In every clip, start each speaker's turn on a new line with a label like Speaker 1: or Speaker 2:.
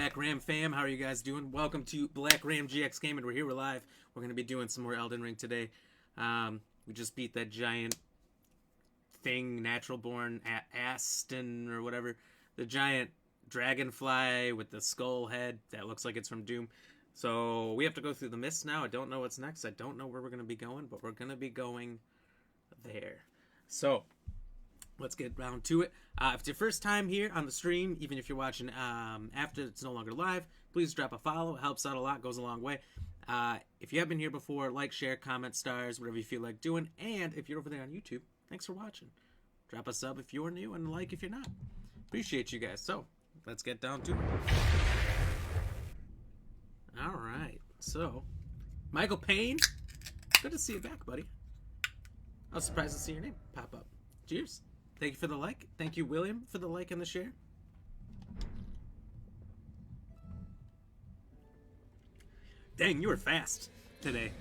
Speaker 1: Black Ram fam? How are you guys doing? Welcome to Black Ram GX Gaming. We're here, we're live. We're going to be doing some more Elden Ring today. We just beat that giant thing, natural born Aston or whatever. The giant dragonfly with the skull head that looks like it's from Doom. So we have to go through the mist now. I don't know what's next. I don't know where we're going to be going, but we're going to be going there. So let's get round to it. If it's your first time here on the stream, even if you're watching after it's no longer live, please drop a follow. It helps out a lot, goes a long way. If you have been here before, like, share, comment, stars, whatever you feel like doing. And if you're over there on YouTube, thanks for watching. Drop a sub if you're new and a like if you're not. Appreciate you guys. So let's get down to it. All right. So, Michael Payne, good to see you back, buddy. I was surprised to see your name pop up. Cheers. Thank you for the like. Thank you, William, for the like and the share. Dang, you were fast today.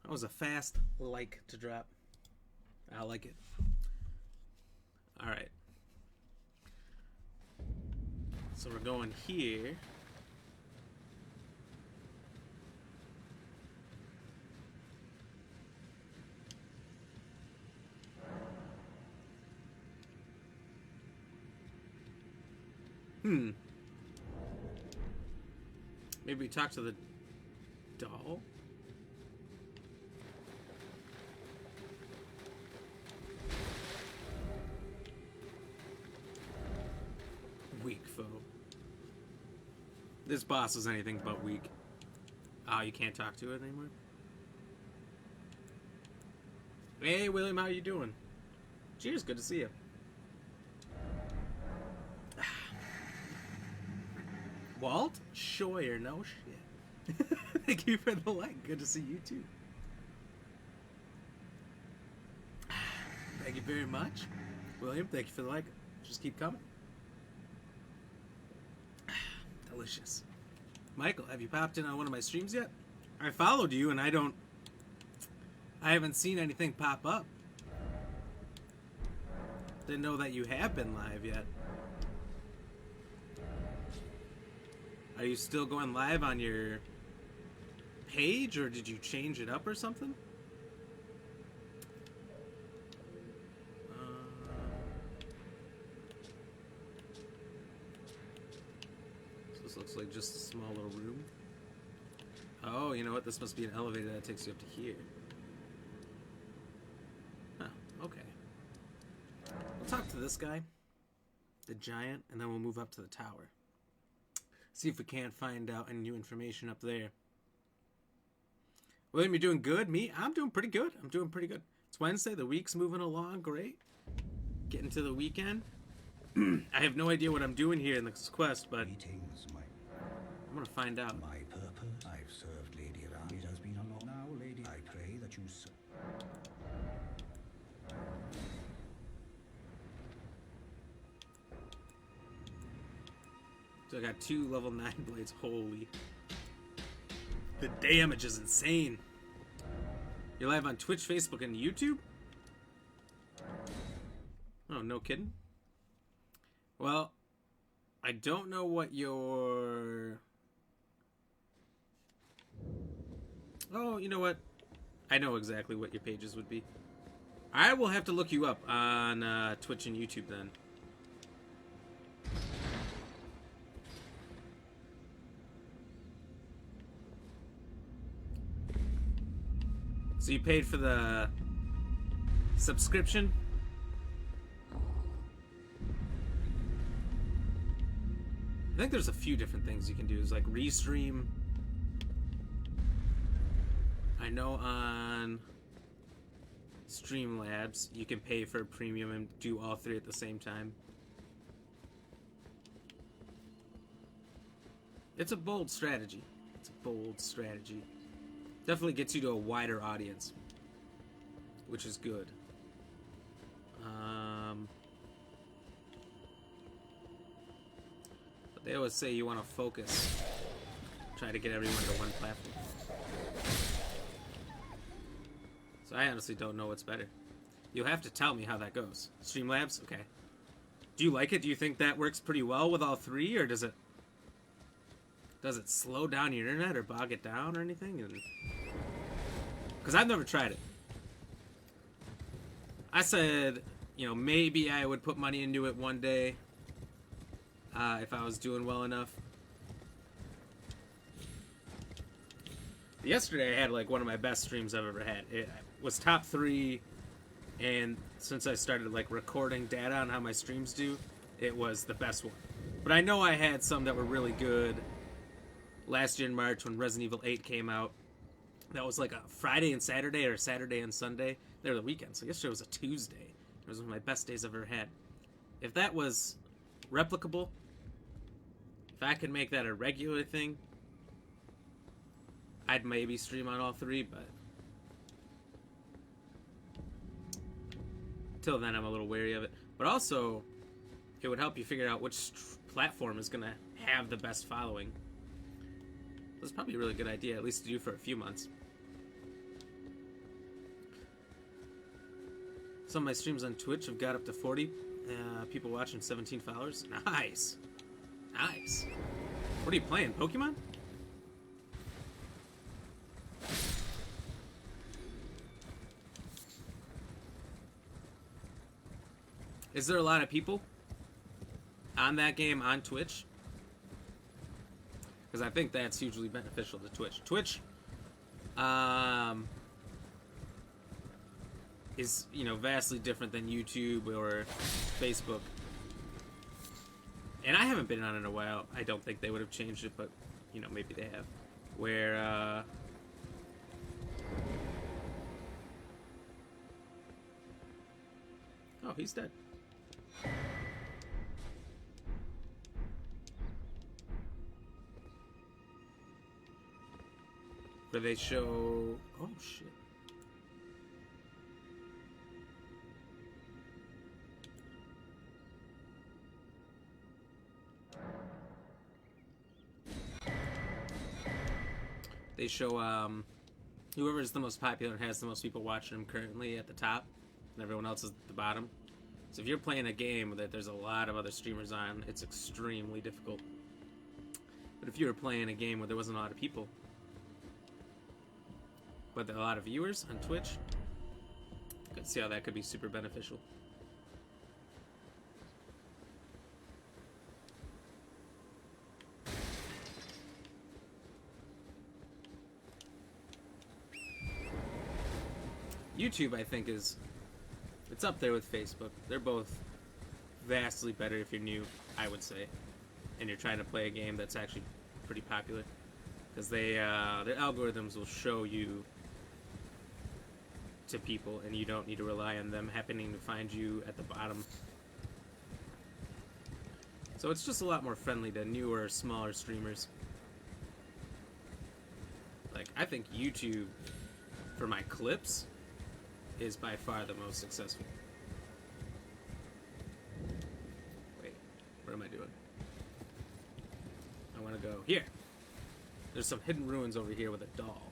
Speaker 1: That was a fast like to drop. I like it. All right. So we're going here. Maybe we talk to the doll? Weak foe. This boss is anything but weak. Oh, you can't talk to it anymore? Hey, William, how you doing? Cheers, good to see you. Walt Scheuer, no shit. Thank you for the like. Good to see you too. Thank you very much. William, thank you for the like. Just keep coming. Delicious. Michael, have you popped in on one of my streams yet? I followed you and I haven't seen anything pop up. Didn't know that you have been live yet. Are you still going live on your page, or did you change it up or something? So this looks like just a small little room. Oh, you know what? This must be an elevator that takes you up to here. Huh, okay. We'll talk to this guy, the giant, and then we'll move up to the tower. See if we can't find out any new information up there. William, you doing good? Me? I'm doing pretty good. I'm doing pretty good. It's Wednesday. The week's moving along great. Getting to the weekend. I have no idea what I'm doing here in this quest, but I'm going to find out.
Speaker 2: My purpose, I've served Lady Ranni. It has been a long now, Lady. I pray that you serve.
Speaker 1: So I got 2 level 9 blades. Holy. The damage is insane. You're live on Twitch, Facebook, and YouTube? Oh, no kidding. Well, I don't know what your... Oh, you know what? I know exactly what your pages would be. I will have to look you up on Twitch and YouTube then. So you paid for the subscription? I think there's a few different things you can do. It's like restream. I know on Streamlabs you can pay for a premium and do all 3 at the same time. It's a bold strategy. It's a bold strategy. Definitely gets you to a wider audience, which is good. But they always say you want to focus. Try to get everyone to one platform. So I honestly don't know what's better. You'll have to tell me how that goes. Streamlabs? Okay. Do you like it? Do you think that works pretty well with all three, or does it slow down your internet or bog it down or anything? Because I've never tried it. I said, maybe I would put money into it one day if I was doing well enough. Yesterday I had like one of my best streams I've ever had. It was top 3, and since I started like recording data on how my streams do, it was the best one. But I know I had some that were really good last year in March when Resident Evil 8 came out. That was like a Friday and Saturday, or Saturday and Sunday. They were the weekend, so yesterday was a Tuesday. It was one of my best days I've ever had. If that was replicable, if I could make that a regular thing, I'd maybe stream on all 3, but till then I'm a little wary of it. But also, it would help you figure out which platform is going to have the best following. That's probably a really good idea, at least to do for a few months. Some of my streams on Twitch have got up to 40 people watching, 17 followers. Nice. Nice. What are you playing, Pokemon? Is there a lot of people on that game on Twitch? Because I think that's hugely beneficial to Twitch. Twitch is, vastly different than YouTube or Facebook. And I haven't been on it in a while. I don't think they would have changed it, but, maybe they have. Where, oh, he's dead. Where they show... Oh, shit. They show, whoever is the most popular and has the most people watching them currently at the top, and everyone else is at the bottom. So if you're playing a game that there's a lot of other streamers on, it's extremely difficult. But if you were playing a game where there wasn't a lot of people, but there are a lot of viewers on Twitch, you can see how that could be super beneficial. YouTube, I think, it's up there with Facebook. They're both vastly better if you're new, I would say, and you're trying to play a game that's actually pretty popular, because their algorithms will show you to people, and you don't need to rely on them happening to find you at the bottom. So it's just a lot more friendly to newer, smaller streamers. Like, I think YouTube, for my clips, is by far the most successful. Wait, what am I doing? I want to go here. There's some hidden ruins over here with a doll.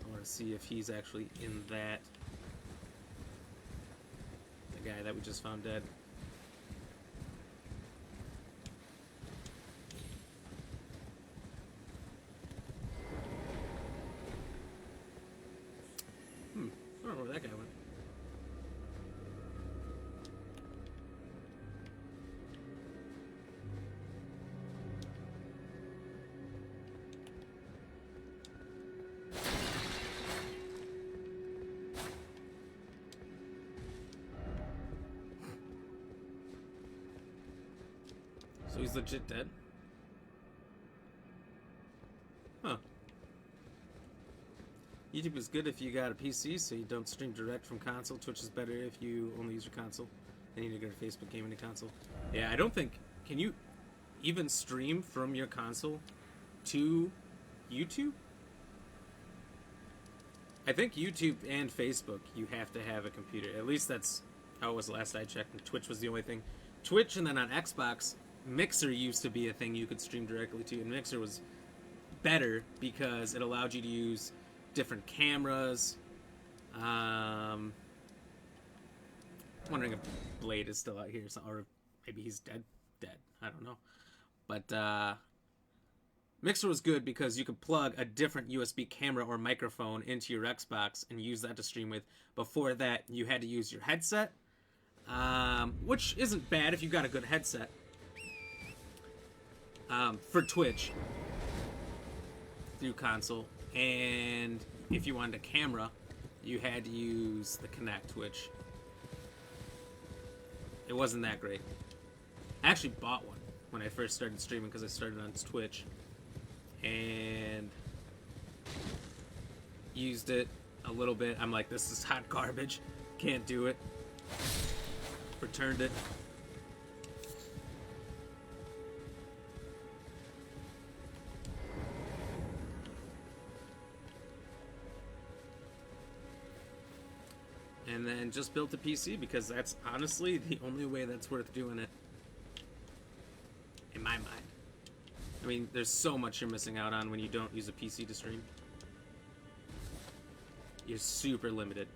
Speaker 1: I want to see if he's actually in that. The guy that we just found dead. I don't know where that guy went. So he's legit dead? Huh. YouTube is good if you got a PC, so you don't stream direct from console. Twitch is better if you only use your console. Then you need to go to Facebook Gaming to console. Yeah, I don't think... Can you even stream from your console to YouTube? I think YouTube and Facebook, you have to have a computer. At least that's how it was last I checked, and Twitch was the only thing. Twitch, and then on Xbox, Mixer used to be a thing you could stream directly to, and Mixer was better because it allowed you to use different cameras. I'm wondering if Blade is still out here, or maybe he's dead. I don't know. But Mixer was good because you could plug a different USB camera or microphone into your Xbox and use that to stream with. Before that, you had to use your headset, which isn't bad if you got a good headset. For Twitch through console, and if you wanted a camera, you had to use the Kinect, which it wasn't that great. I actually bought one when I first started streaming because I started on Twitch and used it a little bit. I'm like, this is hot garbage, can't do it. Returned it. And then just built a PC because that's honestly the only way that's worth doing it. In my mind. I mean, there's so much you're missing out on when you don't use a PC to stream. You're super limited.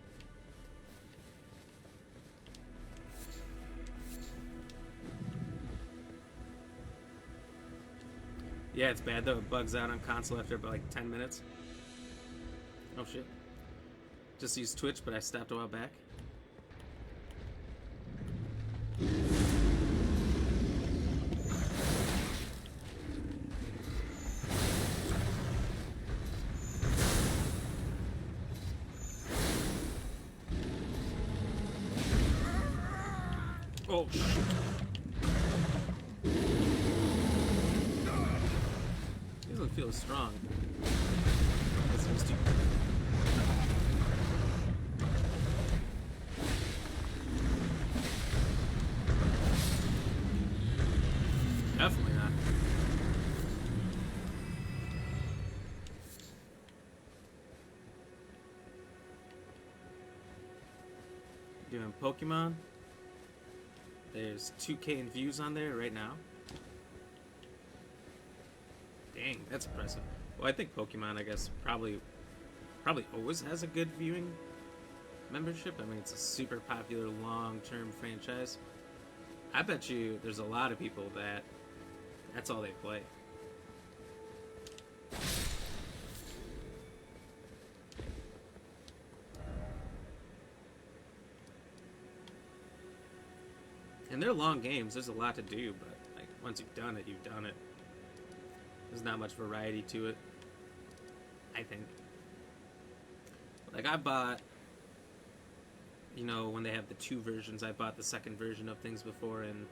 Speaker 1: Yeah, it's bad though. It bugs out on console after about like 10 minutes. Oh shit. Just used Twitch, but I stopped a while back. Oh shit. He doesn't feel as strong. That seems too. Definitely not. Doing Pokemon. There's 2K in views on there right now. Dang, that's impressive. Well, I think Pokemon, I guess, probably always has a good viewing membership. I mean, it's a super popular long-term franchise. I bet you there's a lot of people that's all they play. And they're long games. There's a lot to do, but like once you've done it, you've done it. There's not much variety to it, I think. Like I bought, you know, when they have the 2 versions, I bought the second version of things before, and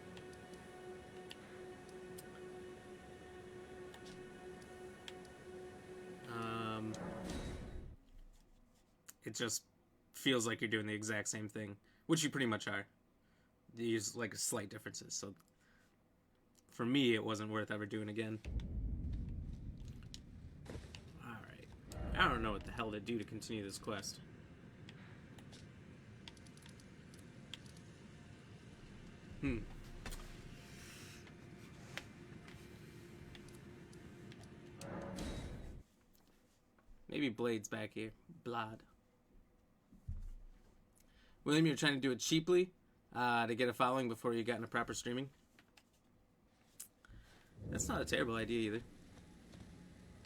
Speaker 1: it just feels like you're doing the exact same thing, which you pretty much are. There's like slight differences, so for me, it wasn't worth ever doing again. Alright. I don't know what the hell to do to continue this quest. Maybe Blade's back here. Blood. William, you're trying to do it cheaply to get a following before you got into proper streaming. That's not a terrible idea either.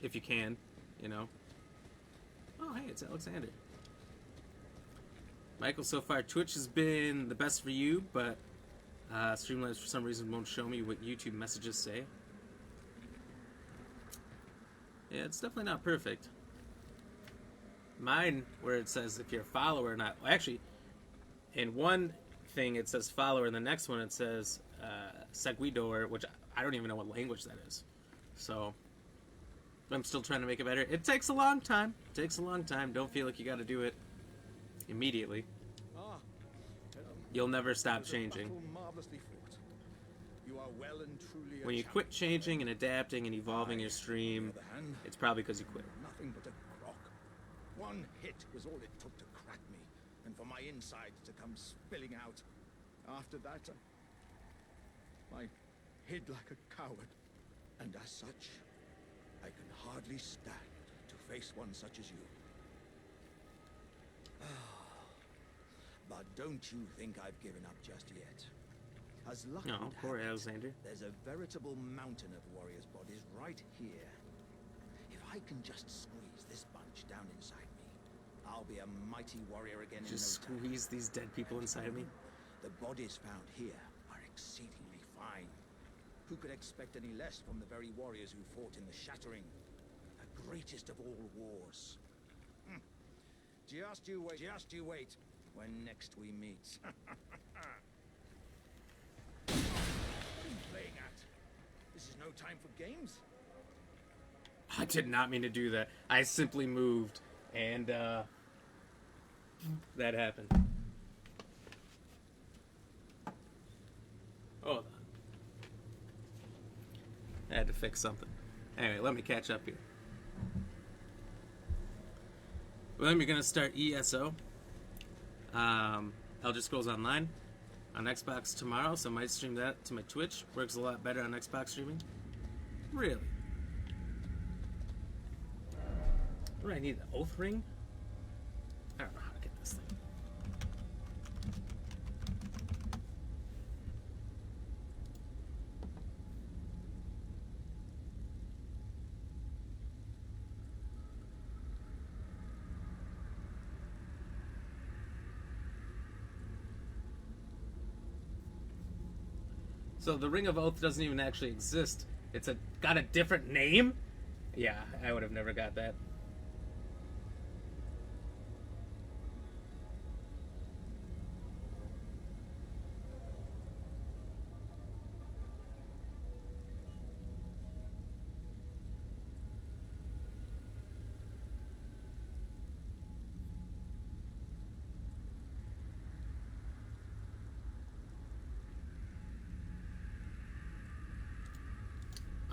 Speaker 1: If you can, you know. Oh, hey, it's Alexander. Michael, so far Twitch has been the best for you, but Streamlabs for some reason won't show me what YouTube messages say. Yeah, it's definitely not perfect. Mine, where it says if you're a follower or not. Well, actually, in one thing it says follower, and the next one it says seguidor, which I don't even know what language that is. So I'm still trying to make it better. It takes a long time. It takes a long time. Don't feel like you got to do it immediately. You'll never stop changing. When you quit changing and adapting and evolving your stream, it's probably because you quit.
Speaker 2: Nothing but a crock. One hit was all it took to crack me, and for my insides to come spilling out. After that, I hid like a coward, and as such, I can hardly stand to face one such as you. But don't you think I've given up just yet. As luck
Speaker 1: No,
Speaker 2: would
Speaker 1: poor
Speaker 2: have it,
Speaker 1: Alexander.
Speaker 2: there's a veritable mountain of warriors' bodies right here. If I can just squeeze this bunch down inside me, I'll be a mighty warrior again
Speaker 1: Just
Speaker 2: in no time.
Speaker 1: squeeze these dead people inside of me.
Speaker 2: The bodies found here are exceedingly fine. Who could expect any less from the very warriors who fought in the Shattering, the greatest of all wars? Just you wait, when next we meet. What are you playing at? This is no time for games.
Speaker 1: I did not mean to do that. I simply moved, and that happened. Hold on. I had to fix something. Anyway, let me catch up here. Well, then we're going to start ESO. Elder Scrolls Online on Xbox tomorrow, so I might stream that to my Twitch. Works a lot better on Xbox streaming. Really? What do I need? The Oath Ring? I don't know how to get this thing. So the Ring of Oath doesn't even actually exist. It's got a different name? Yeah, I would have never got that.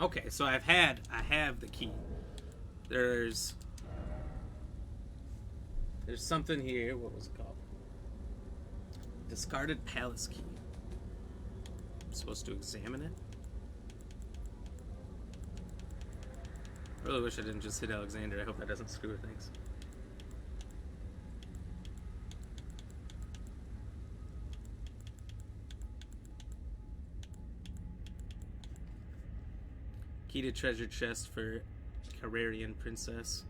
Speaker 1: Okay, so I have the key. There's something here. What was it called? Discarded palace key. I'm supposed to examine it. Really wish I didn't just hit Alexander. I hope that doesn't screw with things. Key to treasure chest for Carrarian Princess.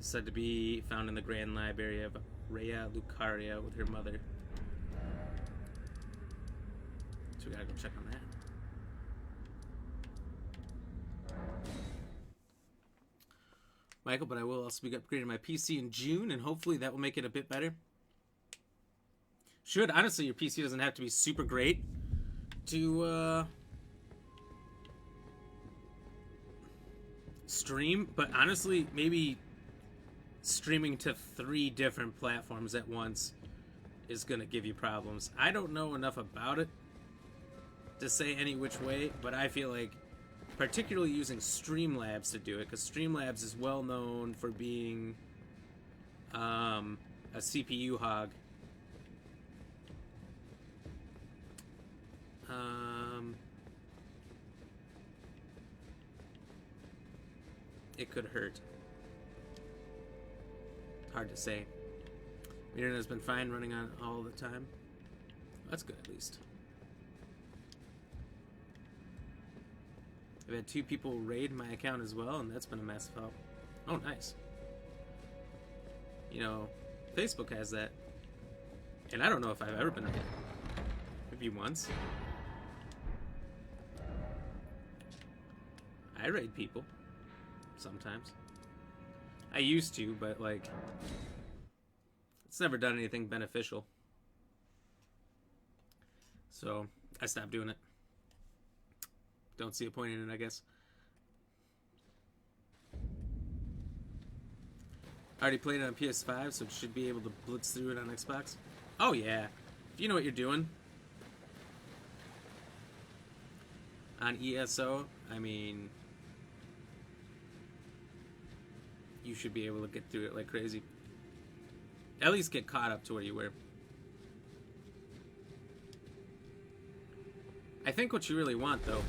Speaker 1: Said to be found in the Grand Library of Rhea Lucaria with her mother. So we gotta go check on that. Michael, but I will also be upgrading my PC in June, and hopefully that will make it a bit better. Honestly, your PC doesn't have to be super great to stream, but honestly, maybe streaming to 3 different platforms at once is gonna give you problems. I don't know enough about it to say any which way, but I feel like particularly using Streamlabs to do it, because Streamlabs is well known for being a CPU hog. It could hurt. Hard to say. The internet's been fine, running on all the time. That's good, at least. I've had 2 people raid my account as well, and that's been a massive help. Oh, nice. You know, Facebook has that. And I don't know if I've ever been raided. Maybe once. I raid people. Sometimes. I used to, but like it's never done anything beneficial. So I stopped doing it. Don't see a point in it, I guess. I already played it on PS5, so it should be able to blitz through it on Xbox. Oh yeah. If you know what you're doing. On ESO, I mean, you should be able to get through it like crazy. At least get caught up to where you were. I think what you really want, though,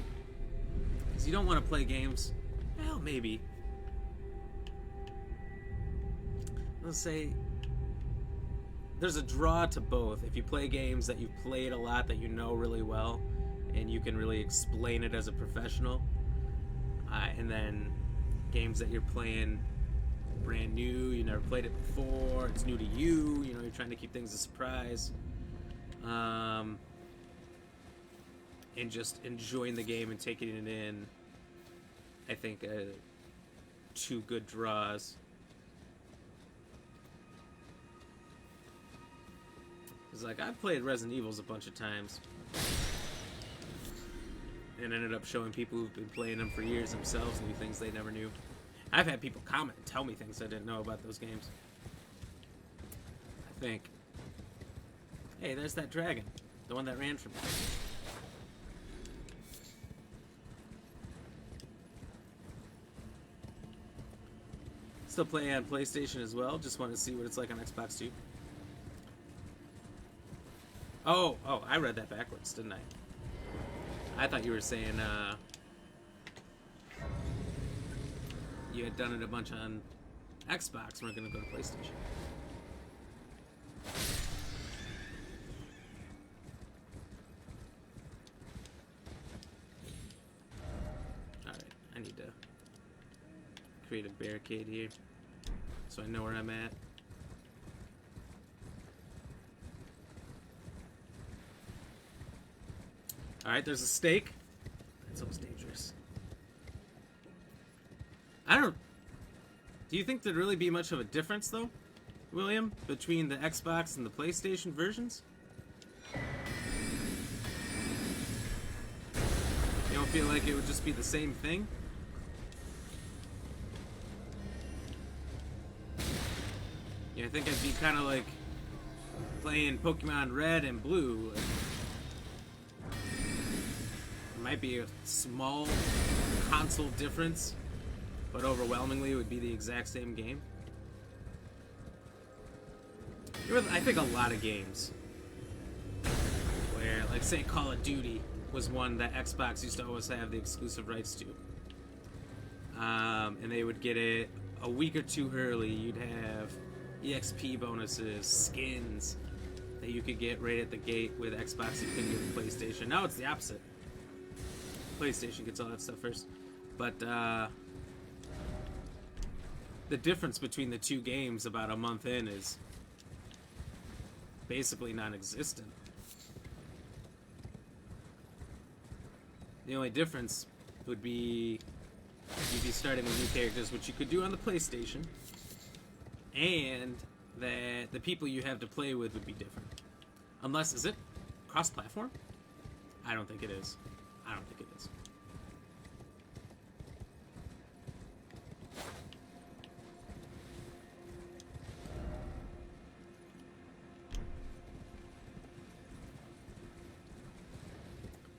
Speaker 1: is you don't want to play games. Well, maybe. Let's say there's a draw to both. If you play games that you've played a lot, that you know really well, and you can really explain it as a professional, and then games that you're playing brand new, you never played it before, it's new to you, you know, you're trying to keep things a surprise, and just enjoying the game and taking it in. I think two good draws. It's like, I've played Resident Evils a bunch of times and ended up showing people who've been playing them for years themselves new things they never knew. I've had people comment and tell me things I didn't know about those games. I think. Hey, there's that dragon. The one that ran from me. Still playing on PlayStation as well. Just want to see what it's like on Xbox too. Oh, I read that backwards, didn't I? I thought you were saying, you had done it a bunch on Xbox. We're gonna go to PlayStation. Alright, I need to create a barricade here so I know where I'm at. Alright, there's a stake. That's almost dangerous. Do you think there'd really be much of a difference, though, William, between the Xbox and the PlayStation versions? You don't feel like it would just be the same thing? Yeah, I think it'd be kind of like playing Pokemon Red and Blue. It might be a small console difference, but overwhelmingly it would be the exact same game. I think a lot of games where, like, say Call of Duty was one that Xbox used to always have the exclusive rights to. And they would get it a week or two early. You'd have EXP bonuses, skins that you could get right at the gate with Xbox. You couldn't get with PlayStation. Now it's the opposite. PlayStation gets all that stuff first. But the difference between the two games about a month in is basically non-existent. The only difference would be you'd be starting with new characters, which you could do on the PlayStation, and that the people you have to play with would be different. Unless, is it cross-platform? I don't think it is. I don't think it is.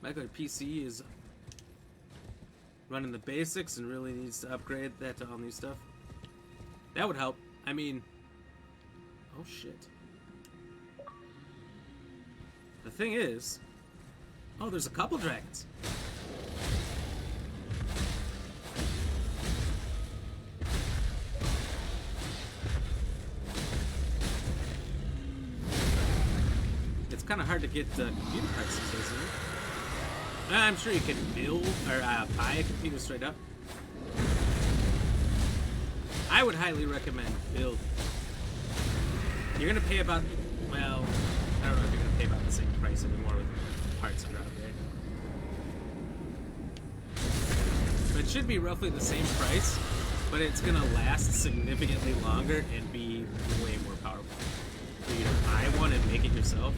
Speaker 1: My good PC is running the basics and really needs to upgrade that to all new stuff. That would help. I mean, oh shit. The thing is, oh, there's a couple dragons. It's kind of hard to get computer parts these days, isn't it? I'm sure you can build or buy a computer straight up. I would highly recommend build. You're gonna pay about, well, I don't know if you're gonna pay about the same price anymore with parts that are out there. But it should be roughly the same price, but it's gonna last significantly longer and be way more powerful. So you buy one and make it yourself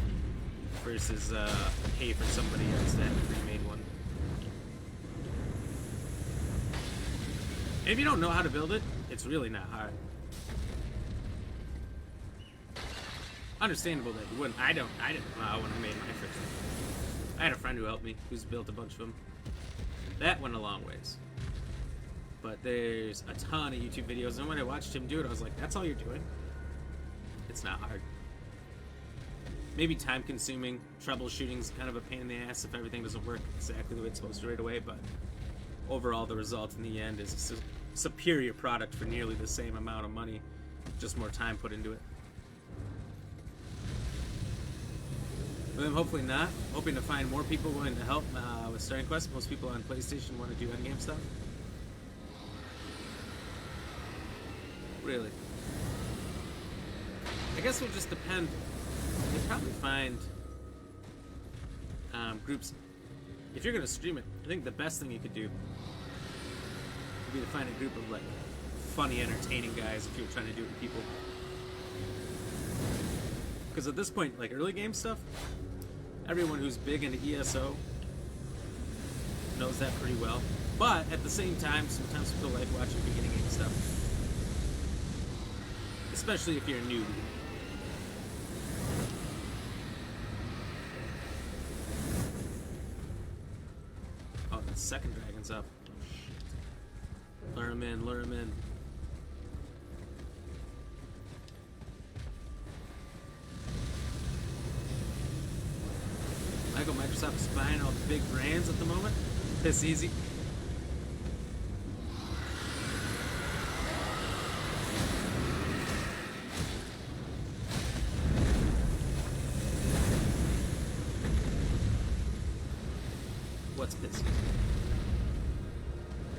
Speaker 1: versus pay for somebody else to have a pre-made one. And if you don't know how to build it, it's really not hard. Understandable that you wouldn't. I didn't know when I made my first one. I had a friend who helped me, who's built a bunch of them. That went a long ways. But there's a ton of YouTube videos, and when I watched him do it, I was like, that's all you're doing? It's not hard. Maybe time-consuming, troubleshooting's kind of a pain in the ass if everything doesn't work exactly the way it's supposed to right away, but overall the result in the end is a superior product for nearly the same amount of money, just more time put into it. But then hopefully not. Hoping to find more people willing to help with starting quests. Most people on PlayStation want to do endgame stuff. Really. I guess it would just depend. You'd probably find groups. If you're going to stream it, I think the best thing you could do would be to find a group of like funny, entertaining guys if you're trying to do it with people. Because at this point, like early game stuff, everyone who's big into ESO knows that pretty well. But at the same time, sometimes people like watching beginning game stuff. Especially if you're a newbie. Oh, the second dragon's up. Oh, shit. Lure him in, lure him in. Microsoft is buying all the big brands at the moment. Piss easy. What's piss easy?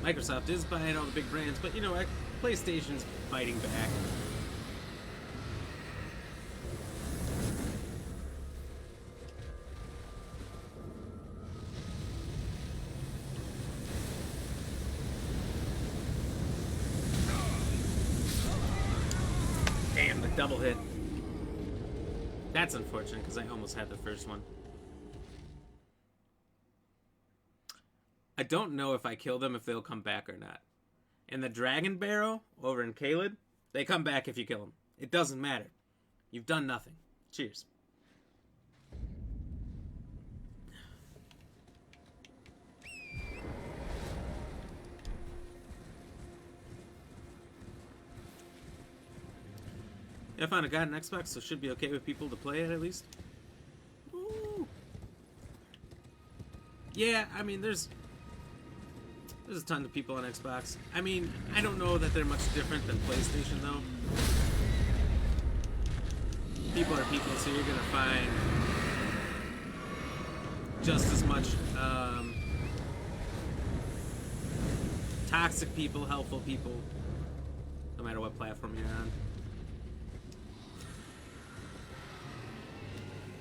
Speaker 1: Microsoft is buying all the big brands, but you know what? PlayStation's fighting back. Damn, the double hit. That's unfortunate because I almost had the first one. I don't know if I kill them if they'll come back or not. In the Dragon Barrow over in Caelid, they come back if you kill them. It doesn't matter. You've done nothing. Cheers. Yeah, I found a guy on Xbox, so it should be okay with people to play it at least. Ooh. Yeah, I mean, there's a ton of people on Xbox. I mean, I don't know that they're much different than PlayStation, though. People are people, so you're gonna find just as much toxic people, helpful people, no matter what platform you're on.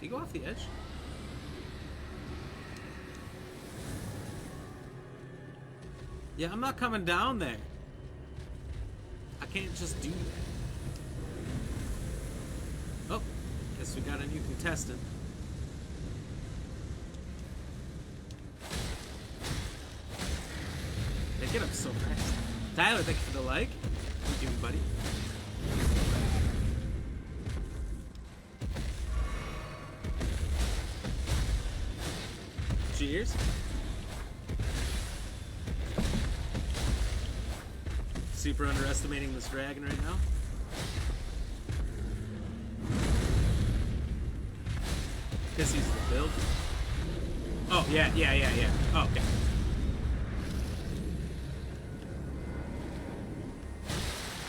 Speaker 1: You go off the edge? Yeah, I'm not coming down there. I can't just do that. Oh, guess we got a new contestant. They get up so fast. Tyler, thank you for the like. How you doing, buddy? Cheers. Super underestimating this dragon right now. Guess he's the build. Oh, yeah. Oh, okay.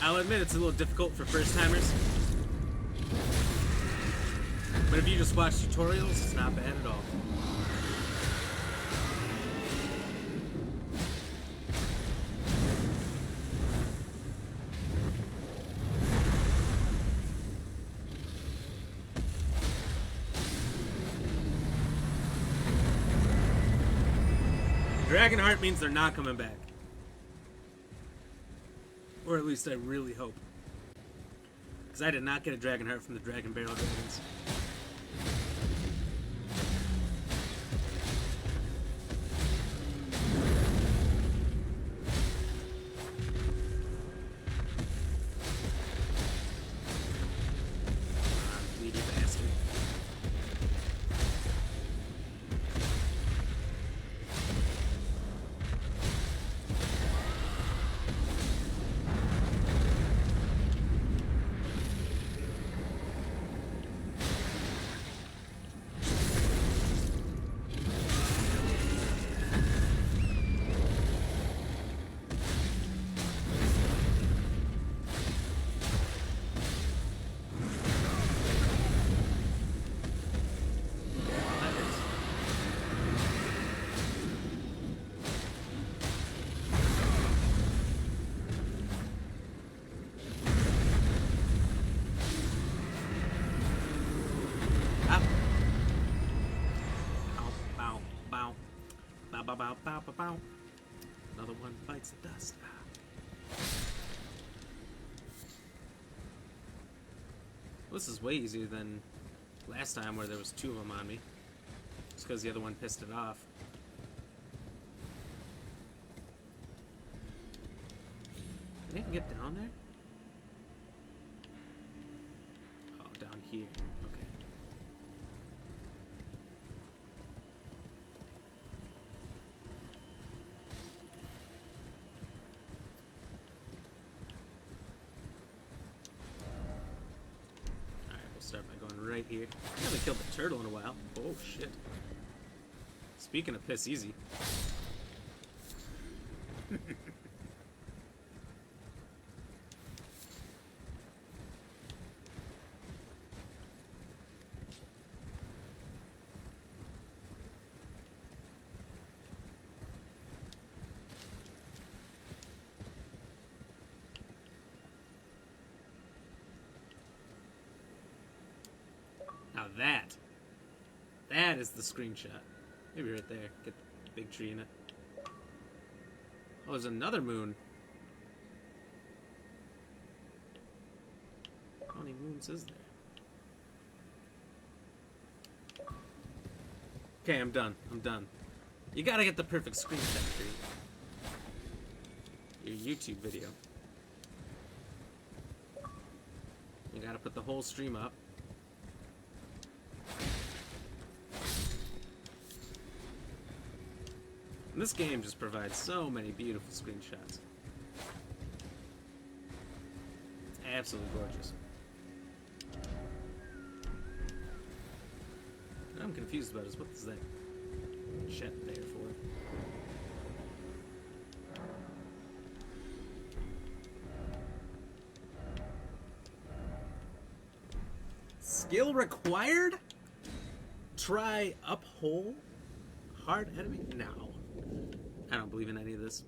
Speaker 1: I'll admit it's a little difficult for first timers. But if you just watch tutorials, it's not bad at all. Dragonheart means they're not coming back. Or at least I really hope. Because I did not get a Dragonheart from the Dragon Barrel dragons. Greedy bastard. bow, bow, bow, bow. Another one bites the dust. This is way easier than last time where there was 2 of them on me. Just because the other one pissed it off. Can I even get down there? Oh, down here. Okay. Alright, we'll start by going right here. I haven't killed the turtle in a while. Oh, shit. Speaking of piss easy. Now that is the screenshot. Maybe right there. Get the big tree in it. Oh, there's another moon. How many moons is there? Okay, I'm done. You gotta get the perfect screenshot for your YouTube video. You gotta put the whole stream up. And this game just provides so many beautiful screenshots. It's absolutely gorgeous. What I'm confused about is what is that chat there for? Skill required? Try up hole? Hard enemy? No. I don't believe in any of this.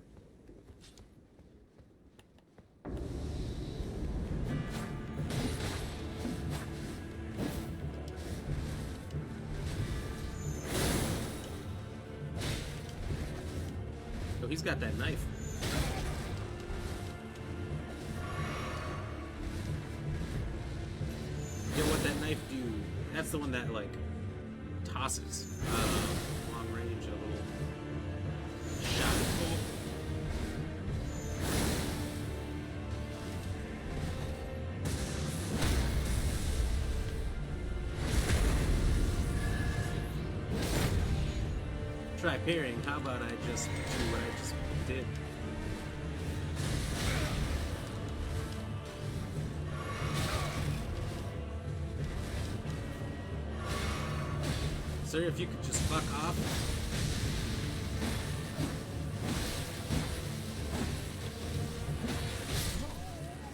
Speaker 1: Oh, he's got that knife. Yeah, what that knife do? That's the one that, like, tosses long range a little shot. Try parrying. How about I just do what I just did? Sir, if you could just fuck off.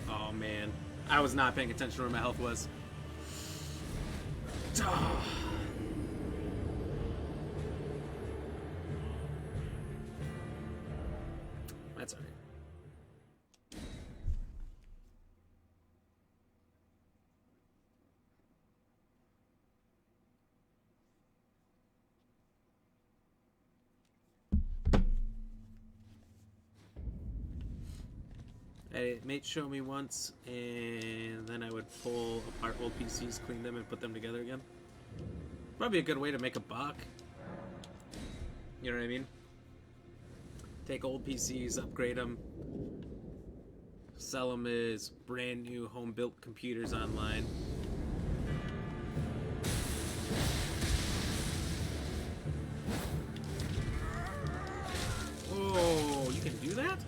Speaker 1: Oh man, I was not paying attention to where my health was. That's alright. It may show me once, and then I would pull apart old PCs, clean them, and put them together again. Probably a good way to make a buck. You know what I mean? Take old PCs, upgrade them, sell them as brand new home-built computers online. Oh, you can do that?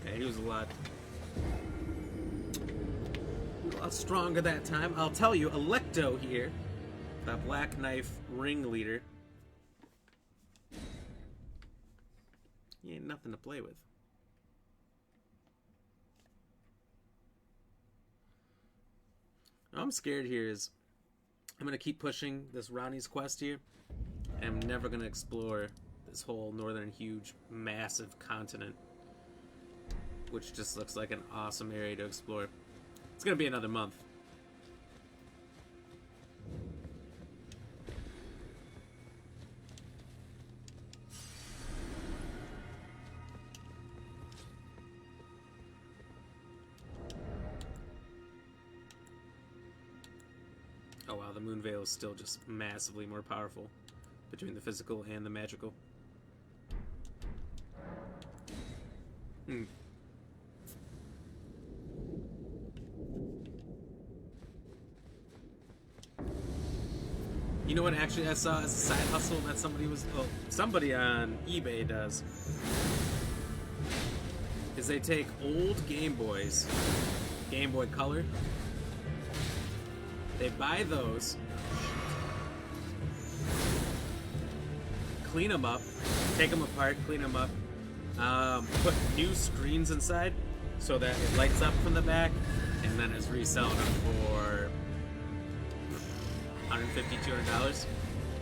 Speaker 1: Okay, he was a lot stronger that time. I'll tell you, Electo here, the Black Knife ringleader, he ain't nothing to play with. What I'm scared here is I'm gonna keep pushing this Ranni's quest here, and I'm never gonna explore this whole northern huge massive continent, which just looks like an awesome area to explore. It's gonna be another month. Oh wow, the Moon Veil is still just massively more powerful between the physical and the magical. Hmm. You know what actually I saw as a side hustle that somebody on eBay does? Is they take old Game Boys, Game Boy Color, they buy those, clean them up, take them apart, clean them up, put new screens inside so that it lights up from the back, and then is reselling them for $150, $200,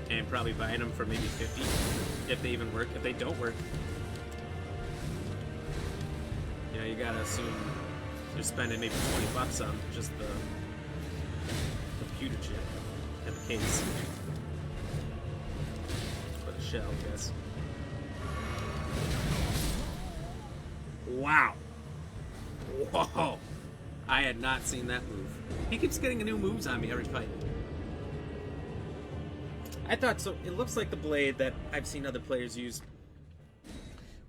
Speaker 1: and probably buying them for maybe $50 if they even work. If they don't work, you know, you gotta assume they're spending maybe $20 on just the computer chip and the case, or the shell, I guess. Wow. Whoa. I had not seen that move. He keeps getting new moves on me every fight. I thought so. It looks like the blade that I've seen other players use,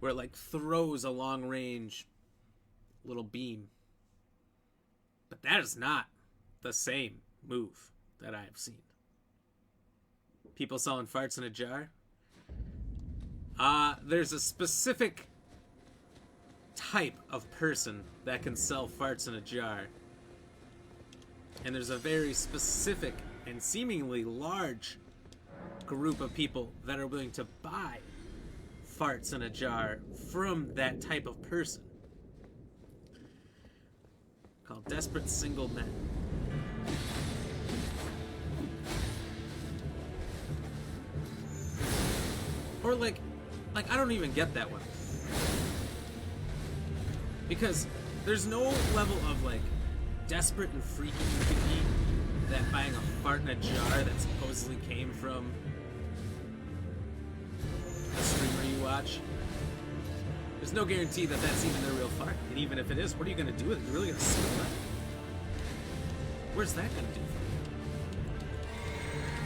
Speaker 1: where it like throws a long range little beam. But that is not the same move that I have seen. People selling farts in a jar. There's a specific type of person that can sell farts in a jar. And there's a very specific and seemingly large group of people that are willing to buy farts in a jar from that type of person. Called desperate single men. Or like I don't even get that one. Because there's no level of like desperate and freaky you can be that buying a fart in a jar that supposedly came from a streamer you watch. There's no guarantee that that's even their real fart. And even if it is, what are you going to do with it? You're really going to steal that? Where's that going to do for you?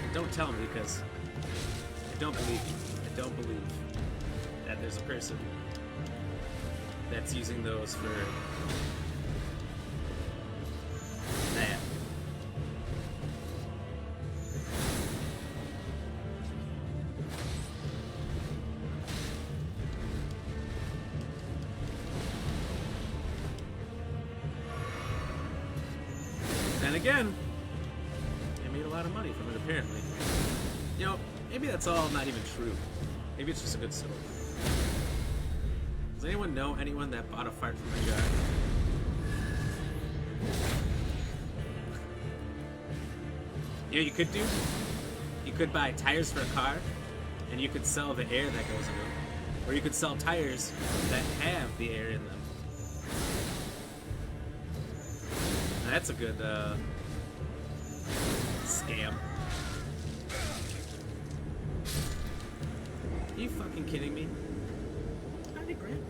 Speaker 1: And don't tell me, because I don't believe you. I don't believe that there's a person that's using those for that. And again, they made a lot of money from it, apparently. You know, maybe that's all not even true. Maybe it's just a good story. Does anyone know anyone that bought a fart from a jar? You know what you could do? You could buy tires for a car, and you could sell the air that goes in them. Or you could sell tires that have the air in them. Now that's a good scam. Are you fucking kidding me? 90 grand.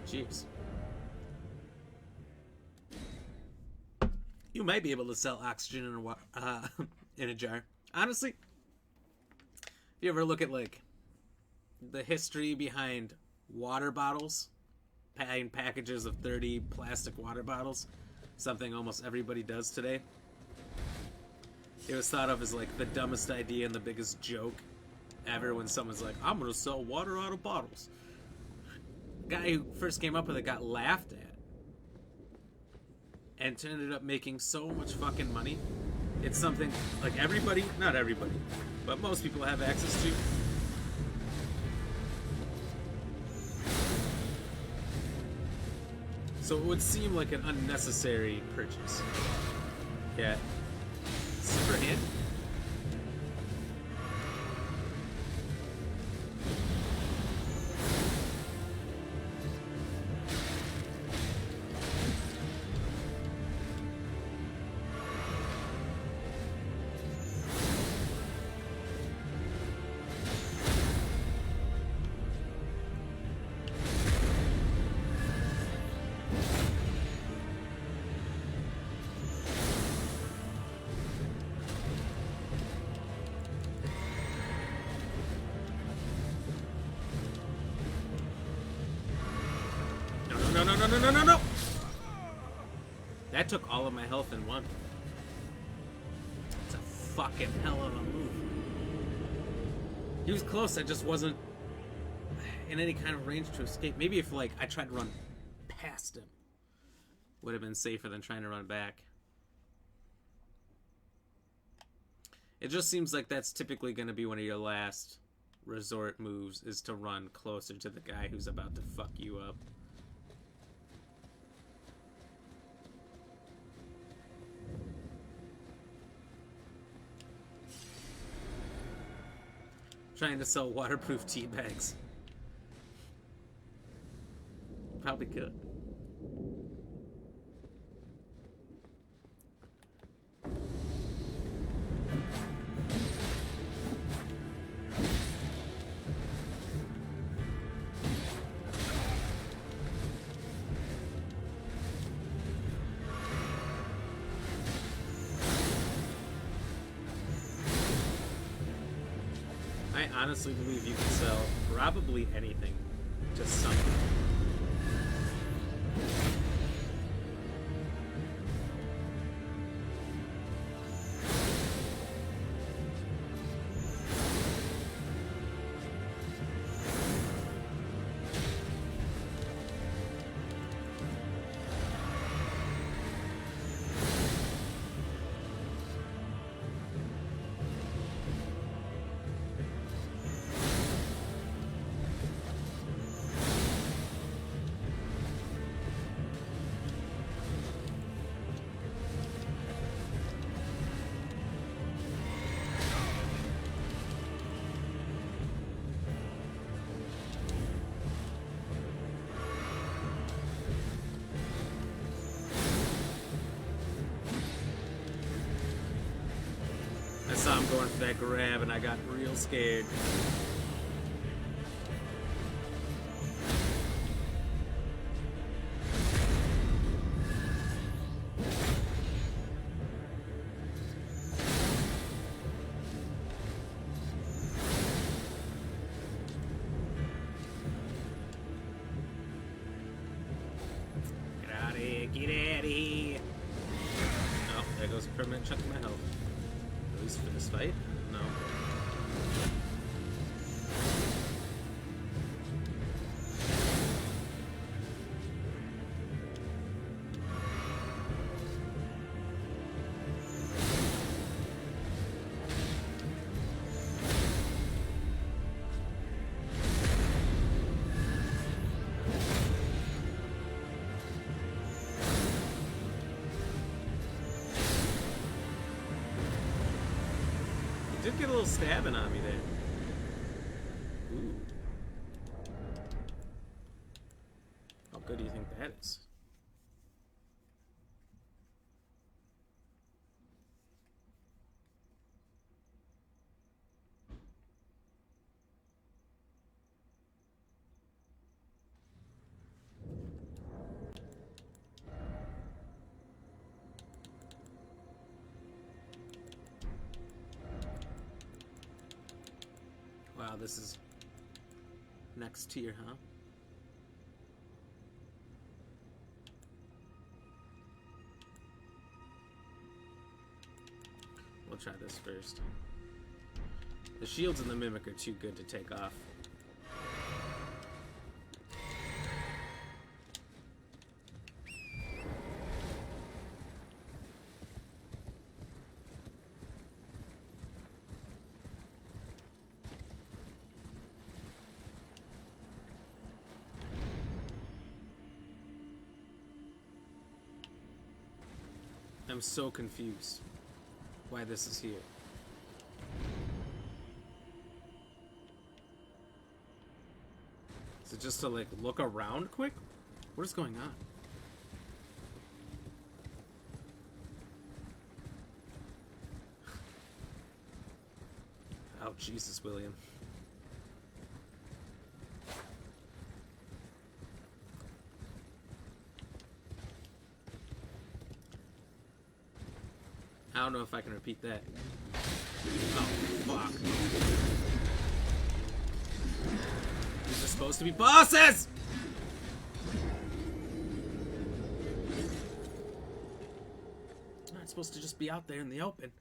Speaker 1: Jeez. You might be able to sell oxygen in a jar. Honestly, if you ever look at like the history behind water bottles, packages of 30 plastic water bottles, something almost everybody does today. It was thought of as like the dumbest idea and the biggest joke ever when someone's like, I'm gonna sell water out of bottles. The guy who first came up with it got laughed at and ended up making so much fucking money. It's something like everybody, not everybody, but most people have access to. So it would seem like an unnecessary purchase. Yeah. Super handy. no, no, no, no, no, no! That took all of my health in one. It's a fucking hell of a move. He was close, I just wasn't in any kind of range to escape. Maybe if, like, I tried to run past him, would have been safer than trying to run back. It just seems like that's typically going to be one of your last resort moves, is to run closer to the guy who's about to fuck you up. Trying to sell waterproof tea bags. Probably could. I honestly believe you can sell probably anything to someone. I saw him going for that grab and I got real scared. Get out of here, get out of here. Oh, there goes a permanent chunk of my health. At least for this fight? No. Did get a little stabbing on me there. Ooh. How good do you think that is? Wow, this is next tier, huh? We'll try this first. The shields and the mimic are too good to take off. I'm so confused why this is here. Is it just to like look around quick? What is going on? Oh, Jesus, William. I don't know if I can repeat that. Oh, fuck. These are supposed to be bosses! aren't supposed to just be out there in the open.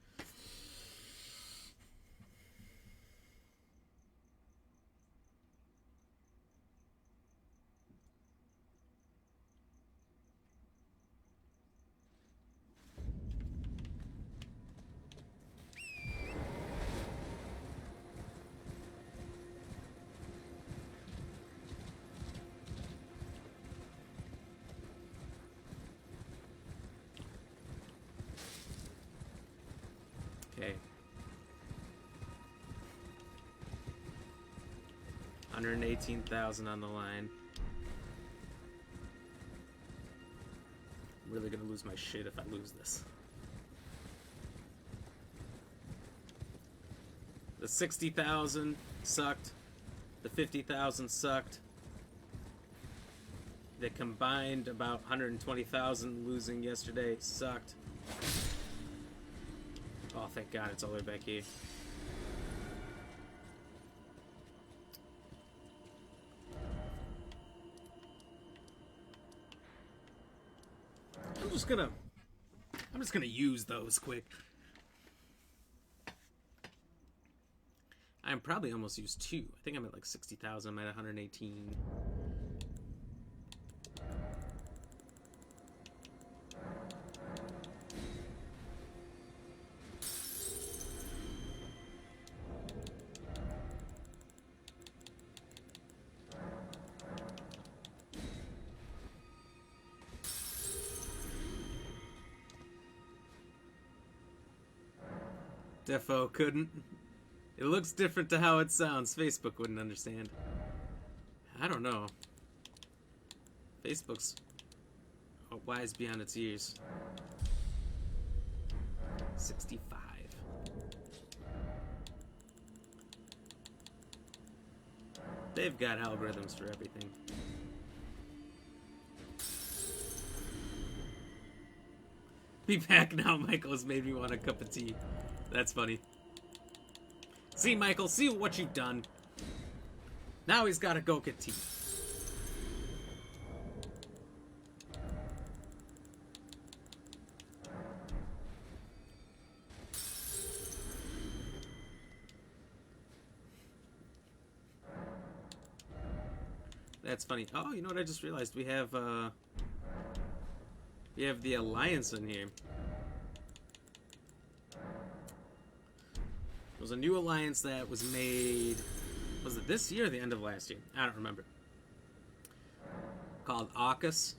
Speaker 1: Okay. 118,000 on the line. I'm really gonna lose my shit if I lose this. The 60,000 sucked. The 50,000 sucked. The combined about 120,000 losing yesterday sucked. Oh, thank God it's all the way back here. I'm just gonna use those quick. I'm probably almost used 2. I think I'm at like 60,000. I'm at 118. Defo couldn't. It looks different to how it sounds. Facebook wouldn't understand. I don't know. Facebook's wise beyond its years. 65. They've got algorithms for everything. Be back now, Michael has made me want a cup of tea. That's funny. See, Michael, see what you've done. Now he's gotta go get tea. That's funny. Oh, you know what I just realized? We have the Alliance in here. There was a new alliance that was made, was it this year or the end of last year? I don't remember. Called AUKUS.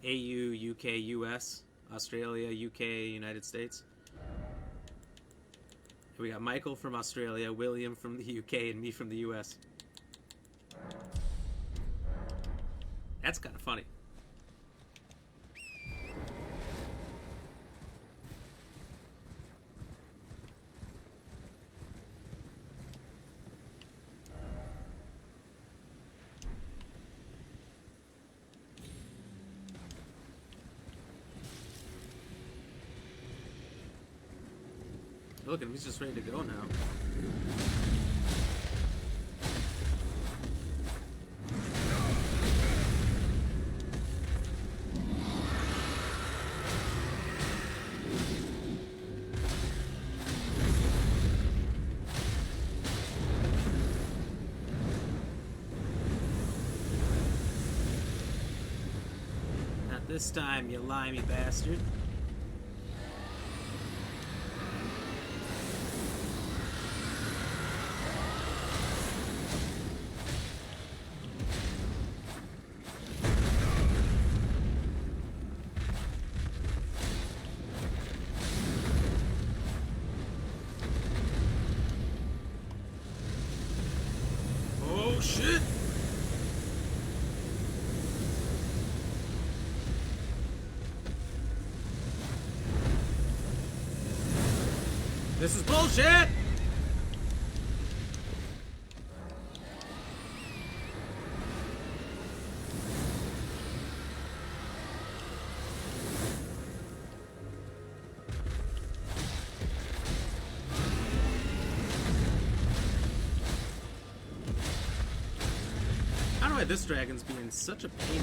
Speaker 1: AU, UK, US. Australia, UK, United States. And we got Michael from Australia, William from the UK, and me from the US. That's kind of funny. Look at him, he's just ready to go now. Not this time, you limey bastard. Shit! This is bullshit! I don't know why this dragon's being such a pain.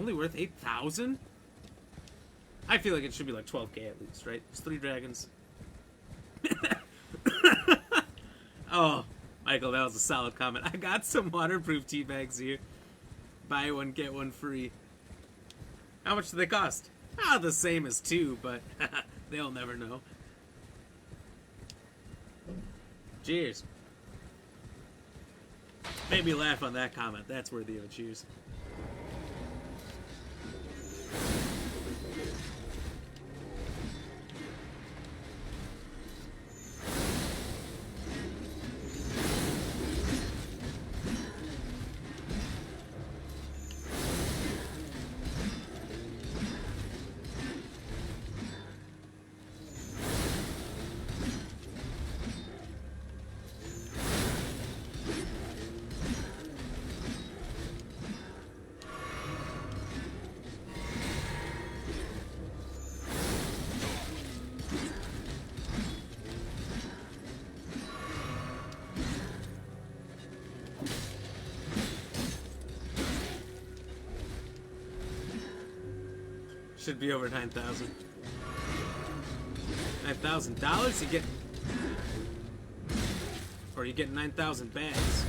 Speaker 1: really worth 8,000? I feel like it should be like 12k at least, right? It's 3 dragons. Oh, Michael, that was a solid comment. I got some waterproof tea bags here. Buy one, get one free. How much do they cost? Ah, the same as 2, but they'll never know. Cheers. Made me laugh on that comment. That's worthy of a cheers. Should be over 9,000. $9,000 you get, or you get 9,000 bags.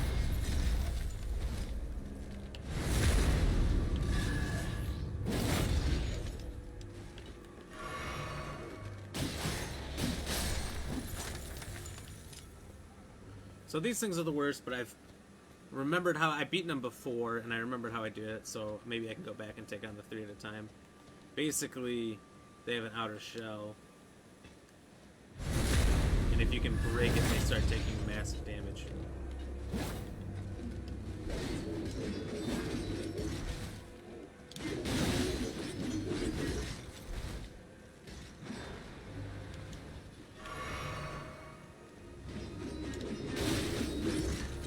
Speaker 1: So these things are the worst, but I've remembered how I beaten them before, and I remembered how I did it, so maybe I can go back and take on the 3 at a time. Basically, they have an outer shell, and if you can break it, they start taking massive damage.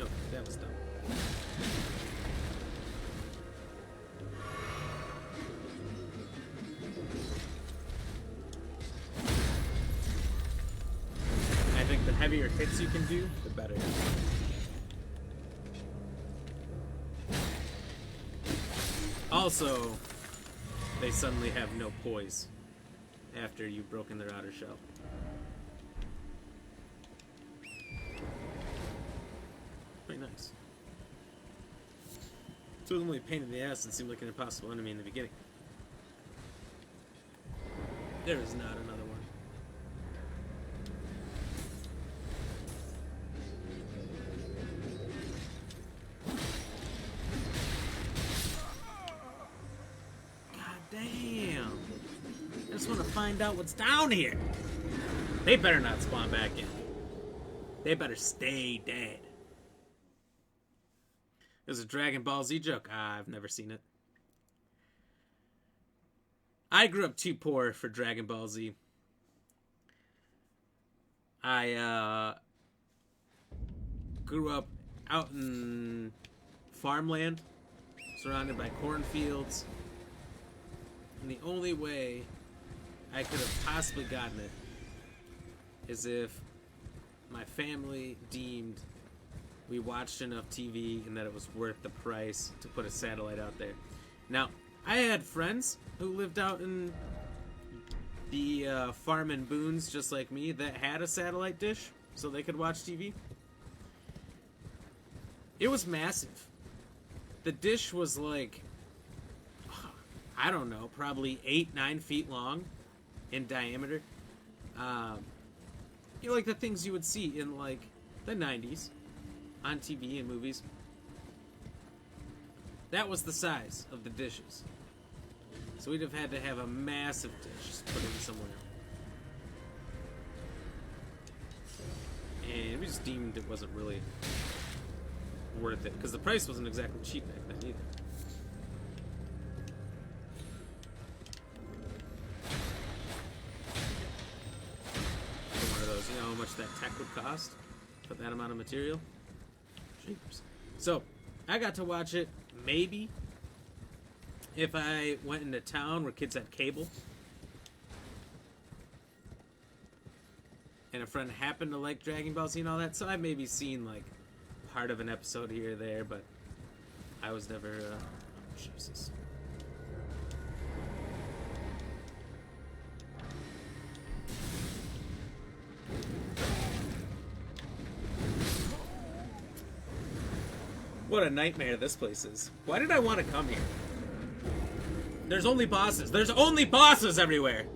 Speaker 1: Oh, that was dumb. The heavier hits you can do, the better. Also, they suddenly have no poise after you've broken their outer shell. Pretty nice. So it was only a pain in the ass and seemed like an impossible enemy in the beginning. There is not another one. Damn. I just want to find out what's down here. They better not spawn back in. They better stay dead. There's a Dragon Ball Z joke. I've never seen it. I grew up too poor for Dragon Ball Z. I grew up out in farmland, surrounded by cornfields. And the only way I could have possibly gotten it is if my family deemed we watched enough TV and that it was worth the price to put a satellite out there. Now, I had friends who lived out in the farm and boons just like me that had a satellite dish so they could watch TV. It was massive. The dish was like, I don't know, probably 8-9 feet long in diameter. You know, like the things you would see in like the 90s on TV and movies. That was the size of the dishes. So we'd have had to have a massive dish put in somewhere. And we just deemed it wasn't really worth it, because the price wasn't exactly cheap back then either. You know how much that tech would cost for that amount of material? Jeepers. So, I got to watch it maybe if I went into town where kids had cable and a friend happened to like Dragon Ball Z and all that, so I maybe seen like part of an episode here or there, but I was never, oh, Jesus. What a nightmare this place is. Why did I want to come here? There's only bosses. There's only bosses everywhere!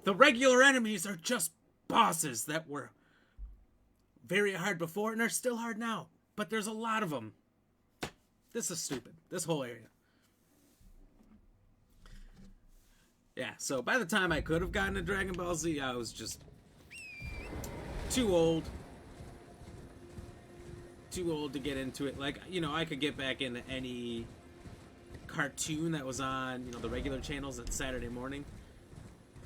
Speaker 1: The regular enemies are just bosses that were very hard before and are still hard now. But there's a lot of them. This is stupid. This whole area. Yeah, so by the time I could have gotten to Dragon Ball Z, I was just too old. Too old to get into it. Like, you know, I could get back into any cartoon that was on, you know, the regular channels at Saturday morning.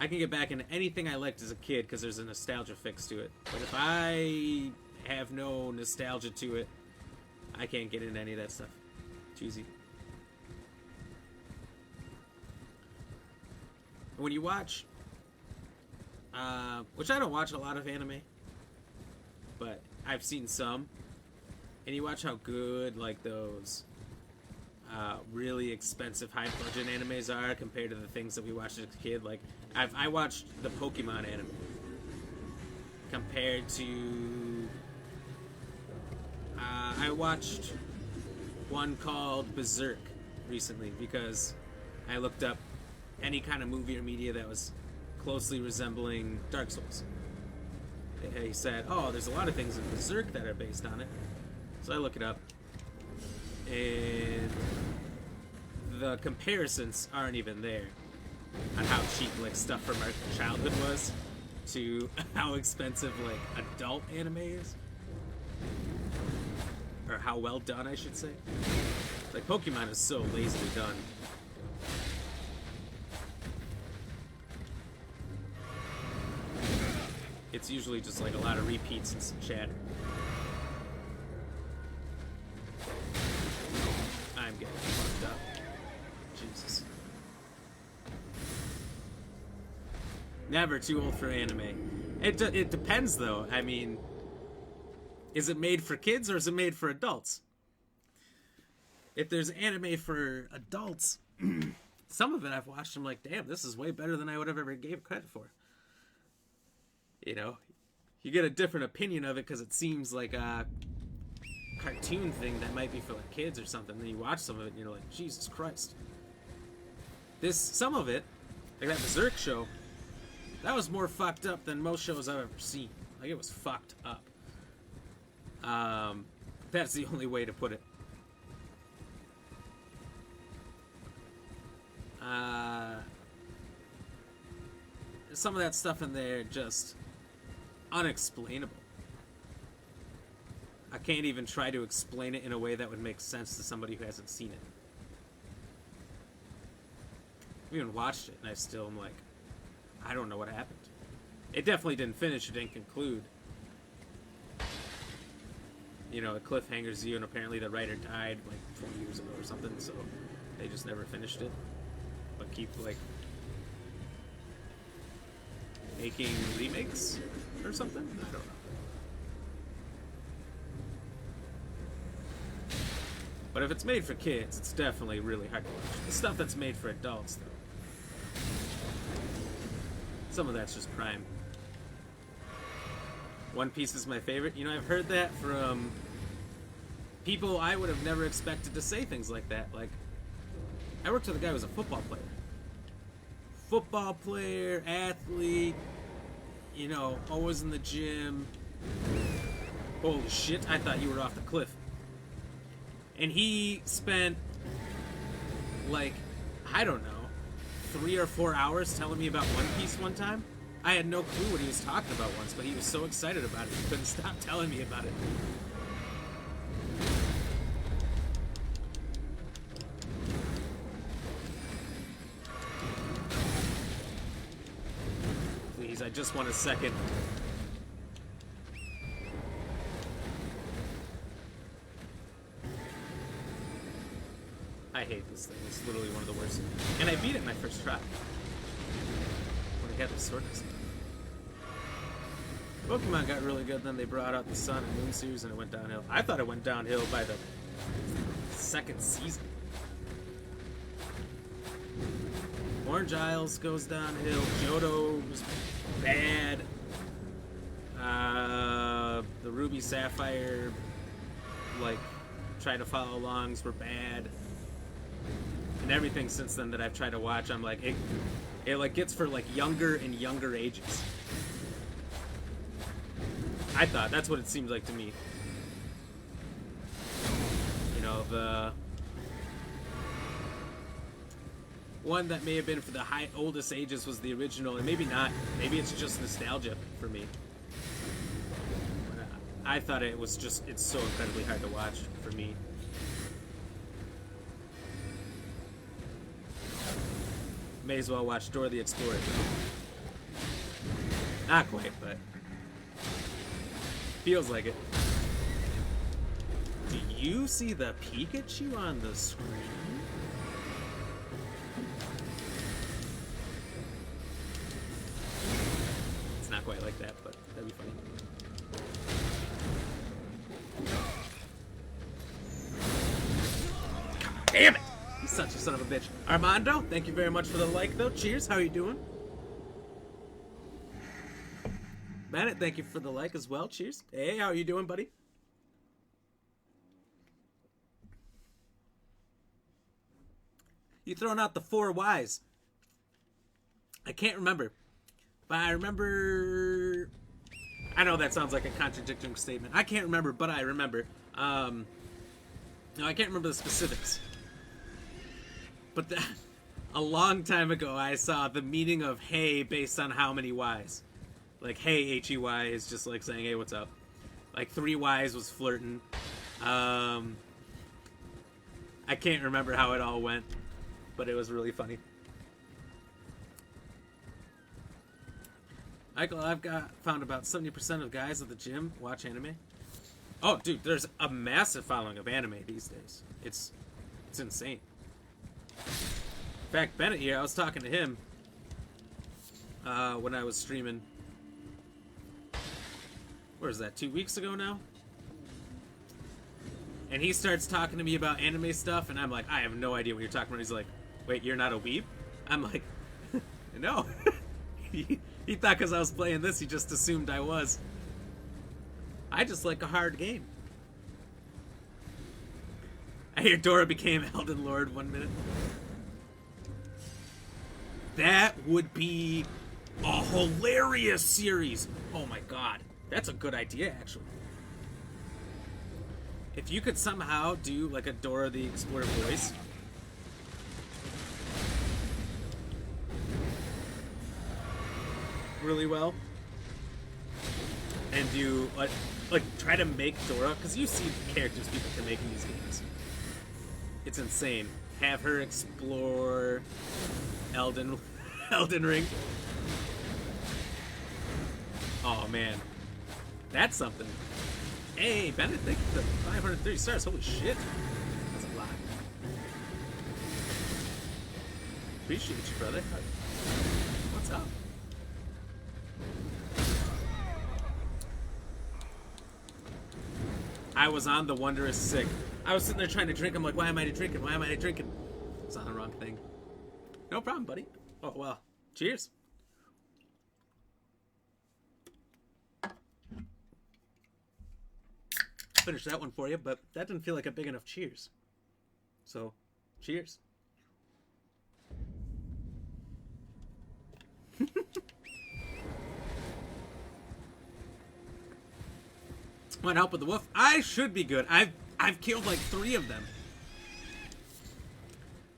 Speaker 1: I can get back into anything I liked as a kid because there's a nostalgia fix to it. But if I have no nostalgia to it, I can't get into any of that stuff. Cheesy. When you watch, which I don't watch a lot of anime, but I've seen some, and you watch how good, like, those really expensive, high-budget animes are compared to the things that we watched as a kid. Like, I watched the Pokemon anime compared to... I watched one called Berserk recently because I looked up any kind of movie or media that was closely resembling Dark Souls. He said, oh, there's a lot of things in Berserk that are based on it. So I look it up, and the comparisons aren't even there on how cheap, like, stuff from our childhood was to how expensive, like, adult anime is. Or how well done, I should say. Like, Pokemon is so lazily done. It's usually just, like, a lot of repeats and some chatter. I'm getting fucked up. Jesus. Never too old for anime. It depends, though. I mean, is it made for kids or is it made for adults? If there's anime for adults, some of it I've watched, I'm like, damn, this is way better than I would have ever gave credit for. You know, you get a different opinion of it because it seems like a cartoon thing that might be for, like, kids or something. Then you watch some of it and you're like, Jesus Christ. Some of it, like that Berserk show, that was more fucked up than most shows I've ever seen. Like, it was fucked up. That's the only way to put it. Some of that stuff in there just unexplainable. I can't even try to explain it in a way that would make sense to somebody who hasn't seen it. I even watched it, and I still am like, I don't know what happened. It definitely didn't finish, it didn't conclude. You know, a cliffhanger's you, and apparently the writer died like 20 years ago or something, so they just never finished it. But keep, like, making remakes or something? I don't know. But if it's made for kids, it's definitely really hard to watch. The stuff that's made for adults, though, some of that's just crime. One Piece is my favorite. You know, I've heard that from people I would have never expected to say things like that. Like, I worked with a guy who was a football player. Football player, athlete, you know, always in the gym. Holy shit, I thought you were off the cliff. And he spent, like, I don't know, 3 or 4 hours telling me about One Piece one time. I had no clue what he was talking about once, but he was so excited about it, he couldn't stop telling me about it. Please, I just want a second. I hate this thing. It's literally one of the worst. And I beat it my first try. When I had the sword and stuff. Pokemon got really good, then they brought out the Sun and Moon series and it went downhill. I thought it went downhill by the second season. Orange Isles goes downhill. Johto was bad. The Ruby Sapphire, like, try to follow alongs were bad. And everything since then that I've tried to watch, I'm like, it like gets for like younger and younger ages. I thought that's what it seemed like to me. You know, the one that may have been for the oldest ages was the original, and maybe not. Maybe it's just nostalgia for me. But, I thought it was just, it's so incredibly hard to watch for me. May as well watch Dora the Explorer. Not quite, but feels like it. Do you see the Pikachu on the screen? It's not quite like that, but that'd be funny. God damn it! He's such a son of a bitch. Armando, thank you very much for the like, though. Cheers. How are you doing? Bennett, thank you for the like as well. Cheers. Hey, how are you doing, buddy? You throwing out the 4 Ys. I can't remember. But I remember... I know that sounds like a contradicting statement. I can't remember, but I remember. No, I can't remember the specifics. But a long time ago, I saw the meaning of hey based on how many Ys. Like, hey, H-E-Y is just like saying, hey, what's up? Like, 3 Ys was flirting. I can't remember how it all went, but it was really funny. Michael, I've found about 70% of guys at the gym watch anime. Oh, dude, there's a massive following of anime these days. It's insane. In fact, Bennett here, I was talking to him when I was streaming. Where is that, 2 weeks ago now? And he starts talking to me about anime stuff, and I'm like, I have no idea what you're talking about. He's like, wait, you're not a weeb? I'm like, no. He thought because I was playing this, he just assumed I was. I just like a hard game. I hear Dora became Elden Lord 1 minute. That would be a hilarious series. Oh my god. That's a good idea, actually. If you could somehow do like a Dora the Explorer voice. Really well. And do like try to make Dora, because you see the characters people can make in these games. It's insane. Have her explore Elden Ring. Oh man. That's something. Hey, Bennett, thank you for 530 stars. Holy shit. That's a lot. Appreciate you, brother. What's up? I was on the Wondrous Sick. I was sitting there trying to drink. I'm like, why am I drinking? Why am I drinking? I was on the wrong thing. No problem, buddy. Oh, well. Cheers. Finish that one for you, but that didn't feel like a big enough cheers. So, cheers. Want help with the wolf? I should be good. I've killed like 3 of them.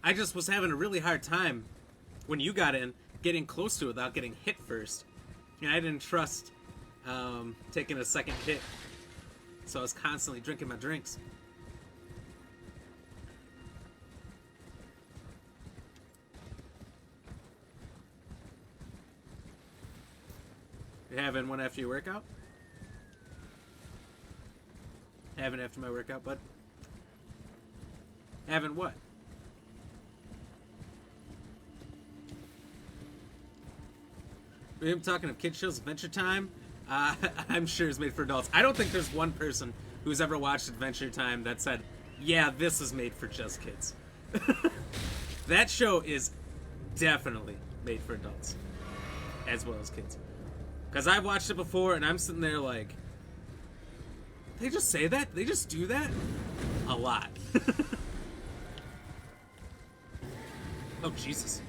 Speaker 1: I just was having a really hard time when you got in getting close to it without getting hit first. And I didn't trust taking a second hit. So I was constantly drinking my drinks. You having one after your workout? Having after my workout, bud? Having what? I'm talking of kid shows, Adventure Time. I'm sure it's made for adults. I don't think there's one person who's ever watched Adventure Time that said, yeah, this is made for just kids. That show is definitely made for adults, as well as kids. Because I've watched it before, and I'm sitting there like, they just say that? They just do that? a lot. Oh, Jesus.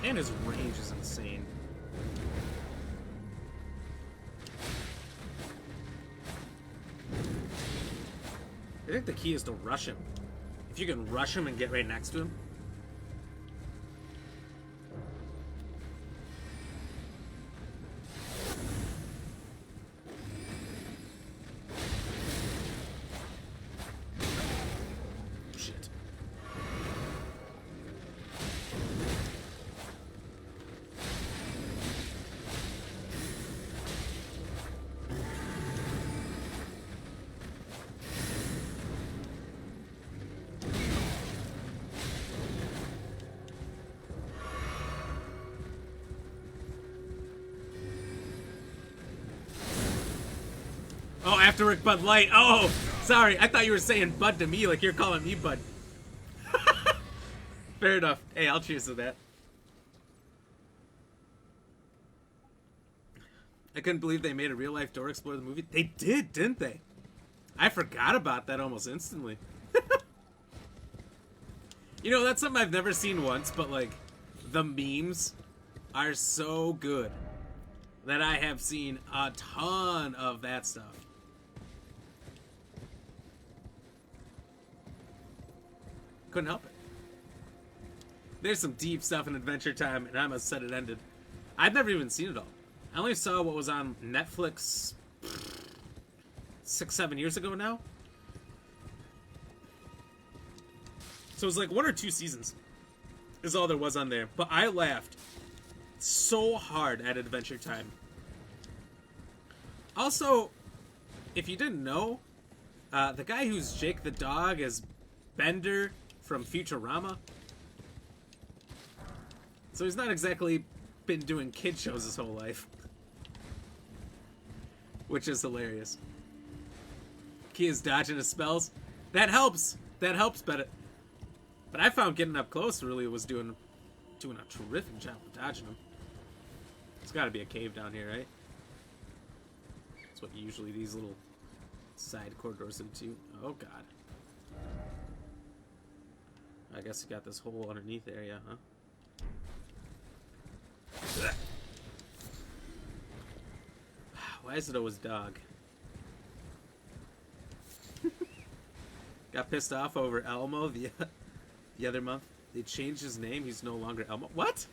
Speaker 1: And his range is insane. I think the key is to rush him. If you can rush him and get right next to him. Shit. Oh, afterwork Bud Light. Oh, sorry. I thought you were saying Bud to me like you're calling me Bud. Fair enough. Hey, I'll cheers to that. I couldn't believe they made a real-life Dora Explorer the movie. They did, didn't they? I forgot about that almost instantly. You know, that's something I've never seen once, but, like, the memes are so good that I have seen a ton of that stuff. Couldn't help it. There's some deep stuff in Adventure Time, and I must said it ended. I've never even seen it all. I only saw what was on Netflix 6-7 years ago now. So it was like 1 or 2 seasons is all there was on there. But I laughed so hard at Adventure Time. Also, if you didn't know, the guy who's Jake the dog is Bender from Futurama. So he's not exactly been doing kid shows his whole life. Which is hilarious. Key is dodging his spells. That helps. That helps, but I found getting up close really was doing a terrific job of dodging him. There's got to be a cave down here, right? That's what usually these little side corridors into. Oh, God. I guess you got this hole underneath area, huh? Why is it always dog? Got pissed off over Elmo the other month. They changed his name. He's no longer Elmo. What?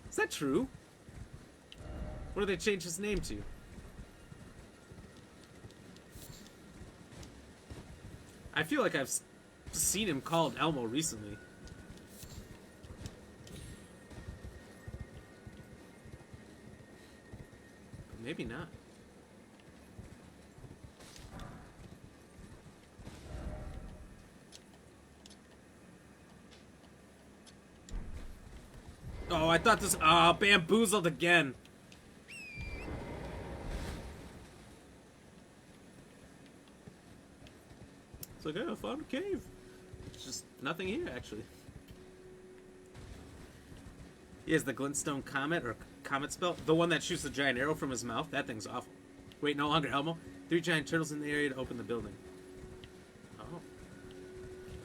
Speaker 1: Is that true? What did they change his name to? I feel like I've seen him called Elmo recently. But maybe not. Oh, I thought this... Oh, bamboozled again. It's like, oh, I found a cave. It's just nothing here, actually. He has the glintstone comet, or comet spell. The one that shoots the giant arrow from his mouth. That thing's awful. Wait, no longer Elmo. 3 giant turtles in the area to open the building. Oh.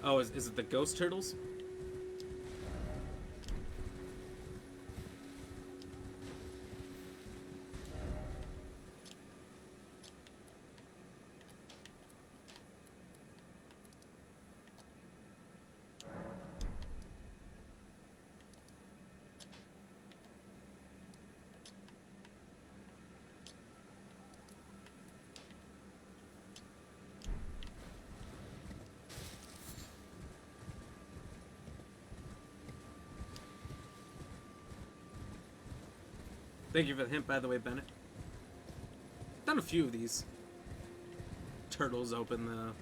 Speaker 1: Oh, is it the ghost turtles? Thank you for the hint, by the way, Bennett. Done a few of these. Turtles open the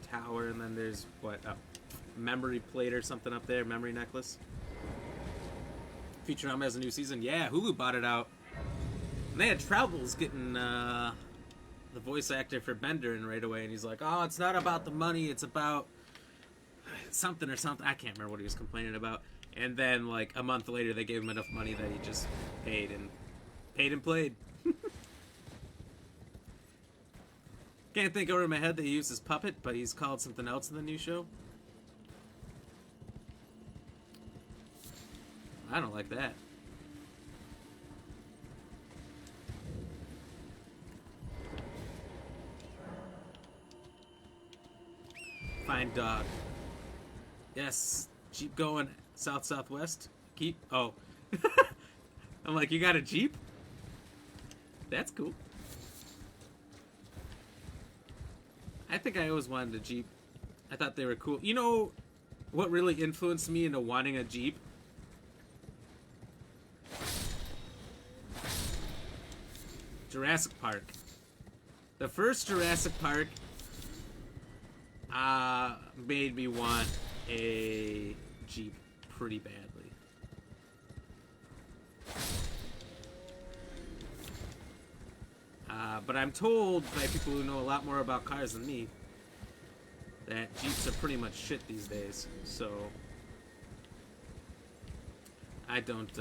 Speaker 1: tower, and then there's, what, a memory plate or something up there, memory necklace. Futurama has a new season. Yeah, Hulu bought it out. And they had troubles getting the voice actor for Bender in right away, and he's like, "Oh, it's not about the money; it's about something or something." I can't remember what he was complaining about. And then, like a month later, they gave him enough money that he just paid and played. Can't think over in my head that he used his puppet, but he's called something else in the new show. I don't like that. Fine dog. Yes. Jeep going south-southwest. Keep. Oh. I'm like, you got a Jeep? That's cool. I think I always wanted a Jeep. I thought they were cool. You know what really influenced me into wanting a Jeep? Jurassic Park. The first Jurassic Park made me want a Jeep pretty badly. But I'm told by people who know a lot more about cars than me that Jeeps are pretty much shit these days. So I don't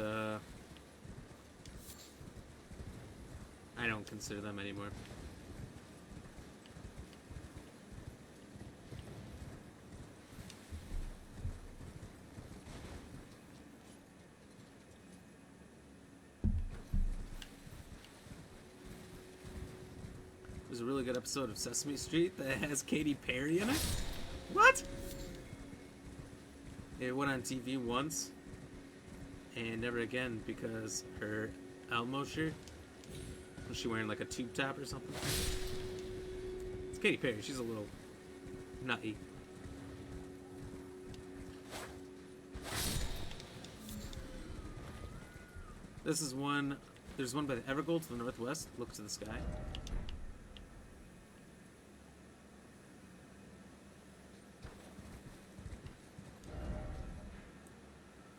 Speaker 1: consider them anymore. There's a really good episode of Sesame Street that has Katy Perry in it. What? It went on TV once and never again because her Elmo shirt, was she wearing like a tube top or something? It's Katy Perry. She's a little nutty. This is one. There's one by the Evergold to the northwest. Look to the sky.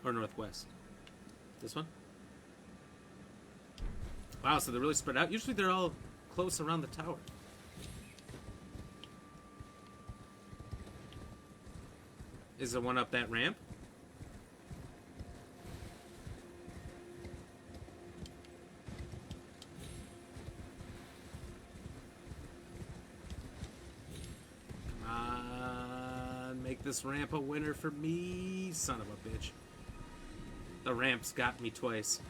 Speaker 1: Or northwest. This one? Wow, so they're really spread out. Usually they're all close around the tower. Is there one up that ramp? Come on, make this ramp a winner for me, son of a bitch. The ramps got me twice.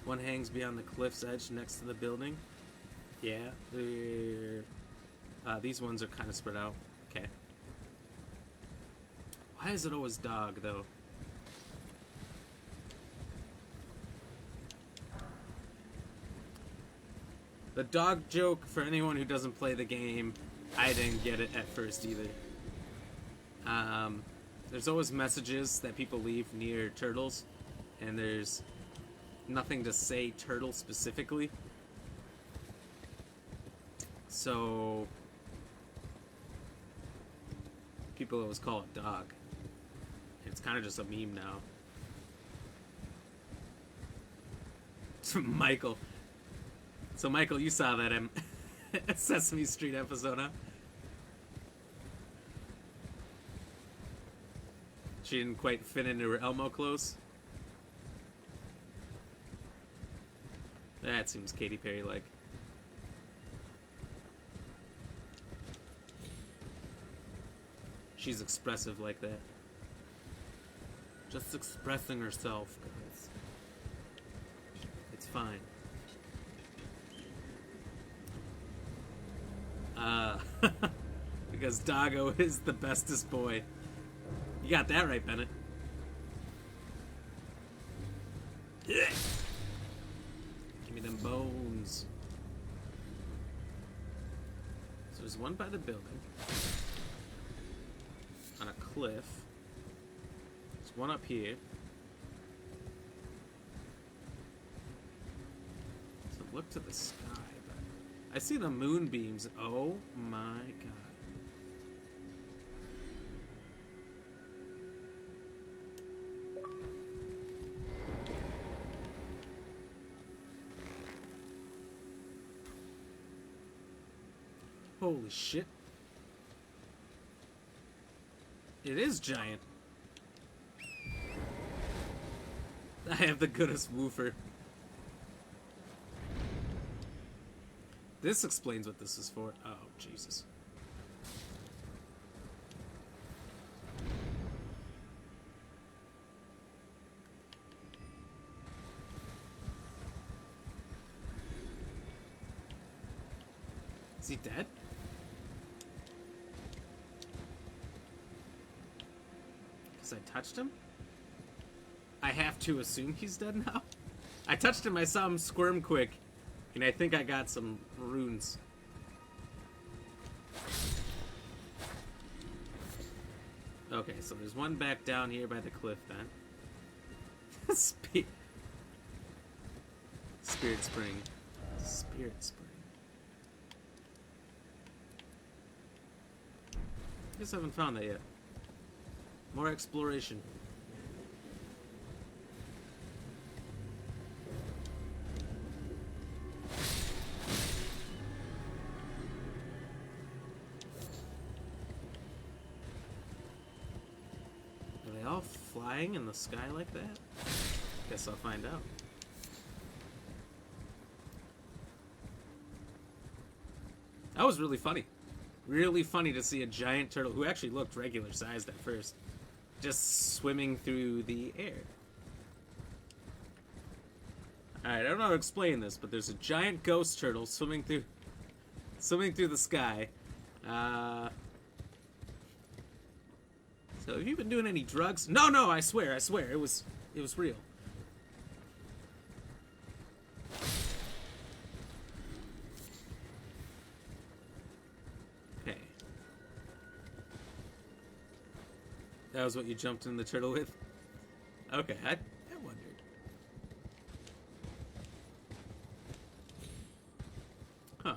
Speaker 1: One hangs beyond the cliff's edge next to the building. Yeah, these ones are kind of spread out. Okay. Why is it always dog, though? The dog joke, for anyone who doesn't play the game, I didn't get it at first either. There's always messages that people leave near turtles, and there's nothing to say turtle specifically. So people always call it dog. It's kind of just a meme now. Michael. So Michael, you saw that Sesame Street episode, huh? She didn't quite fit into her Elmo clothes. That seems Katy Perry-like. She's expressive like that. Just expressing herself, guys. It's fine. Because Doggo is the bestest boy. You got that right, Bennett. Give me them bones. So there's one by the building. On a cliff. There's one up here. So look to the sky. But I see the moonbeams. Oh my god. Holy shit. It is giant. I have the goodest woofer. This explains what this is for. Oh, Jesus. Is he dead? Because I touched him? I have to assume he's dead now? I touched him, I saw him squirm quick, and I think I got some runes. Okay, so there's one back down here by the cliff then. Spirit Spring. Spirit Spring. Guess I haven't found that yet. More exploration. Are they all flying in the sky like that? Guess I'll find out. That was really funny. Really funny to see a giant turtle, who actually looked regular sized at first, just swimming through the air. Alright, I don't know how to explain this, but there's a giant ghost turtle swimming through the sky. So have you been doing any drugs? No, I swear, it was real. Okay. That was what you jumped in the turtle with? Okay, I wondered. Huh.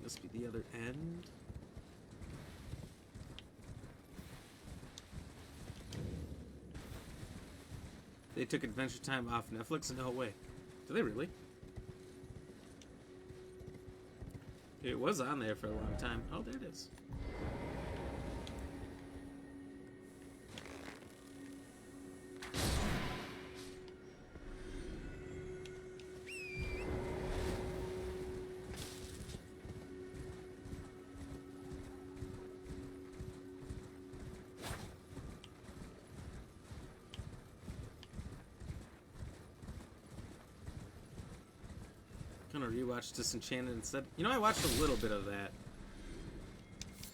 Speaker 1: Must be the other end. They took Adventure Time off Netflix? No way. Do they really? It was on there for a long time. Oh, there it is. Gonna rewatch Disenchanted instead. You know, I watched a little bit of that.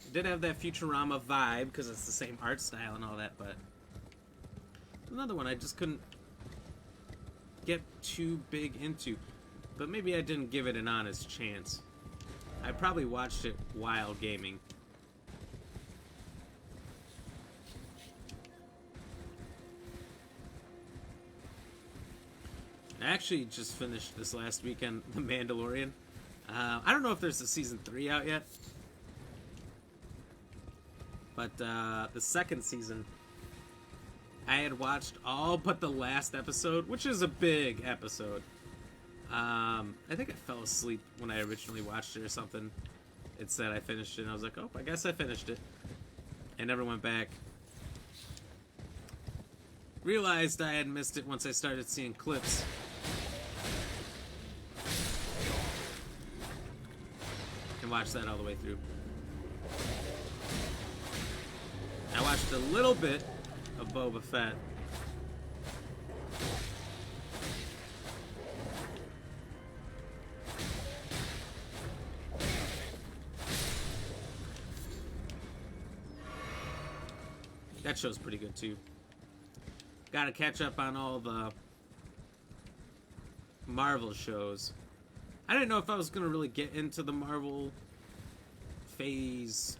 Speaker 1: It did have that Futurama vibe because it's the same art style and all that, but another one I just couldn't get too big into. But maybe I didn't give it an honest chance. I probably watched it while gaming. I actually just finished this last weekend, The Mandalorian. I don't know if there's a season 3 out yet. But the second season, I had watched all but the last episode, which is a big episode. I think I fell asleep when I originally watched it or something. It said I finished it, and I was like, oh, I guess I finished it. I never went back. Realized I had missed it once I started seeing clips. And watched that all the way through. I watched a little bit of Boba Fett. That show's pretty good too. Gotta catch up on all the Marvel shows. I didn't know if I was gonna really get into the Marvel phase.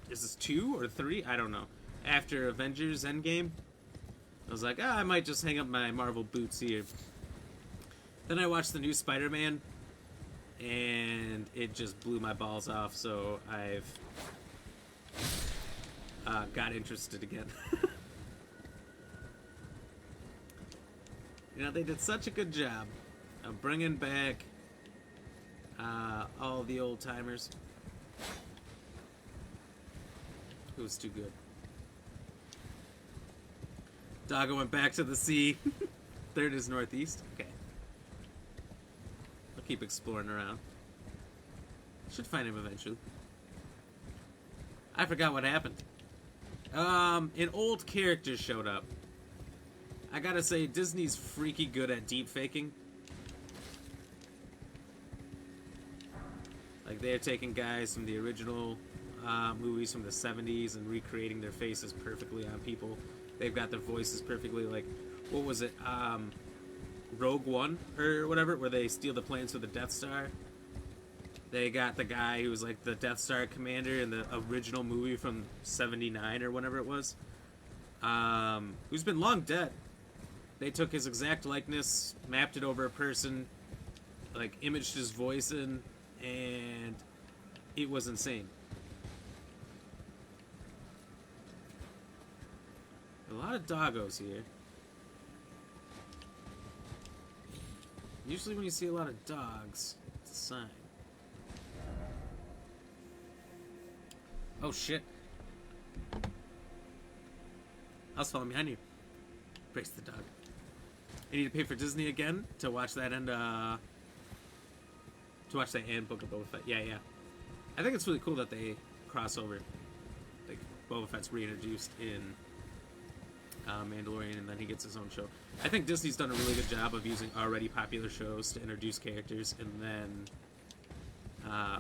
Speaker 1: Is this 2 or 3? I don't know. After Avengers Endgame, I was like, I might just hang up my Marvel boots here. Then I watched the new Spider-Man, and it just blew my balls off, so I've got interested again. You know, they did such a good job of bringing back all the old timers. It was too good. Doggo went back to the sea. Third is northeast. Okay. I'll keep exploring around. Should find him eventually. I forgot what happened. An old character showed up. I gotta say, Disney's freaky good at deep faking. Like, they're taking guys from the original movies from the 70s and recreating their faces perfectly on people. They've got their voices perfectly, like, what was it? Rogue One, or whatever, where they steal the plans for the Death Star. They got the guy who was, like, the Death Star commander in the original movie from 79 or whatever it was. Who's been long dead. They took his exact likeness, mapped it over a person, like, imaged his voice in, and it was insane. A lot of doggos here. Usually when you see a lot of dogs, it's a sign. Oh shit. I was falling behind you. Brace the dog. I need to pay for Disney again to watch that and Book of Boba Fett. Yeah. I think it's really cool that they cross over. Like, Boba Fett's reintroduced in Mandalorian, and then he gets his own show. I think Disney's done a really good job of using already popular shows to introduce characters and then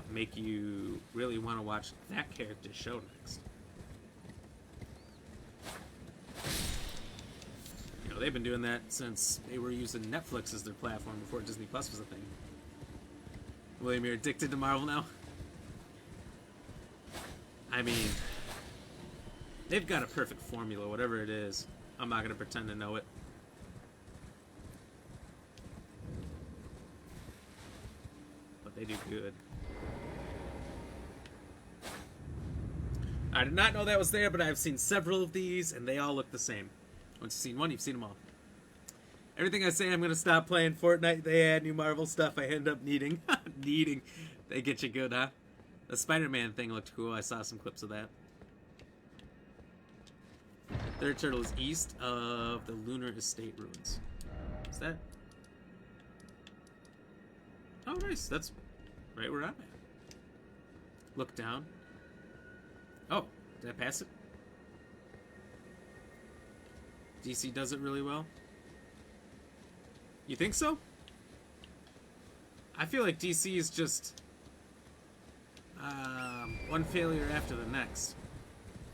Speaker 1: make you really want to watch that character's show next. You know, they've been doing that since they were using Netflix as their platform before Disney Plus was a thing. William, you're addicted to Marvel now? I mean, they've got a perfect formula, whatever it is. I'm not going to pretend to know it. But they do good. I did not know that was there, but I've seen several of these, and they all look the same. Once you've seen one, you've seen them all. Everything I say, I'm going to stop playing Fortnite. They add new Marvel stuff I end up needing. Needing. They get you good, huh? The Spider-Man thing looked cool. I saw some clips of that. Third turtle is east of the Lunar Estate ruins. Is that? Oh, nice. That's right where I'm at. Look down. Oh, did I pass it? DC does it really well. You think so? I feel like DC is just one failure after the next.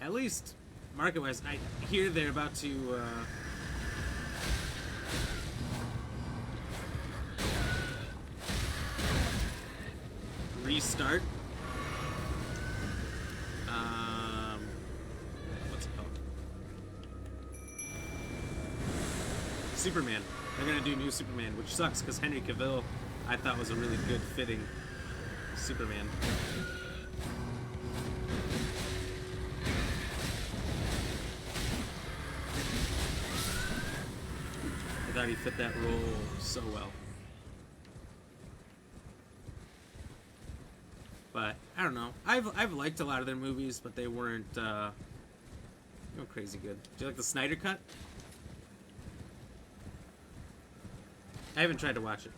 Speaker 1: At least market-wise. I hear they're about to restart. What's it called? Superman. They're gonna do new Superman, which sucks because Henry Cavill, I thought, was a really good fitting Superman. I thought he fit that role so well. But I don't know. I've liked a lot of their movies, but they weren't crazy good. Do you like the Snyder Cut? I haven't tried to watch it.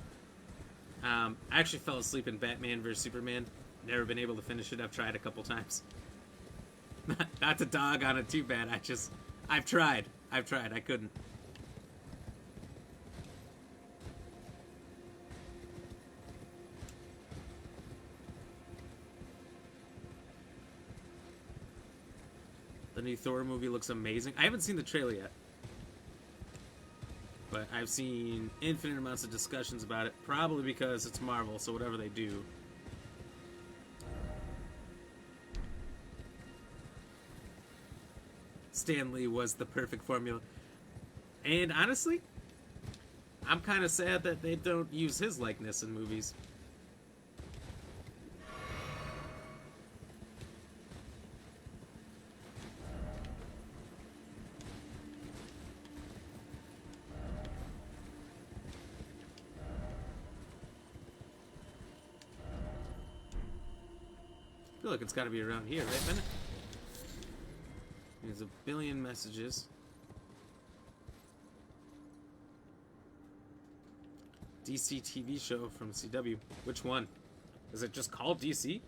Speaker 1: I actually fell asleep in Batman vs Superman. Never been able to finish it. I've tried a couple times. Not to dog on it too bad. I've tried. I couldn't. The new Thor movie looks amazing. I haven't seen the trailer yet. But I've seen infinite amounts of discussions about it. Probably because it's Marvel, so whatever they do. Stan Lee was the perfect formula. And honestly, I'm kind of sad that they don't use his likeness in movies. I feel like it's got to be around here, right, Bennett? There's a billion messages. DC TV show from CW. Which one? Is it just called DC?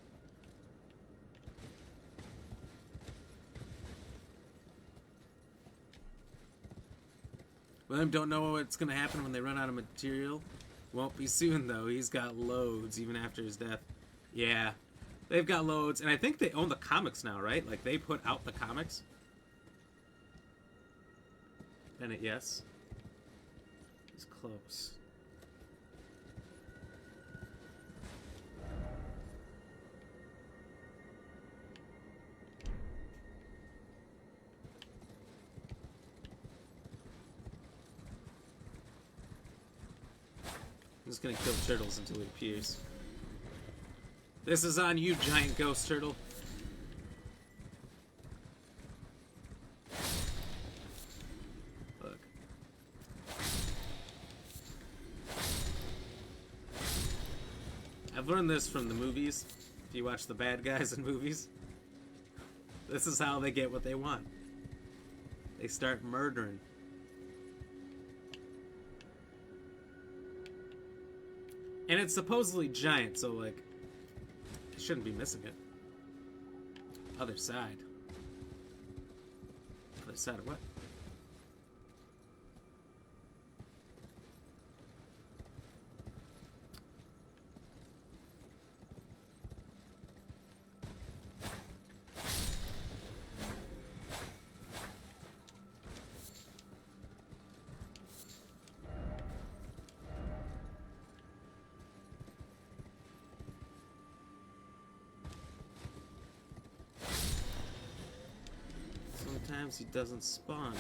Speaker 1: William don't know what's going to happen when they run out of material. Won't be soon, though. He's got loads, even after his death. Yeah, they've got loads. And I think they own the comics now, right? Like, they put out the comics. Bennett, yes. He's close. I'm just gonna kill turtles until he appears. This is on you, giant ghost turtle. Look. I've learned this from the movies. If you watch the bad guys in movies, this is how they get what they want. They start murdering. And it's supposedly giant, so, like, you shouldn't be missing it. Other side. Other side of what? Sometimes he doesn't spawn.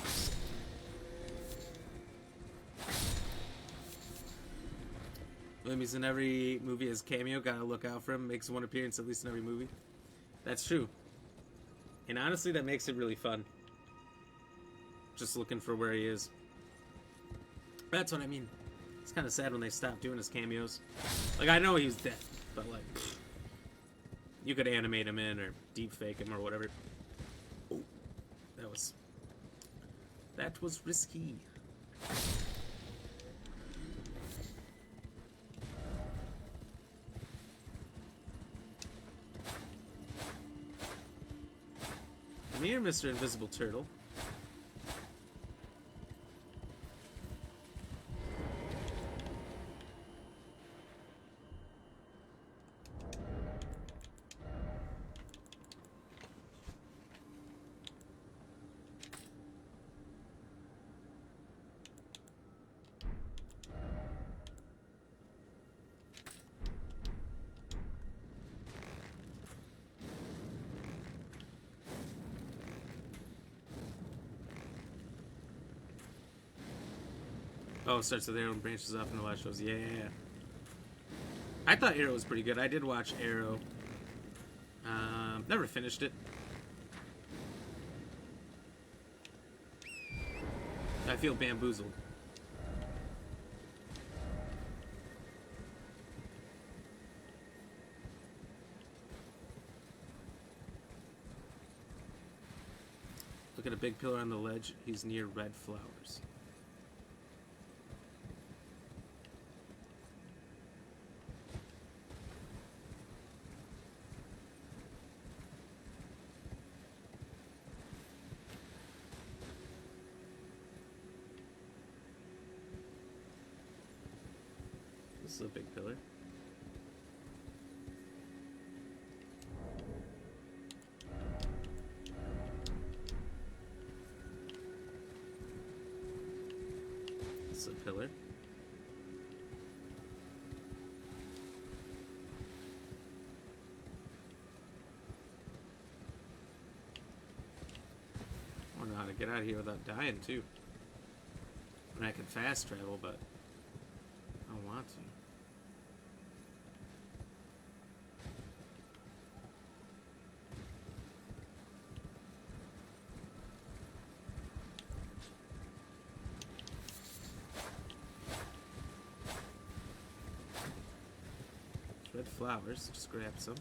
Speaker 1: When he's in every movie as cameo, gotta look out for him. Makes one appearance at least in every movie. That's true. And honestly, that makes it really fun. Just looking for where he is. That's what I mean. It's kind of sad when they stopped doing his cameos. Like, I know he was dead, but like, you could animate him in or deep fake him or whatever. Oh, that was risky. Come here, Mr. Invisible Turtle. Oh, it starts with Arrow and branches off into the last shows. Yeah. I thought Arrow was pretty good. I did watch Arrow. Never finished it. I feel bamboozled. Look at a big pillar on the ledge. He's near red flowers. This is a big pillar. This is a pillar. I don't know how to get out of here without dying, too. I mean, I can fast travel, but I don't want to. Red flowers, just grab some.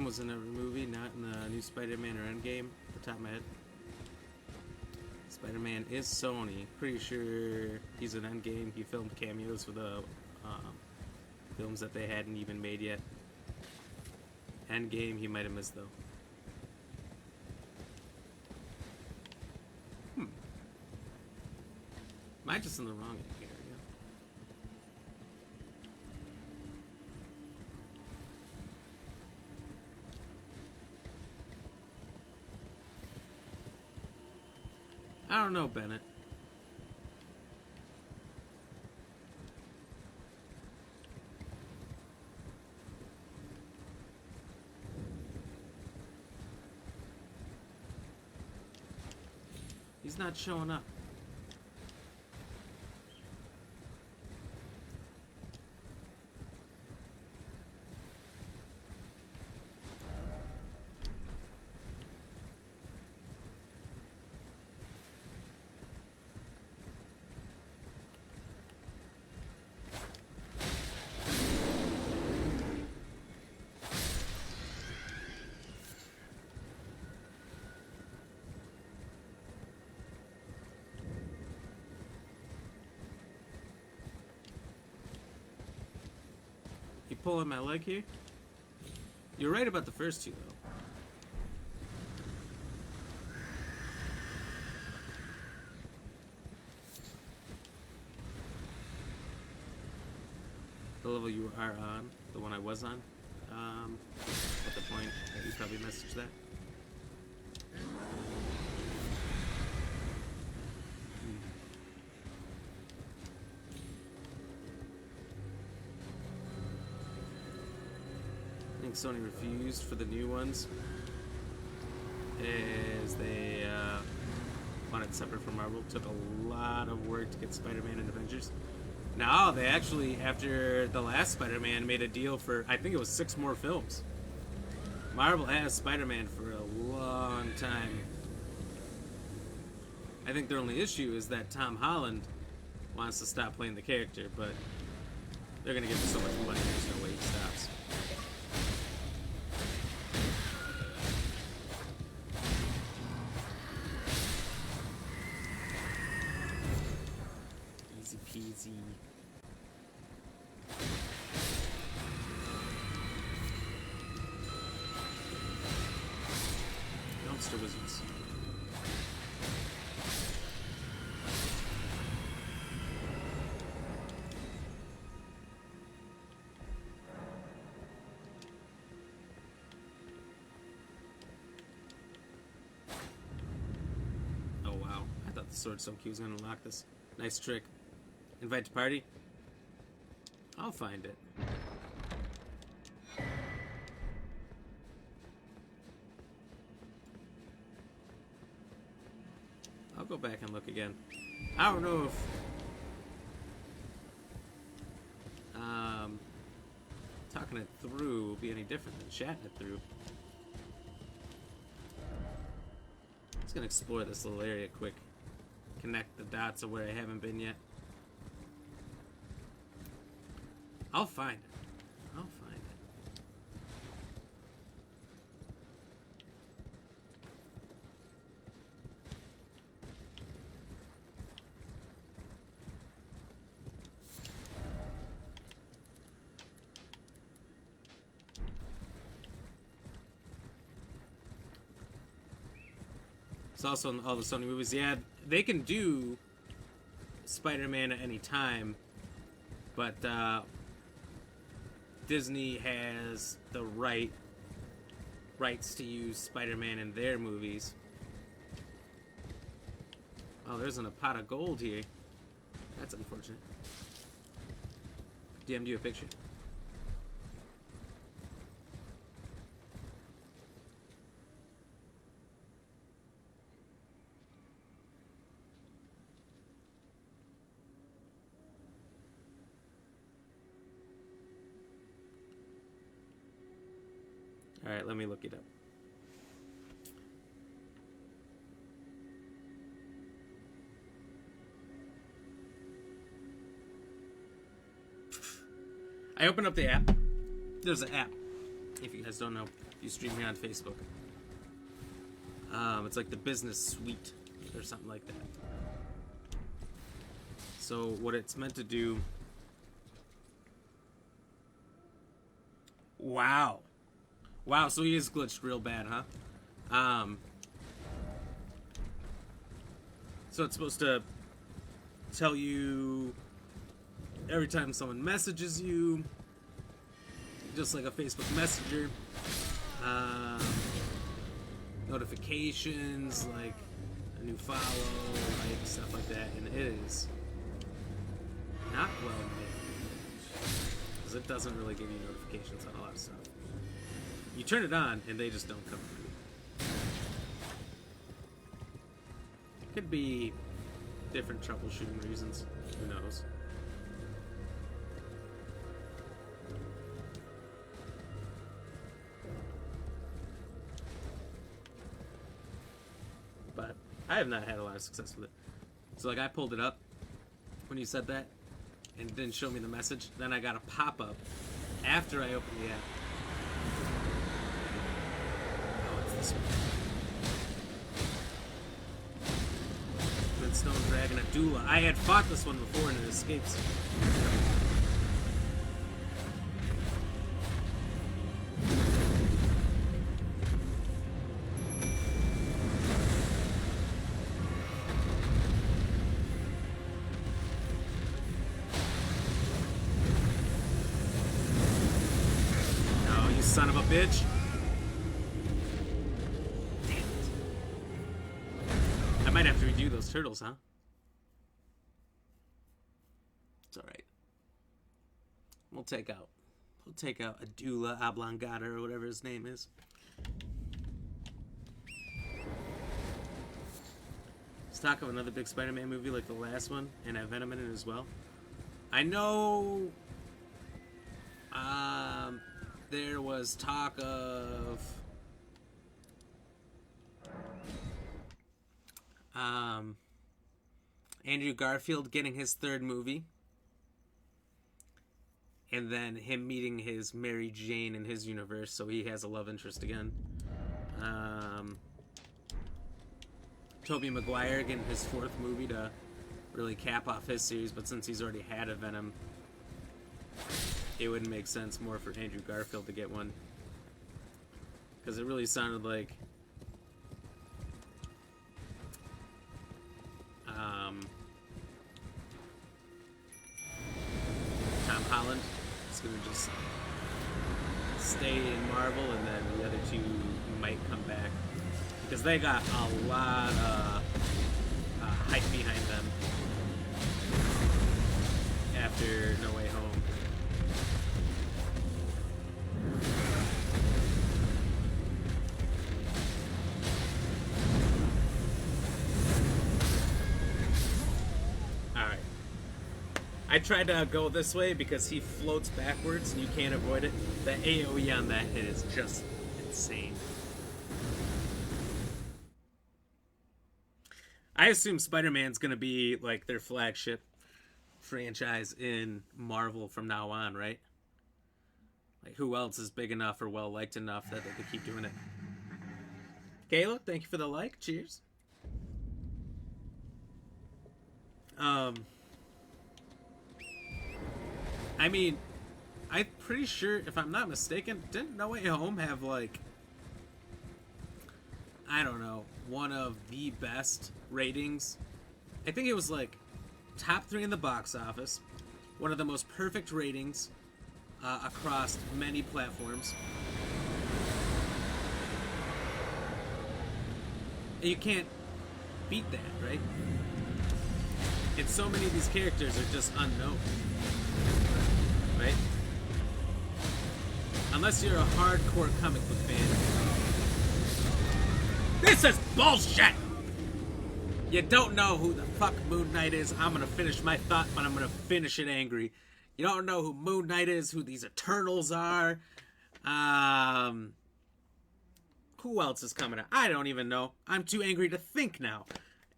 Speaker 1: Venom was in every movie, not in the new Spider-Man or Endgame, off the top of my head. Spider-Man is Sony. Pretty sure he's in Endgame. He filmed cameos for the films that they hadn't even made yet. Endgame, he might have missed, though. Am I just in the wrong area? I don't know, Bennett. He's not showing up. You pulling my leg here? You're right about the first two, though. The level you are on, the one I was on, at the point that you probably messaged that. I think Sony refused for the new ones, as they wanted separate from Marvel. Took a lot of work to get Spider-Man and Avengers. Now they actually, after the last Spider-Man, made a deal for, I think it was 6 more films. Marvel has Spider-Man for a long time. I think their only issue is that Tom Holland wants to stop playing the character, but they're going to give him so much money, there's no way he stops. Easy peasy. Dumpster wizards. Oh wow, I thought the sword soak key was going to unlock this. Nice trick. Invite to party? I'll find it. I'll go back and look again. I don't know if talking it through will be any different than chatting it through. Just gonna explore this little area quick. Connect the dots of where I haven't been yet. I'll find it. I'll find it. It's also in all the Sony movies. Yeah, they can do Spider-Man at any time, but Disney has the rights to use Spider-Man in their movies. Oh, there's a pot of gold here. That's unfortunate. DM'd you a picture. Alright, let me look it up. I opened up the app. There's an app. If you guys don't know, you stream me on Facebook. It's like the business suite or something like that. So what it's meant to do... Wow. Wow, so he is glitched real bad, huh? So it's supposed to tell you every time someone messages you, just like a Facebook Messenger. Notifications, like a new follow, like stuff like that, and it is not well made because it doesn't really give you notifications on a lot of stuff. You turn it on and they just don't come through. Could be different troubleshooting reasons. Who knows? But I have not had a lot of success with it. So like I pulled it up when you said that and it didn't show me the message. Then I got a pop-up after I opened the app. Oh, it's this one. Stone Dragon, a doula. I had fought this one before and it escapes. Oh, you son of a bitch. I might have to redo those turtles, huh? It's alright. We'll take out Adula Oblongata or whatever his name is. Let's talk of another big Spider-Man movie like the last one and have Venom in it as well. I know there was talk of Andrew Garfield getting his third movie, and then him meeting his Mary Jane in his universe, so he has a love interest again. Tobey Maguire getting his fourth movie to really cap off his series, but since he's already had a Venom, it would make sense more for Andrew Garfield to get one, because it really sounded like Tom Holland is going to just stay in Marvel, and then the other two might come back because they got a lot of hype behind them after No Way Home. I tried to go this way because he floats backwards and you can't avoid it. The AoE on that hit is just insane. I assume Spider-Man's going to be like their flagship franchise in Marvel from now on, right? Like who else is big enough or well-liked enough that they could keep doing it? Kayla, thank you for the like. Cheers. I mean, I'm pretty sure, if I'm not mistaken, didn't No Way Home have, like, I don't know, one of the best ratings? I think it was, like, top 3 in the box office, one of the most perfect ratings across many platforms. And you can't beat that, right? And so many of these characters are just unknown. Right? Unless you're a hardcore comic book fan. This is bullshit! You don't know who the fuck Moon Knight is. I'm gonna finish my thought, but I'm gonna finish it angry. You don't know who Moon Knight is, who these Eternals are. Who else is coming out? I don't even know. I'm too angry to think now.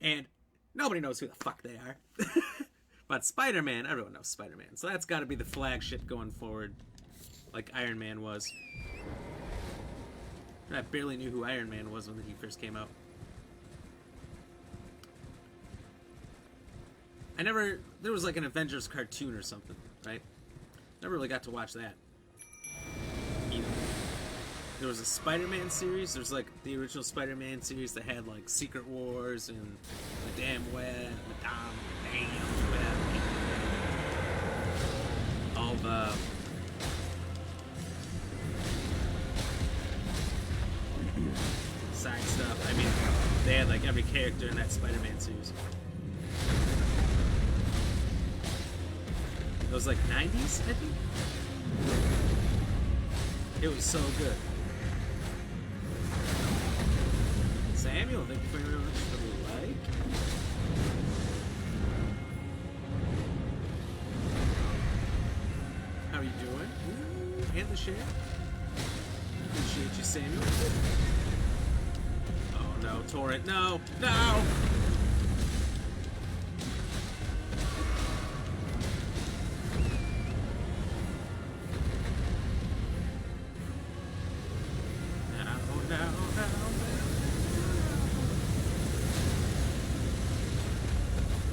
Speaker 1: And nobody knows who the fuck they are. But Spider-Man, everyone knows Spider-Man. So that's got to be the flagship going forward, like Iron Man was. I barely knew who Iron Man was when he first came out. There was like an Avengers cartoon or something, right? Never really got to watch that. Either. There was a Spider-Man series. There's like the original Spider-Man series that had like Secret Wars and Madame Web, all the side stuff. I mean, they had like every character in that Spider-Man series. It was like 90s, I think. It was so good. Samuel, thank you very much for the like. How are you doing? Ooh, and the share. Appreciate you, Samuel. Oh no, Torrent, no, no!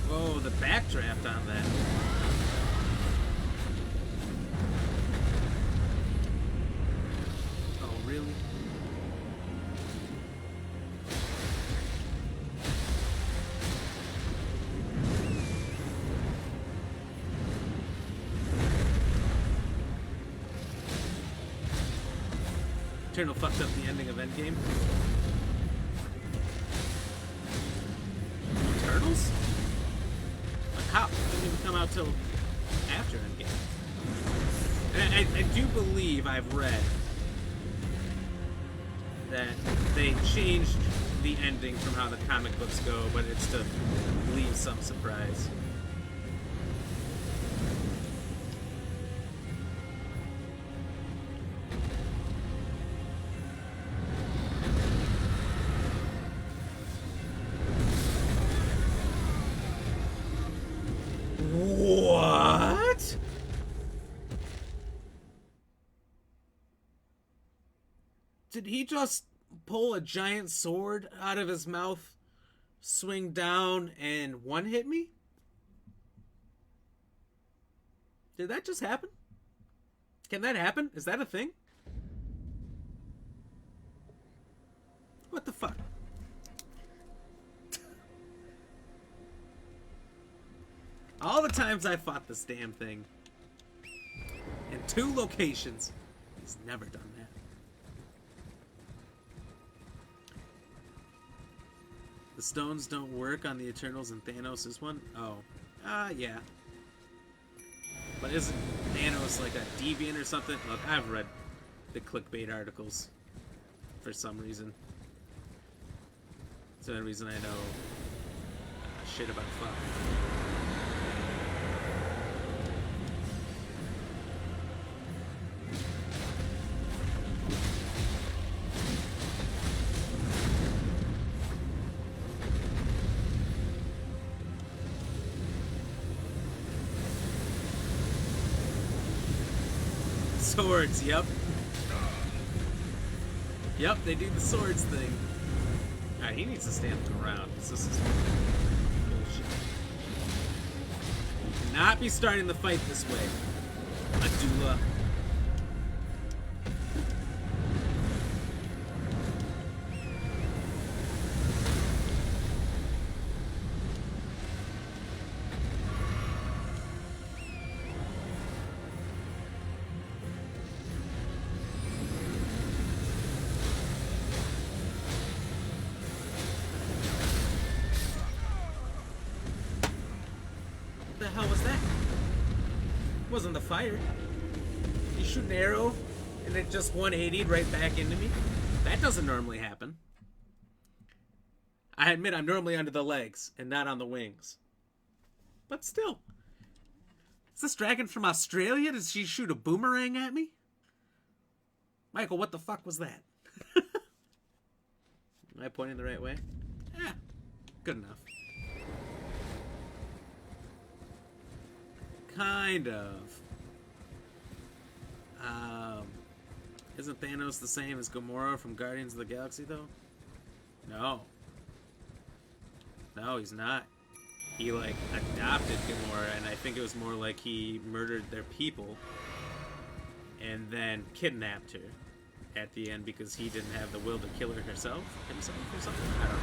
Speaker 1: Whoa, the backdraft on that. Oh, really? Eternal fucked up the ending of Endgame. Eternals? Like how? It didn't even come out till after Endgame. And I do believe I've read that they changed the ending from how the comic books go, but it's to leave some surprise. What? Did he just pull a giant sword out of his mouth, swing down, and one hit me? Did that just happen? Can that happen? Is that a thing? What the fuck? All the times I fought this damn thing in 2 locations, he's never done that. The stones don't work on the Eternals and Thanos' one? Oh. Yeah. But isn't Thanos like a deviant or something? Look, I've read the clickbait articles for some reason. It's the only reason I know shit about fuck. Swords, yep. Yep, they do the swords thing. Alright, he needs to stand around, because this is bullshit. You cannot be starting the fight this way. Adula. What the hell was that? It wasn't the fire. You shoot an arrow and it just 180'd right back into me? That doesn't normally happen. I admit I'm normally under the legs and not on the wings. But still. Is this dragon from Australia? Did she shoot a boomerang at me? Michael, what the fuck was that? Am I pointing the right way? Yeah, good enough. Kind of. Isn't Thanos the same as Gamora from Guardians of the Galaxy, though? No. No, he's not. He, like, adopted Gamora, and I think it was more like he murdered their people and then kidnapped her at the end because he didn't have the will to kill her himself or something? I don't know.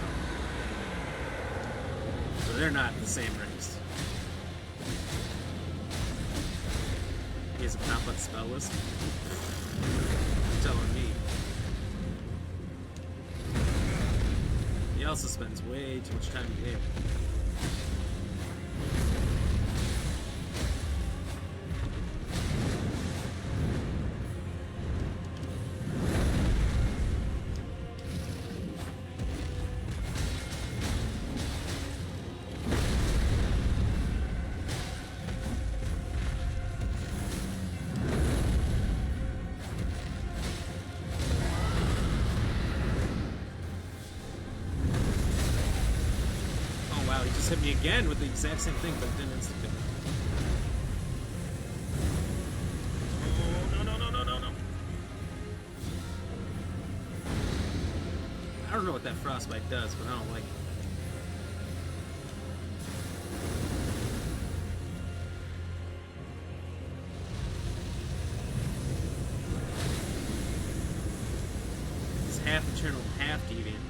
Speaker 1: So they're not the same race. He has a complex spell list. You're telling me. He also spends way too much time in the game. Hit me again with the exact same thing, but it didn't instantly. Oh, no. I don't know what that frostbite does, but I don't like it. He's half eternal, half deviant.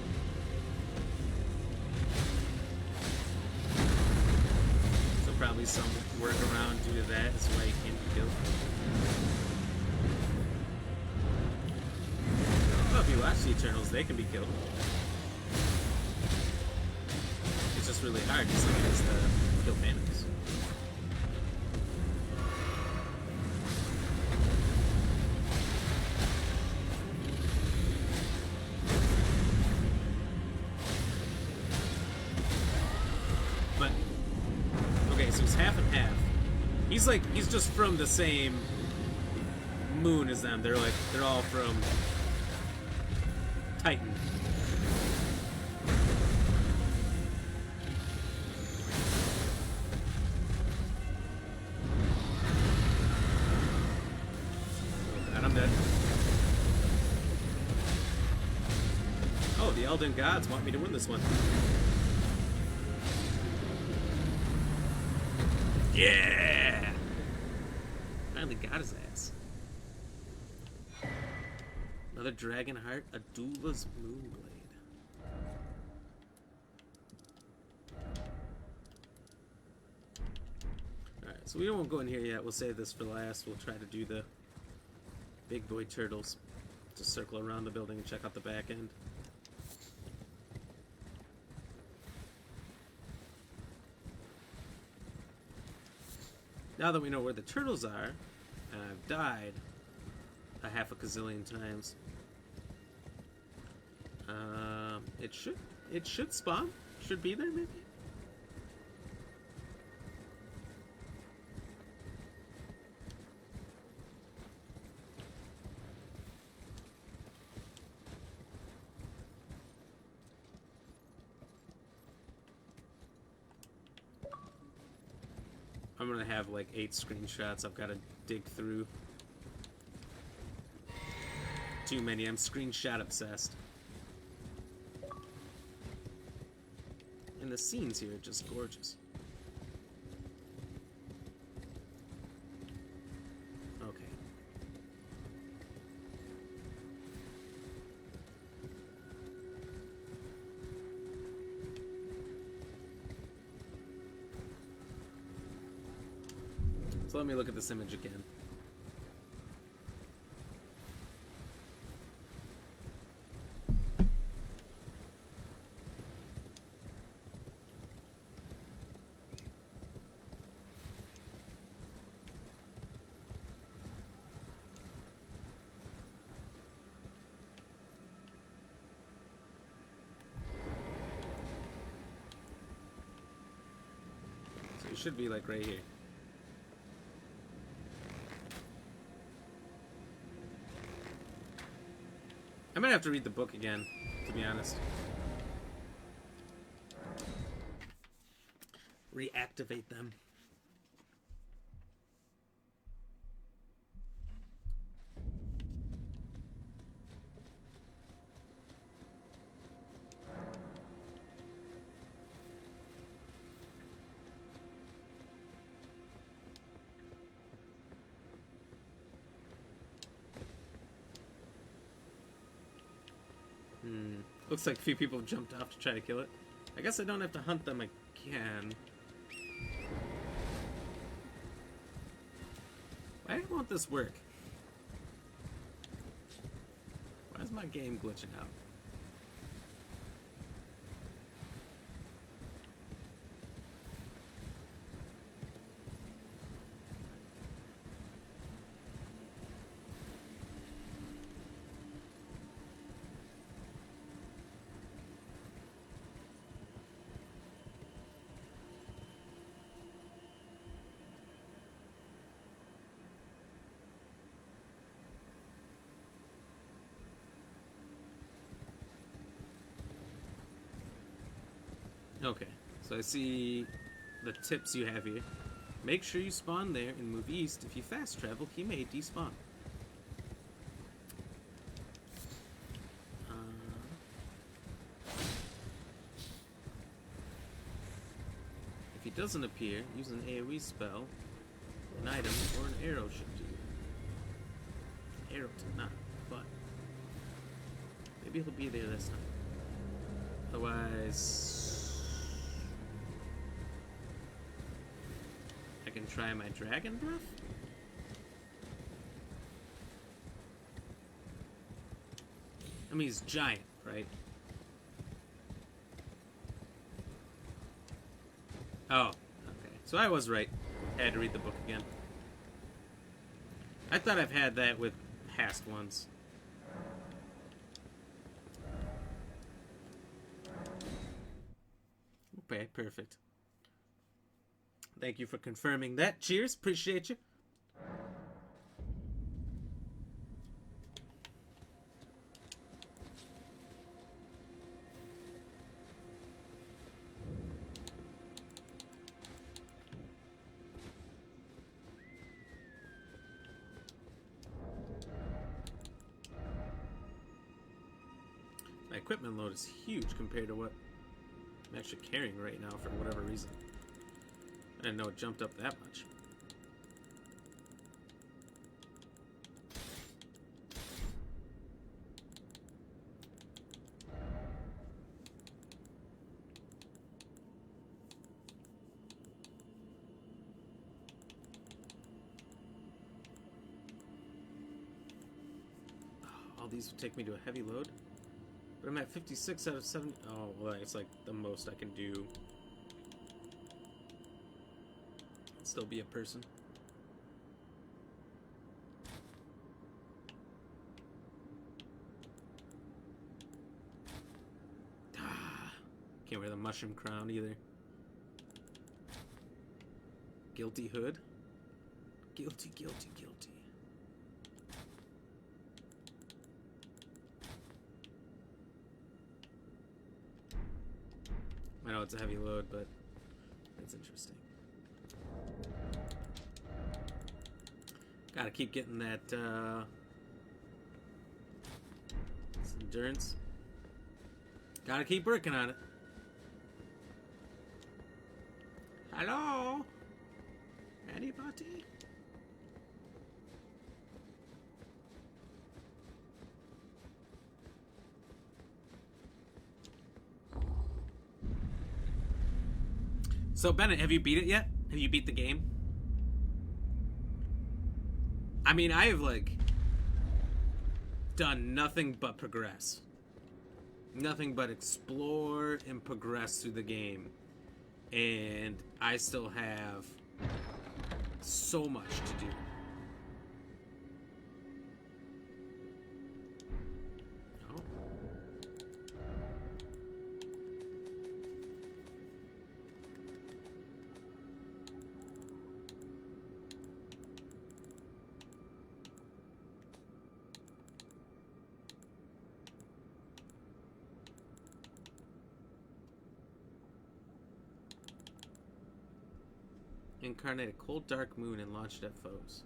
Speaker 1: Probably some workaround due to that is why he can't be killed. Well, if you watch the Eternals, they can be killed. It's just really hard because somebody has to kill Thanos. He's just from the same moon as them. They're all from Titan. Oh god, I'm dead. Oh, the Elden Gods want me to win this one. Yeah! Finally got his ass. Another Dragon Heart, a Dula's Moonblade. Alright, so we won't go in here yet. We'll save this for last. We'll try to do the big boy turtles. Just circle around the building and check out the back end. Now that we know where the turtles are, and I've died a half a gazillion times, it should spawn. Should be there, maybe. I'm gonna have like 8 screenshots I've got to dig through. Too many. I'm screenshot obsessed. And the scenes here are just gorgeous. Okay. So let me look at this image again. So it should be like right here. I might have to read the book again, to be honest. Reactivate them. Looks like a few people have jumped off to try to kill it. I guess I don't have to hunt them again. Why won't this work? Why is my game glitching out? Okay, so I see the tips you have here. Make sure you spawn there and move east. If you fast travel, he may despawn. If he doesn't appear, use an AoE spell, an item, or an arrow should do. Arrow did not, but maybe he'll be there this time. Otherwise, I can try my dragon breath. I mean, he's giant, right? Oh, okay. So I was right. I had to read the book again. I thought I've had that with past ones. Okay, perfect. Thank you for confirming that. Cheers, appreciate you. My equipment load is huge compared to what I'm actually carrying right now for whatever reason. I didn't know it jumped up that much. All these would take me to a heavy load. But I'm at 56 out of 70. Oh, well, it's like the most I can do. Still be a person. Can't wear the mushroom crown either. Guilty hood. Guilty, guilty, guilty. I know it's a heavy load, but it's interesting. Gotta keep getting that endurance. Gotta keep working on it. Hello? Anybody? So, Bennett, have you beat it yet? Have you beat the game? I mean, I have, like, done nothing but progress. Nothing but explore and progress through the game. And I still have so much to do. Oh. Incarnate a cold, dark moon and launch it at foes.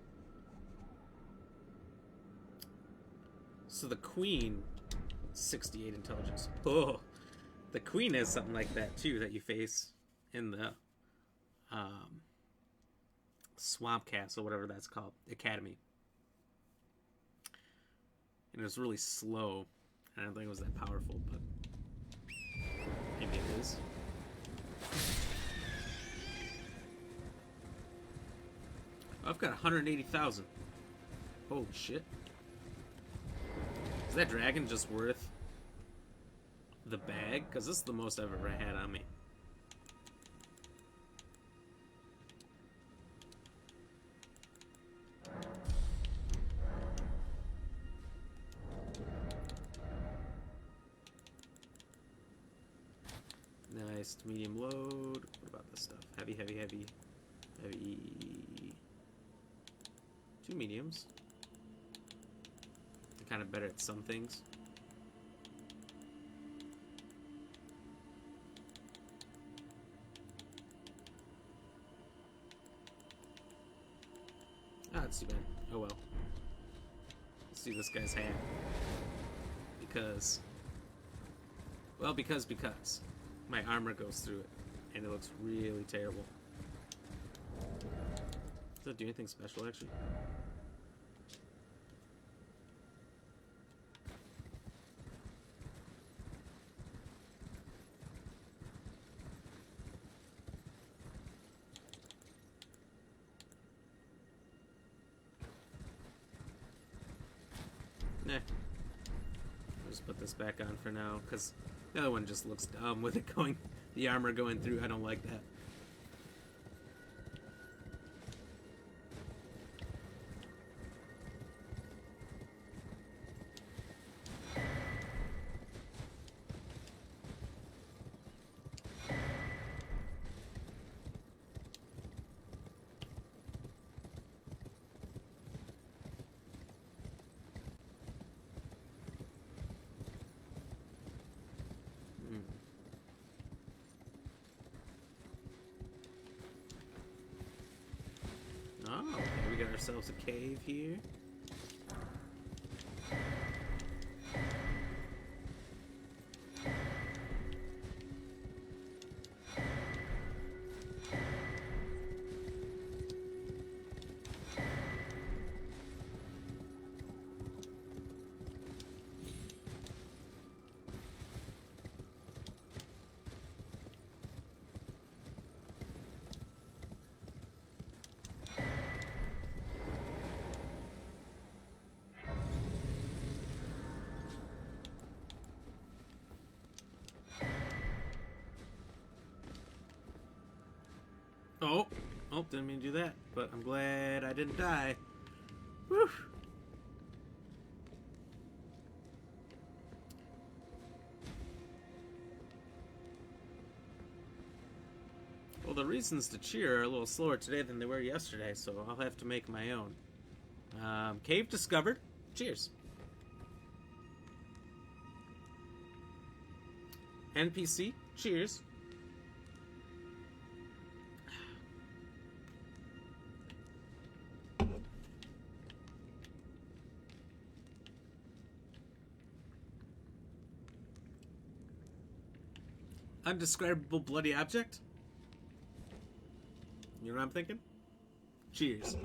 Speaker 1: So the queen, 68 intelligence. Oh, the queen has something like that too that you face in the swamp castle, whatever that's called, academy. And it's really slow. I don't think it was that powerful, but maybe it is. Oh, I've got 180,000. Holy shit. Is that dragon just worth the bag? Because this is the most I've ever had on me. Nice. Medium load. What about this stuff? Heavy, heavy, heavy. Heavy. 2 mediums. I'm kind of better at some things. Ah, that's too bad. Oh well. Let's see this guy's hat. Because... Well, because. My armor goes through it. And it looks really terrible. Does that do anything special, actually? Nah. I'll just put this back on for now, because the other one just looks dumb with it going, the armor going through. I don't like that. Oh, okay, we got ourselves a cave here. Oh, didn't mean to do that, but I'm glad I didn't die. Whew. Well, the reasons to cheer are a little slower today than they were yesterday, so I'll have to make my own. Cave discovered. Cheers. NPC. Cheers. Undescribable bloody object? You know what I'm thinking? Cheers.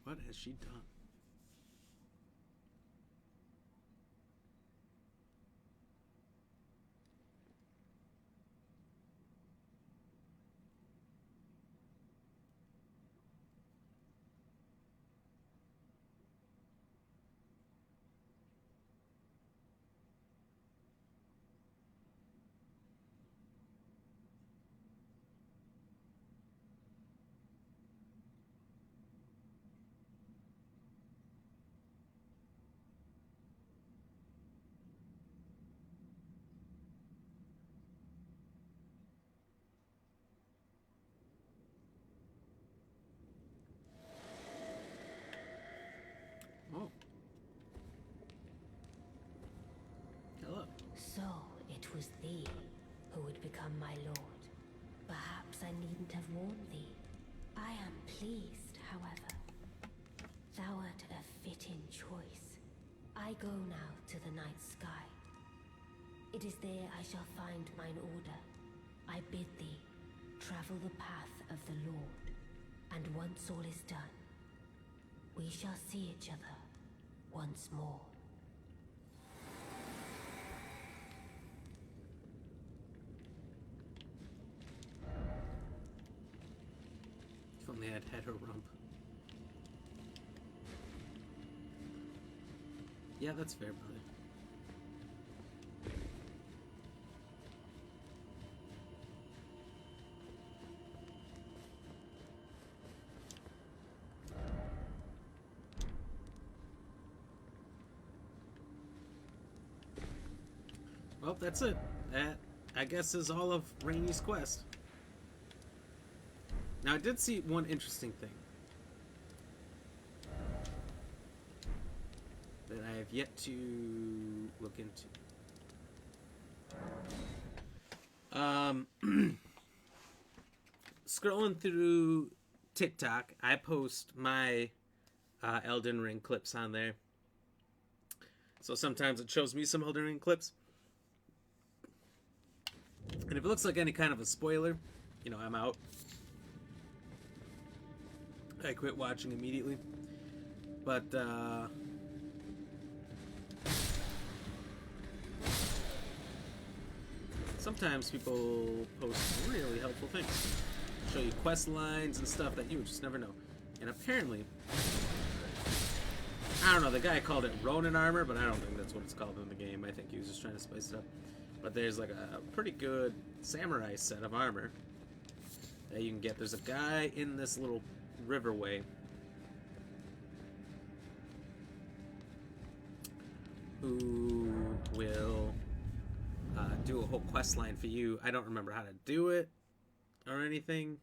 Speaker 1: What has she done? Oh. Hello.
Speaker 3: So it was thee who would become my lord. Perhaps I needn't have warned thee. I am pleased, however. Thou art a fitting choice. I go now to the night sky. It is there I shall find mine order. I bid thee, travel the path of the Lord, and once all is done, we shall see each other once more.
Speaker 1: If only I'd had her rump. Yeah, that's fair, brother. Well, that's it. That, I guess, is all of Ranni's quest. Now, I did see one interesting thing that I have yet to look into. Scrolling through TikTok, I post my Elden Ring clips on there. So sometimes it shows me some Elden Ring clips. And if it looks like any kind of a spoiler, you know, I'm out. I quit watching immediately. But, sometimes people post really helpful things. Show you quest lines and stuff that you would just never know. And apparently, I don't know, the guy called it Ronin armor, but I don't think that's what it's called in the game. I think he was just trying to spice it up. But there's like a pretty good samurai set of armor that you can get. There's a guy in this little riverway who will do a whole quest line for you. I don't remember how to do it or anything,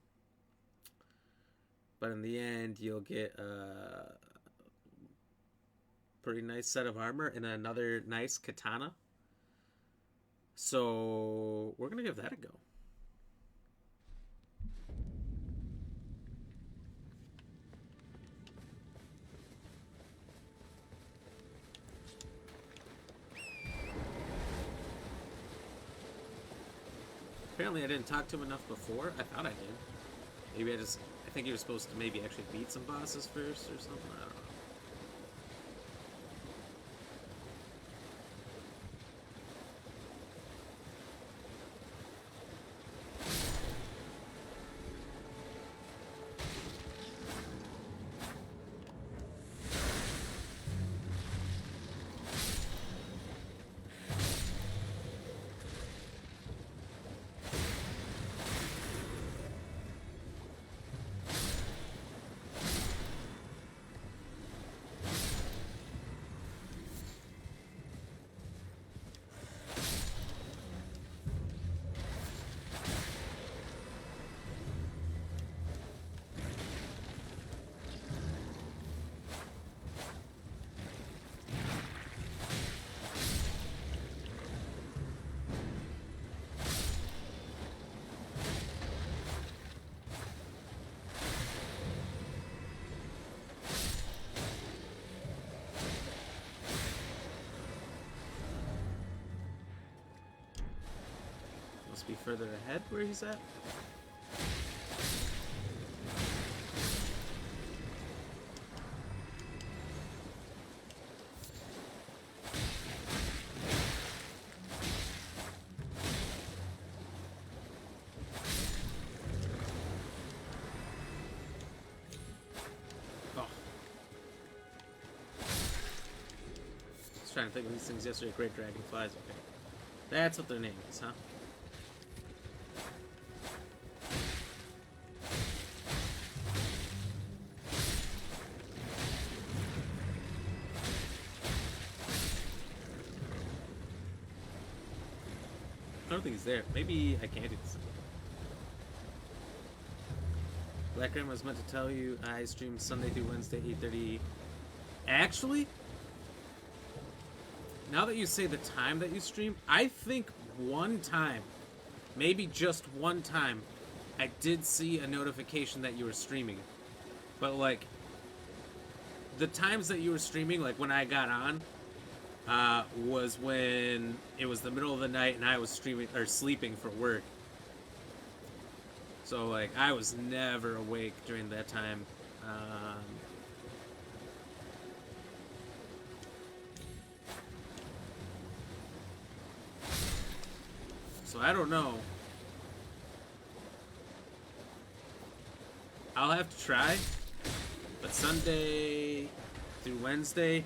Speaker 1: but in the end you'll get a pretty nice set of armor and another nice katana. So we're gonna give that a go. Apparently I didn't talk to him enough before. I thought I did. Maybe I think you were supposed to maybe actually beat some bosses first or something. I don't know. Must be further ahead where he's at. Oh. I was trying to think of these things yesterday. Great dragonflies. Okay. That's what their name is, huh? I don't think he's there. Maybe I can't do this. Black Ram was meant to tell you I stream Sunday through Wednesday, 8:30. Actually, now that you say the time that you stream, I think one time, maybe just one time, I did see a notification that you were streaming. But like, the times that you were streaming, like when I got on, was when it was the middle of the night and I was streaming or sleeping for work. So like I was never awake during that time. So I don't know. I'll have to try. But Sunday through Wednesday,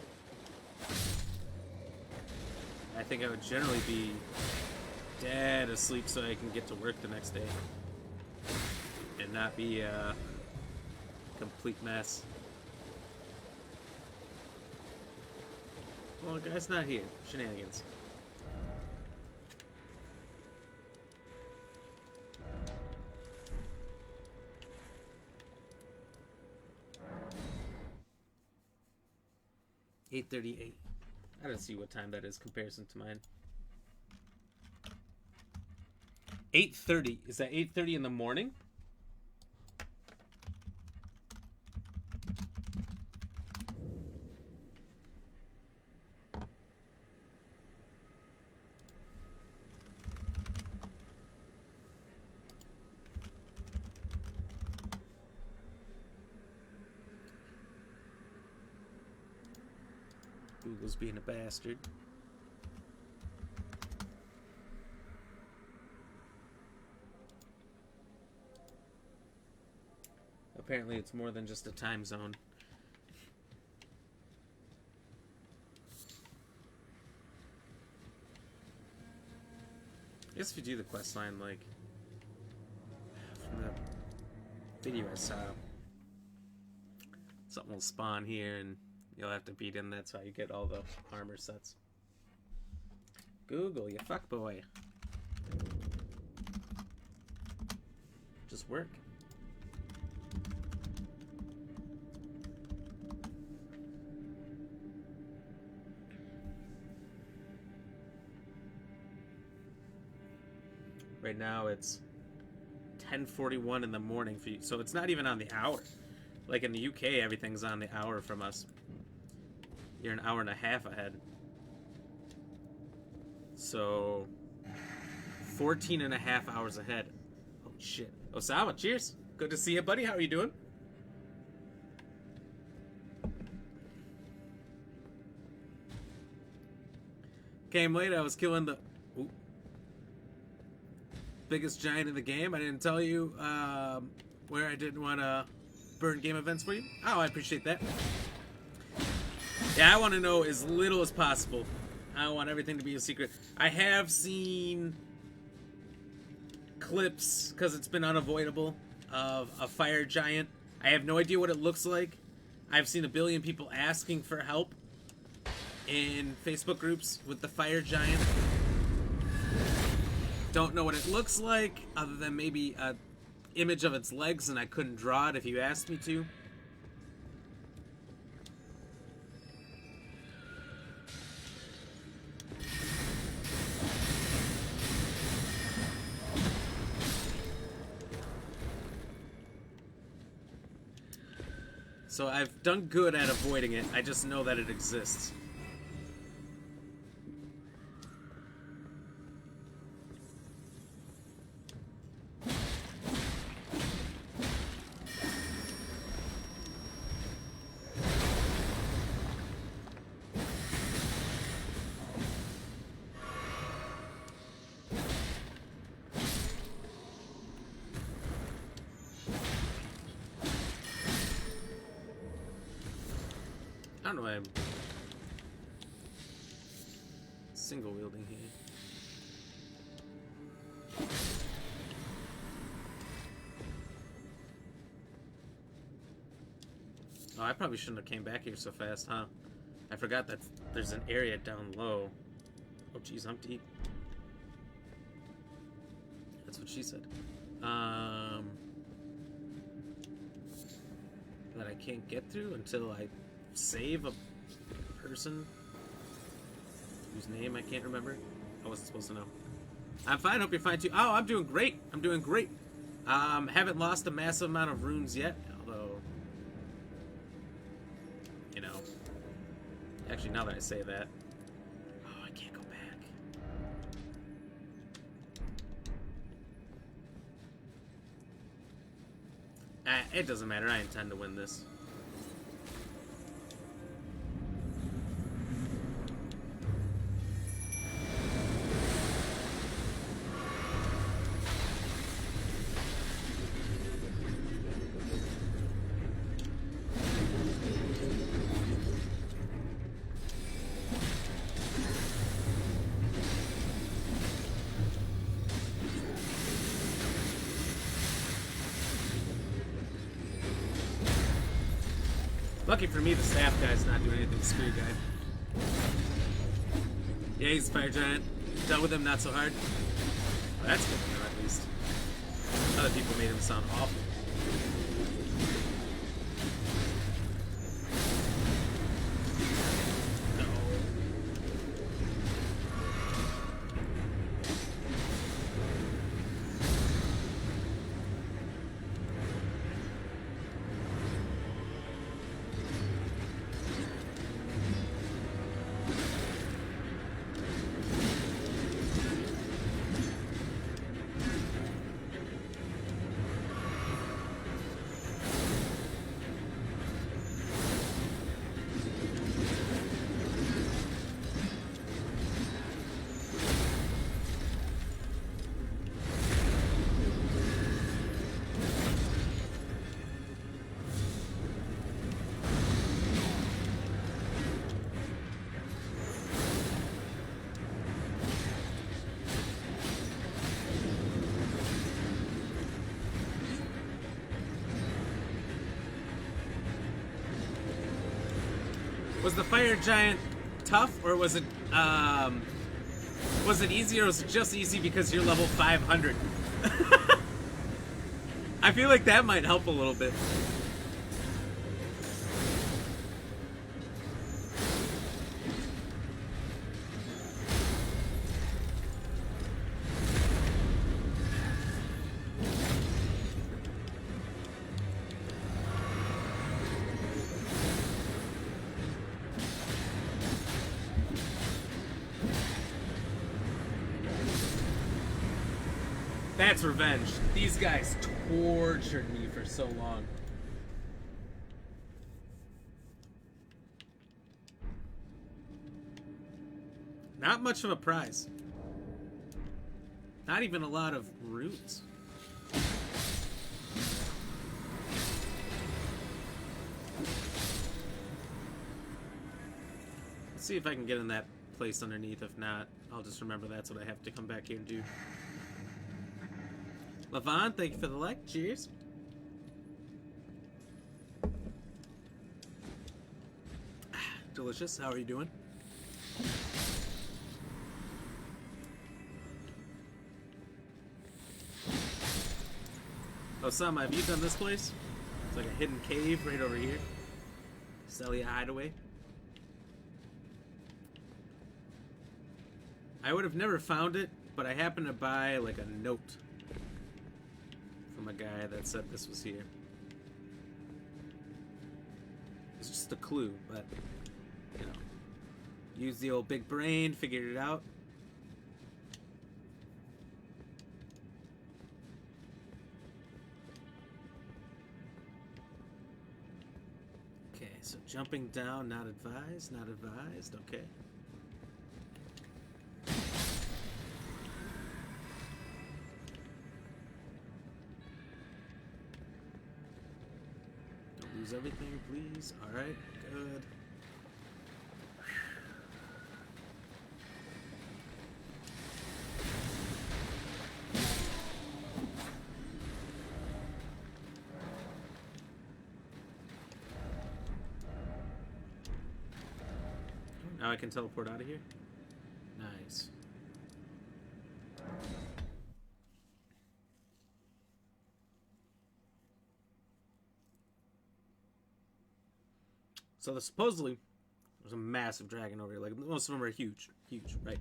Speaker 1: I think I would generally be dead asleep so I can get to work the next day. And not be a complete mess. Well, the guy's not here. Shenanigans. $8:38. I don't see what time that is comparison to mine. 8:30. Is that 8:30 in the morning? Google's being a bastard. Apparently it's more than just a time zone. I guess if you do the questline, like, from the video I saw, something will spawn here and you'll have to beat him. That's how you get all the armor sets. Google, you fuckboy. Just work. Right now it's 10:41 in the morning for you, so it's not even on the hour. Like in the UK, everything's on the hour from us. You're an hour and a half ahead. So 14 and a half hours ahead. Oh shit. Osama, cheers. Good to see you, buddy. How are you doing? Came late. I was killing the biggest giant in the game. I didn't tell you where I didn't want to burn game events for you. Oh, I appreciate that. Yeah, I want to know as little as possible. I don't want everything to be a secret. I have seen clips, because it's been unavoidable, of a fire giant. I have no idea what it looks like. I've seen a billion people asking for help in Facebook groups with the fire giant. Don't know what it looks like, other than maybe a image of its legs, and I couldn't draw it if you asked me to. So I've done good at avoiding it. I just know that it exists. I don't know why I'm single wielding here. Oh, I probably shouldn't have came back here so fast, huh? I forgot that there's an area down low. Oh, geez, I'm deep. That's what she said. That I can't get through until I save a person whose name I can't remember. I wasn't supposed to know. I'm fine. Hope you're fine too. Oh, I'm doing great. I'm doing great. Haven't lost a massive amount of runes yet, although, you know, actually, now that I say that, It doesn't matter. I intend to win this. Lucky for me, the staff guy's not doing anything to Screw Guy. Yeah, he's a fire giant. Dealt with him not so hard. Well, that's good to know, at least. Other people made him sound awful. Was the fire giant tough, or was it easy, or was it just easy because you're level 500? I feel like that might help a little bit. That's revenge. These guys tortured me for so long. Not much of a prize. Not even a lot of roots. Let's see if I can get in that place underneath. If not, I'll just remember that's what I have to come back here and do. Levon, thank you for the like. Cheers. Delicious. How are you doing? Osama, have you done this place? It's like a hidden cave right over here. Celia Hideaway. I would have never found it, but I happened to buy like a note from a guy that said this was here. It's just a clue, but, you know, use the old big brain, figured it out. Okay, so jumping down, not advised, not advised, okay. Everything, please. All right, good. Now I can teleport out of here. Nice. So supposedly, there's a massive dragon over here. Like, most of them are huge. Huge, right?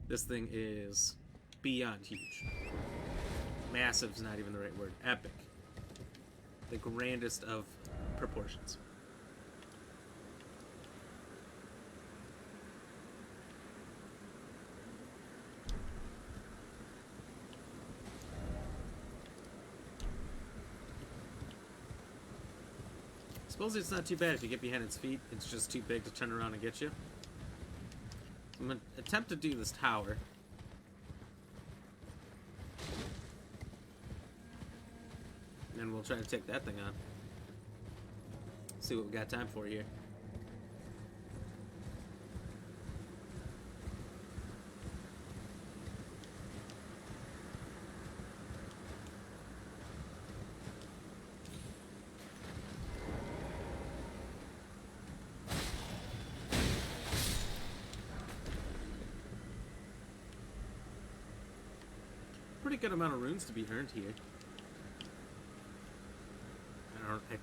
Speaker 1: This thing is beyond huge. Massive's not even the right word. Epic. The grandest of proportions. Suppose it's not too bad if you get behind its feet. It's just too big to turn around and get you. So I'm going to attempt to do this tower. And then we'll try to take that thing on. See what we got time for here. Pretty good amount of runes to be earned here. I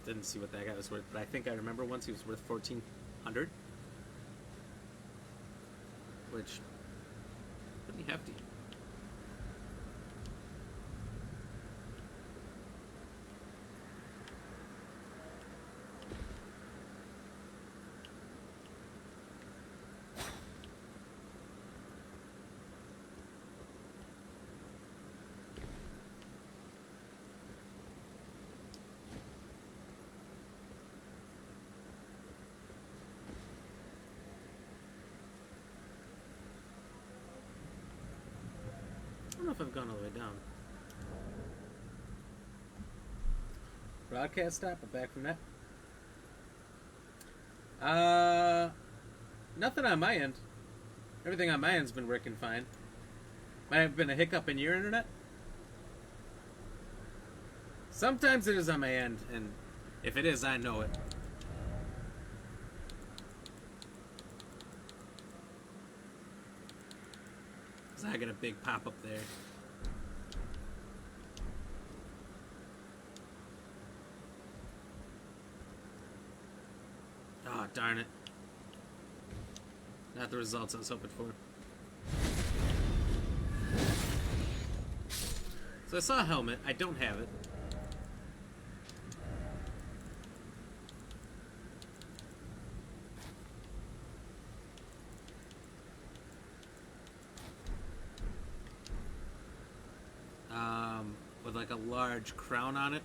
Speaker 1: didn't see what that guy was worth, but I think I remember once he was worth 1,400, which pretty hefty. I don't know if I've gone all the way down. Broadcast stop, I'm back from that. Nothing on my end. Everything on my end's been working fine. Might have been a hiccup in your internet. Sometimes it is on my end, and if it is, I know it. I got a big pop up there. Oh, darn it. Not the results I was hoping for. So I saw a helmet. I don't have it. With like a large crown on it.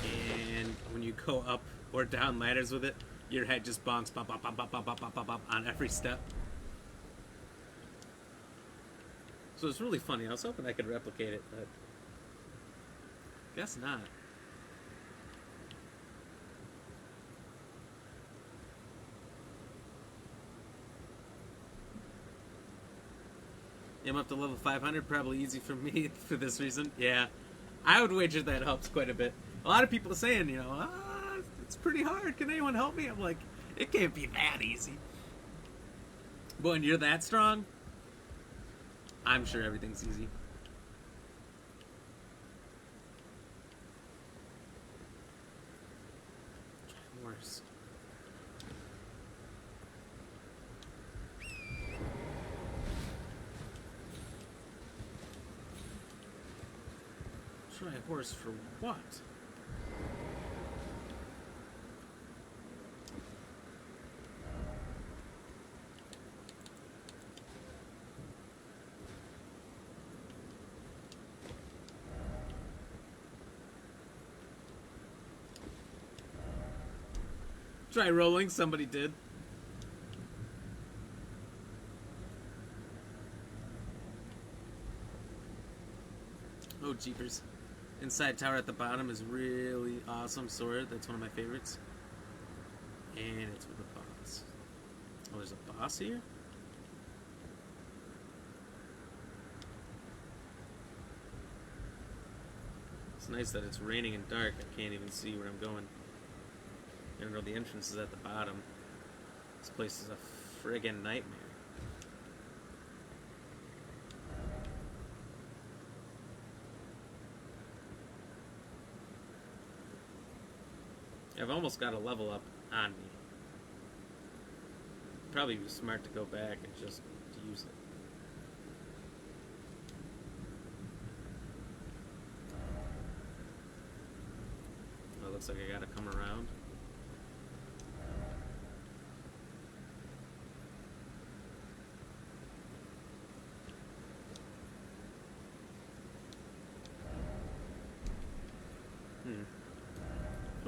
Speaker 1: And when you go up or down ladders with it, your head just bonks bop, bop, bop, bop, bop, bop, bop, bop, bop, on every step. So it's really funny. I was hoping I could replicate it, but guess not. I'm up to level 500, probably easy for me for this reason. Yeah, I would wager that helps quite a bit. A lot of people are saying, you know, it's pretty hard. Can anyone help me? I'm like, it can't be that easy. But when you're that strong, I'm sure everything's easy. Worse. Try a horse for what? Try rolling, somebody did. Oh, jeepers. Inside tower at the bottom is really awesome sword. That's one of my favorites. And it's with a boss. Oh, there's a boss here? It's nice that it's raining and dark. I can't even see where I'm going. I don't know, the entrance is at the bottom. This place is a friggin' nightmare. I've almost got a level up on me. Probably be smart to go back and just use it. Oh, it looks like I gotta come around.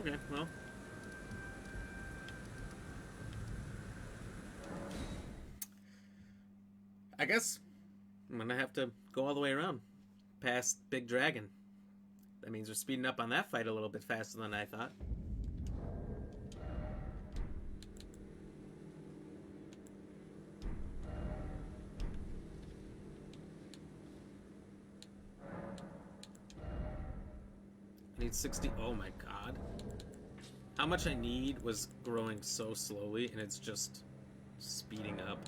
Speaker 1: Okay, well. I guess I'm gonna have to go all the way around past Big Dragon. That means we're speeding up on that fight a little bit faster than I thought. I need 60. Oh my god. How much I need was growing so slowly, and it's just speeding up.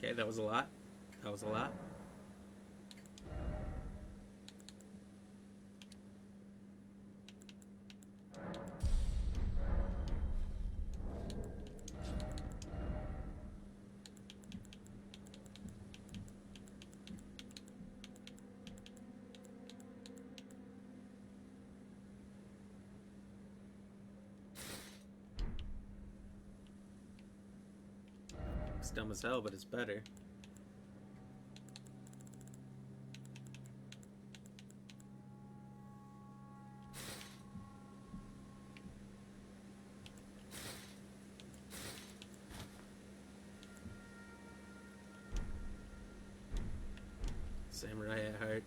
Speaker 1: Okay, that was a lot. That was a lot. It's dumb as hell, but it's better. Samurai at heart.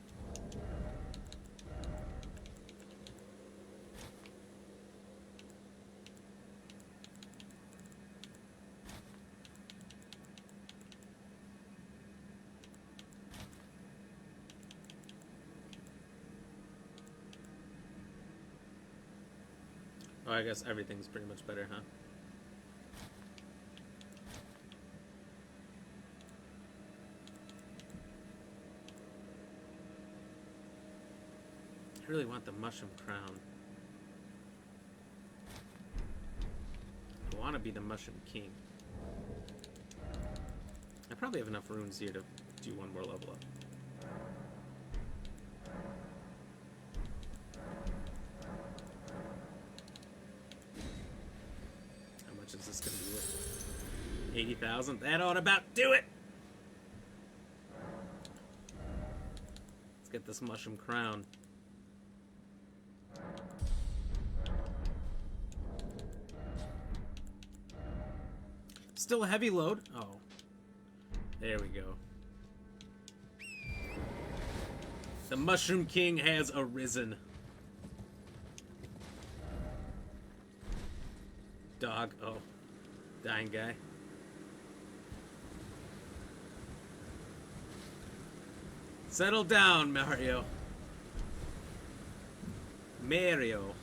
Speaker 1: Oh, I guess everything's pretty much better, huh? I really want the mushroom crown. I want to be the mushroom king. I probably have enough runes here to do one more level up. How much is this going to be worth? 80,000? That ought to about do it! Let's get this mushroom crown. Still a heavy load. Oh. There we go. The Mushroom King has arisen. Dog. Oh. Dying guy. Settle down, Mario. Mario.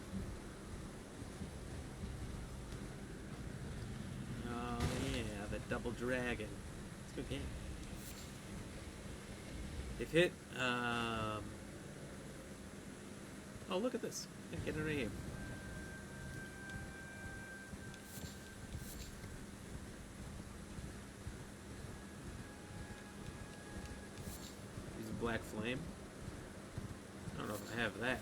Speaker 1: Double Dragon. It's a good game. They've hit, oh, look at this. Get it right here. Use a black flame. I don't know if I have that.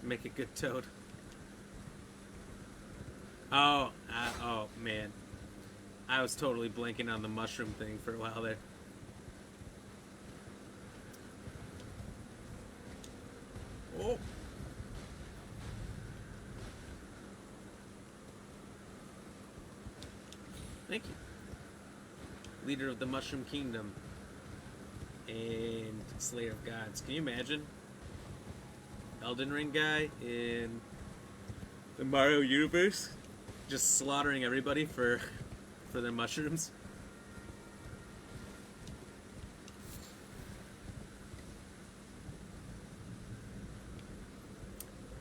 Speaker 1: Make a good toad. Oh, oh man. I was totally blanking on the mushroom thing for a while there. Oh. Thank you. Leader of the Mushroom Kingdom. And Slayer of Gods. Can you imagine? Elden Ring guy in the Mario universe, just slaughtering everybody for their mushrooms.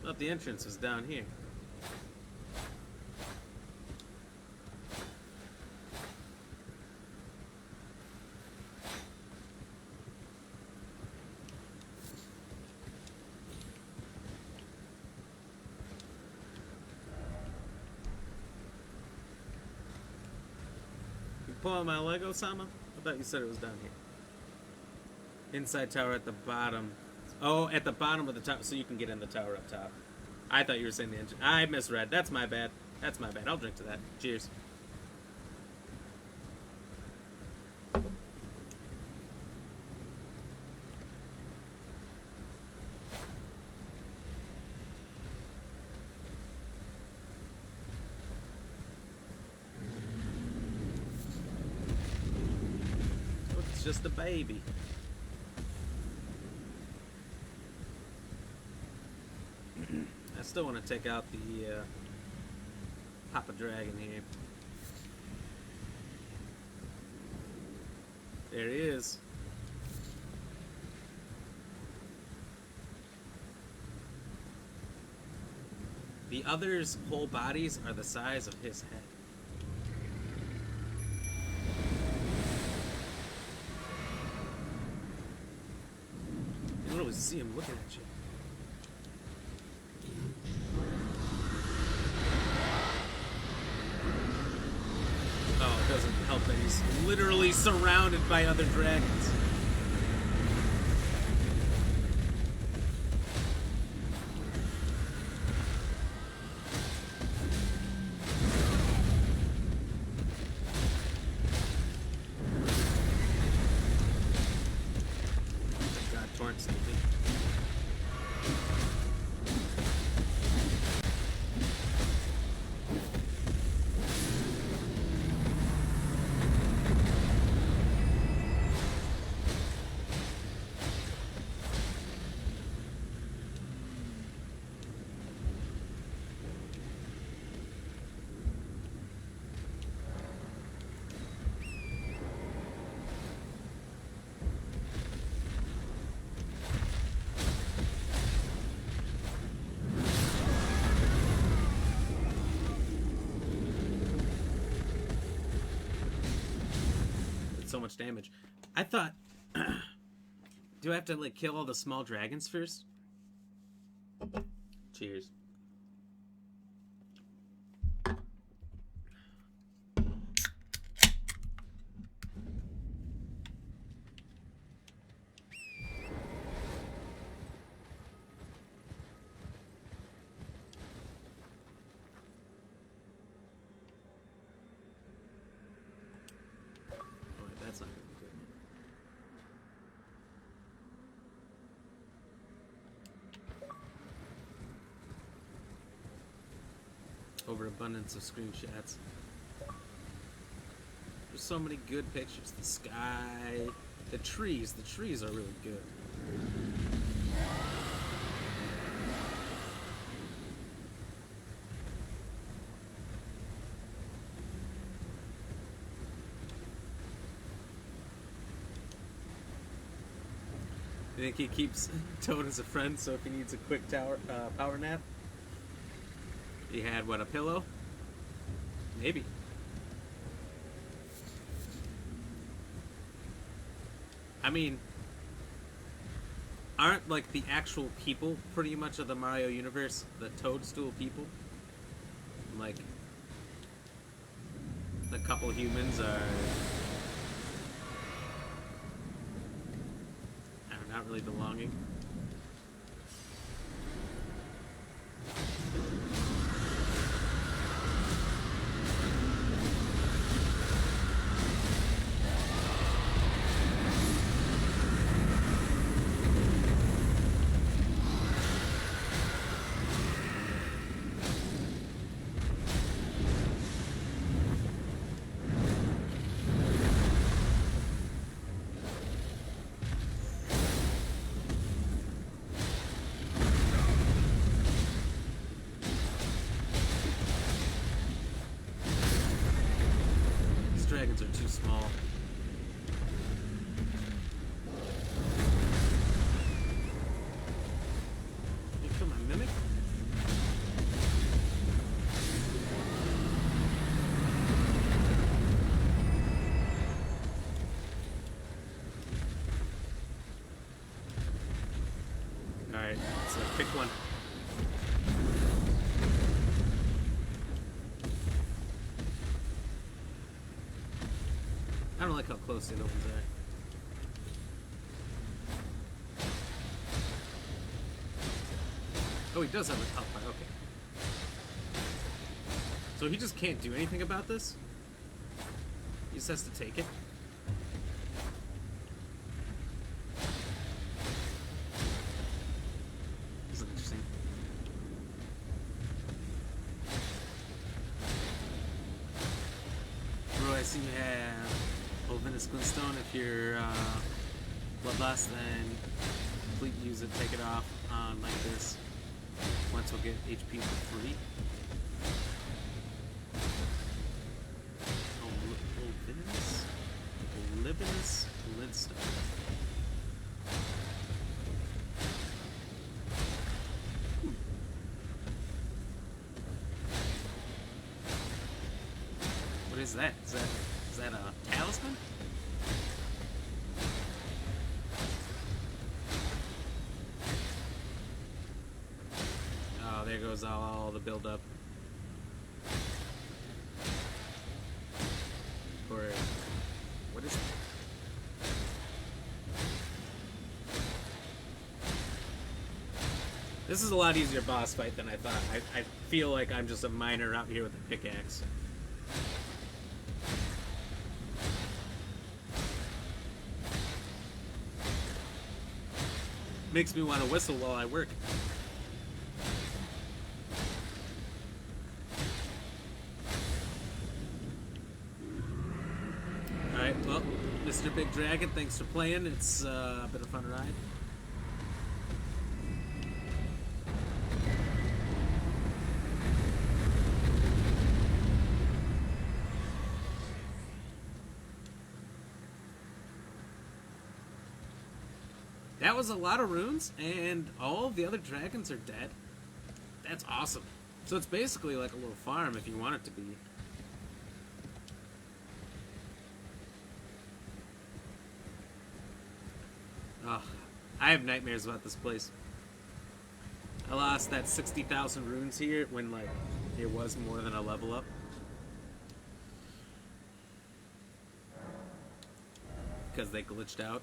Speaker 1: Thought the entrance was down here. pulling my Lego, Sama? I thought you said it was down here. Inside tower at the bottom. Oh, at the bottom of the tower, so you can get in the tower up top. I thought you were saying the engine. I misread. That's my bad. That's my bad. I'll drink to that. Cheers. Oh, it's just a baby. I still want to take out the Papa Dragon here. There he is. The others' whole bodies are the size of his head. You can really see him looking at you. Oh, it doesn't help that he's literally surrounded by other dragons. God, Torrent's sleeping. So much damage. I thought, do I have to like kill all the small dragons first? Cheers. That's not gonna be good. Overabundance of screenshots. There's so many good pictures. The sky, the trees. The trees are really good. I think he keeps Toad as a friend, so if he needs a quick power nap. He had, what, a pillow? Maybe. I mean, aren't, like, the actual people pretty much of the Mario universe the Toadstool people? Like, a couple humans are... not really belonging. Dragons are too small. You kill my mimic? Alright, so pick one. like how close the other ones are. Oh, he does have a health bar, okay. So he just can't do anything about this? He just has to take it? This is interesting. Bro, I see you have Volvinus Glintstone. If you're bloodlust, then complete use it, take it off on like this. Once we'll get HP for free. Volvinus Glintstone. What is that? Is that a talisman? Oh, there goes all the build-up. Or what is it? This is a lot easier boss fight than I thought. I feel like I'm just a miner out here with a pickaxe. Makes me want to whistle while I work. Alright, well, Mr. Big Dragon, thanks for playing. It's been a fun ride. That was a lot of runes, and all of the other dragons are dead. That's awesome. So it's basically like a little farm if you want it to be. Oh, I have nightmares about this place. I lost that 60,000 runes here when, like, it was more than a level up. Because they glitched out.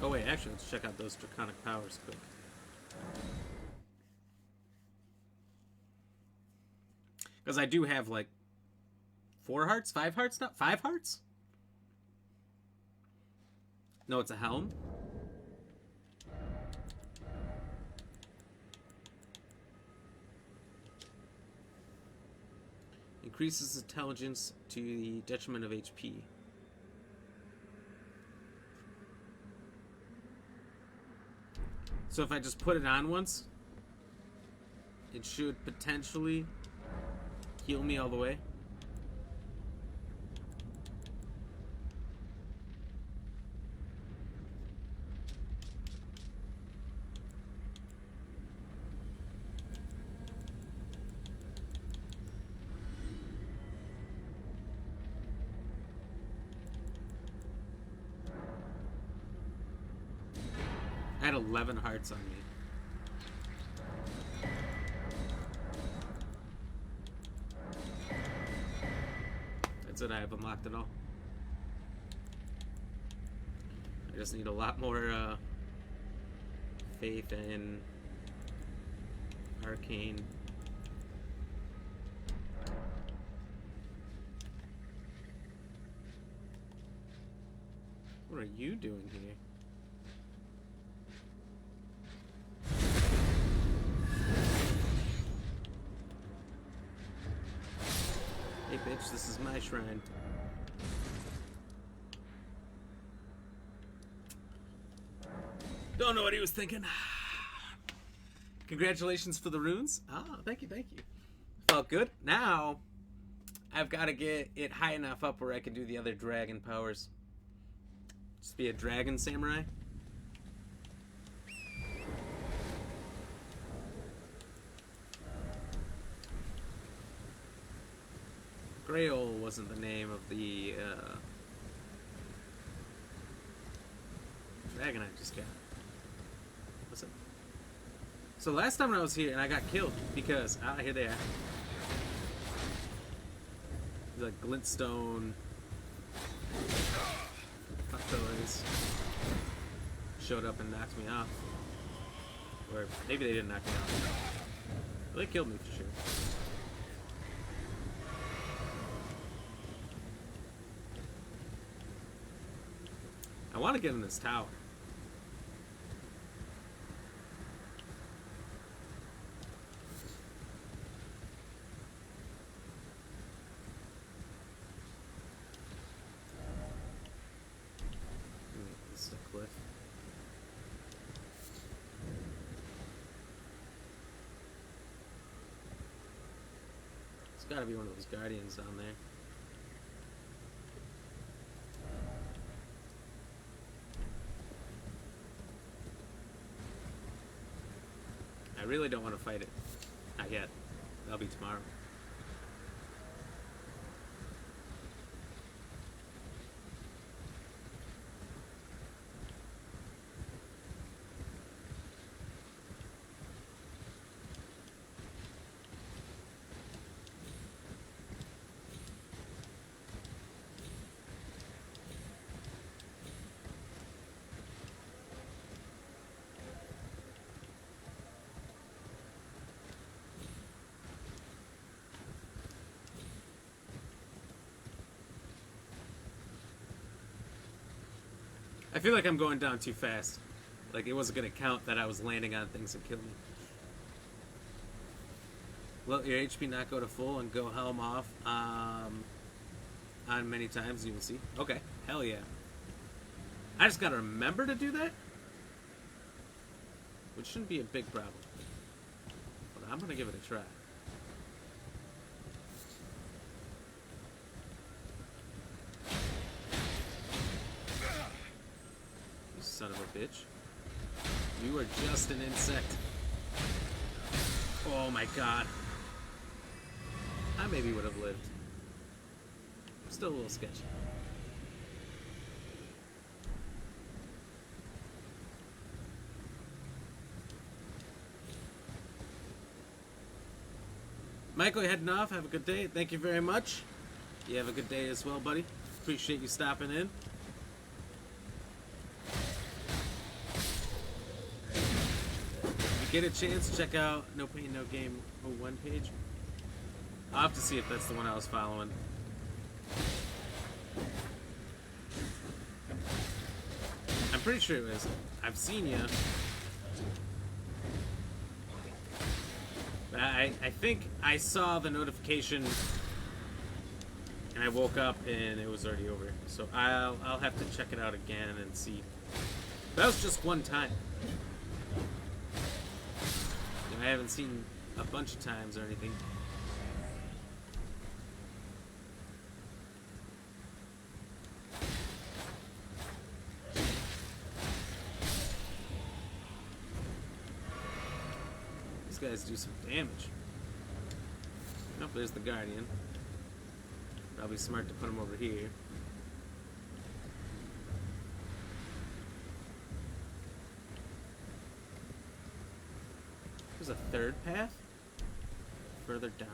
Speaker 1: Oh wait, actually, let's check out those draconic powers quick. Because I do have, like, 4 hearts? 5 hearts now? 5 hearts? No, it's a helm. Increases intelligence to the detriment of HP. So if I just put it on once, it should potentially heal me all the way. I had 11 hearts on me. That's it, I have unlocked it all. I just need a lot more faith in arcane. What are you doing here? Hey bitch, this is my shrine. Don't know what he was thinking. Congratulations for the runes. Oh, thank you, thank you. Felt good. Now, I've got to get it high enough up where I can do the other dragon powers. Just be a dragon samurai. Grail wasn't the name of the dragon I just got. What's it? So last time I was here and I got killed because here they are. There's like glintstone pillars showed up and knocked me off. Or maybe they didn't knock me off. Well, they killed me for sure. I want to get in this tower. This is a cliff. It's got to be one of those guardians down there. I really don't want to fight it. Not yet. That'll be tomorrow. I feel like I'm going down too fast. Like it wasn't going to count that I was landing on things and kill me. Let your HP not go to full and go helm off on many times, you will see. Okay, hell yeah. I just got to remember to do that? Which shouldn't be a big problem. But I'm going to give it a try. Son of a bitch. You are just an insect. Oh my god. I maybe would have lived. Still a little sketchy. Michael, you heading off? Have a good day. Thank you very much. You have a good day as well, buddy. Appreciate you stopping in. Get a chance, check out No Pain No Game 01 page. I'll have to see if that's the one I was following. I'm pretty sure it was. I've seen you. But I think I saw the notification and I woke up and it was already over. So I'll have to check it out again and see. That was just one time. I haven't seen a bunch of times or anything. These guys do some damage. Oh, there's the Guardian. Probably smart to put him over here. There's a third path further down.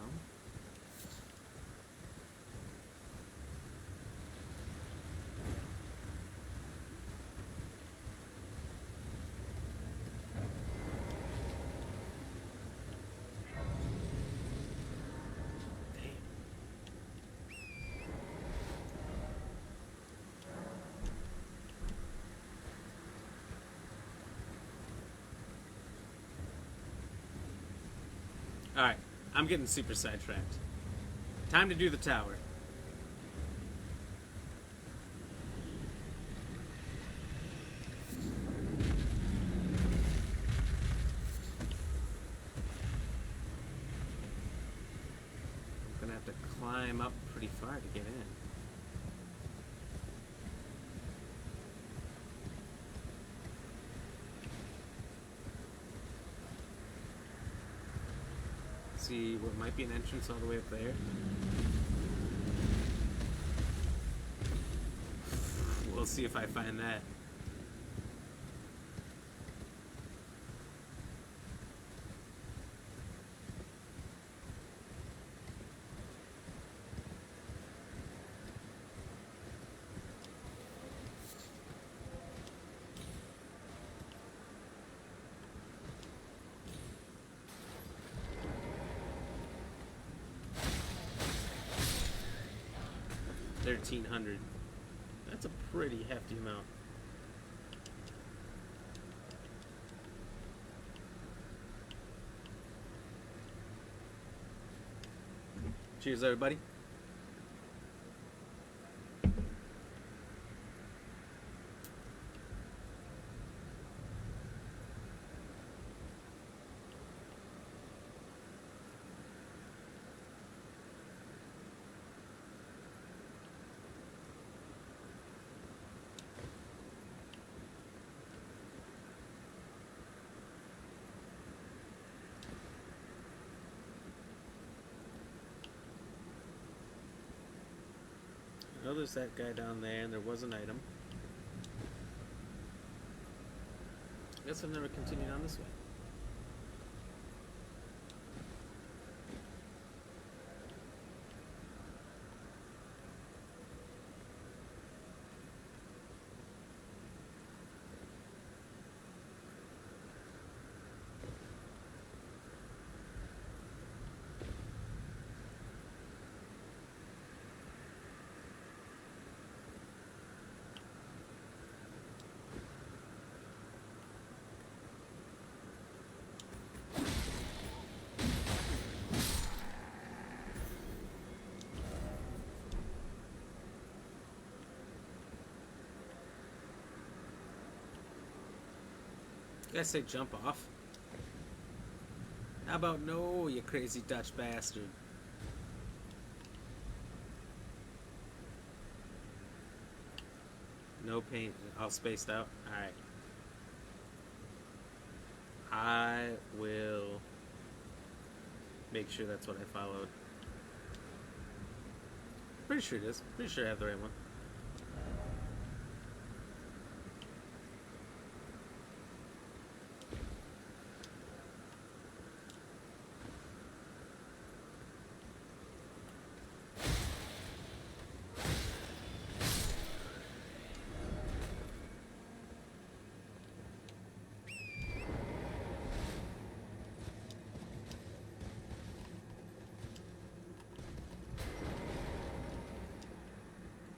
Speaker 1: Alright, I'm getting super sidetracked. Time to do the tower. I'm gonna have to climb up pretty far to get in. see what might be an entrance all the way up there. We'll see if I find that. $1,300. That's a pretty hefty amount. Cheers, everybody. I know there's that guy down there, and there was an item. I guess I've never continued on this way. Did I say jump off? How about no, you crazy Dutch bastard? No paint, all spaced out. Alright. I will make sure that's what I followed. Pretty sure it is. Pretty sure I have the right one.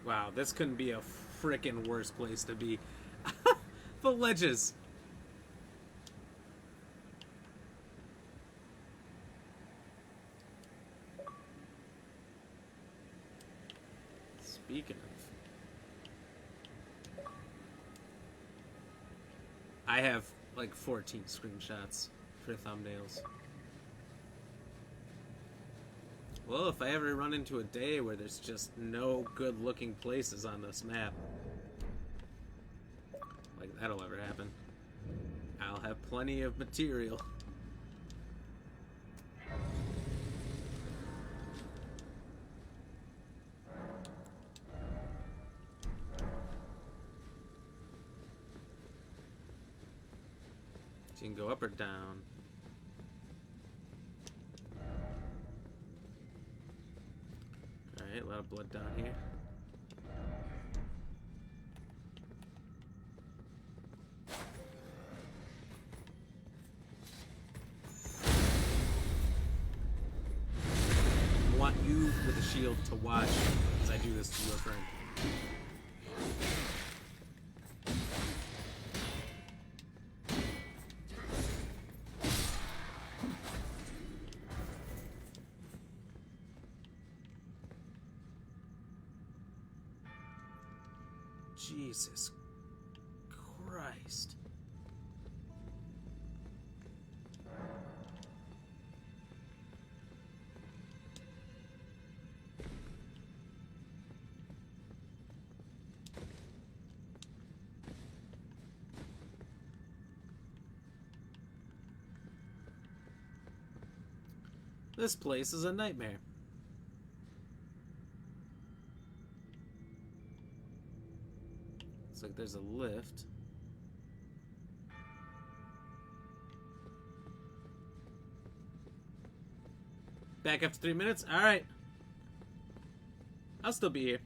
Speaker 1: Wow, this couldn't be a frickin' worse place to be. The ledges. Speaking of, I have like 14 screenshots for thumbnails. Well, if I ever run into a day where there's just no good looking places on this map, like that'll ever happen, I'll have plenty of material. So you can go up or down. Alright, a lot of blood down here. I want you with a shield to watch as I do this to your friend. Jesus Christ. This place is a nightmare. Looks like there's a lift. Back after 3 minutes? Alright. I'll still be here.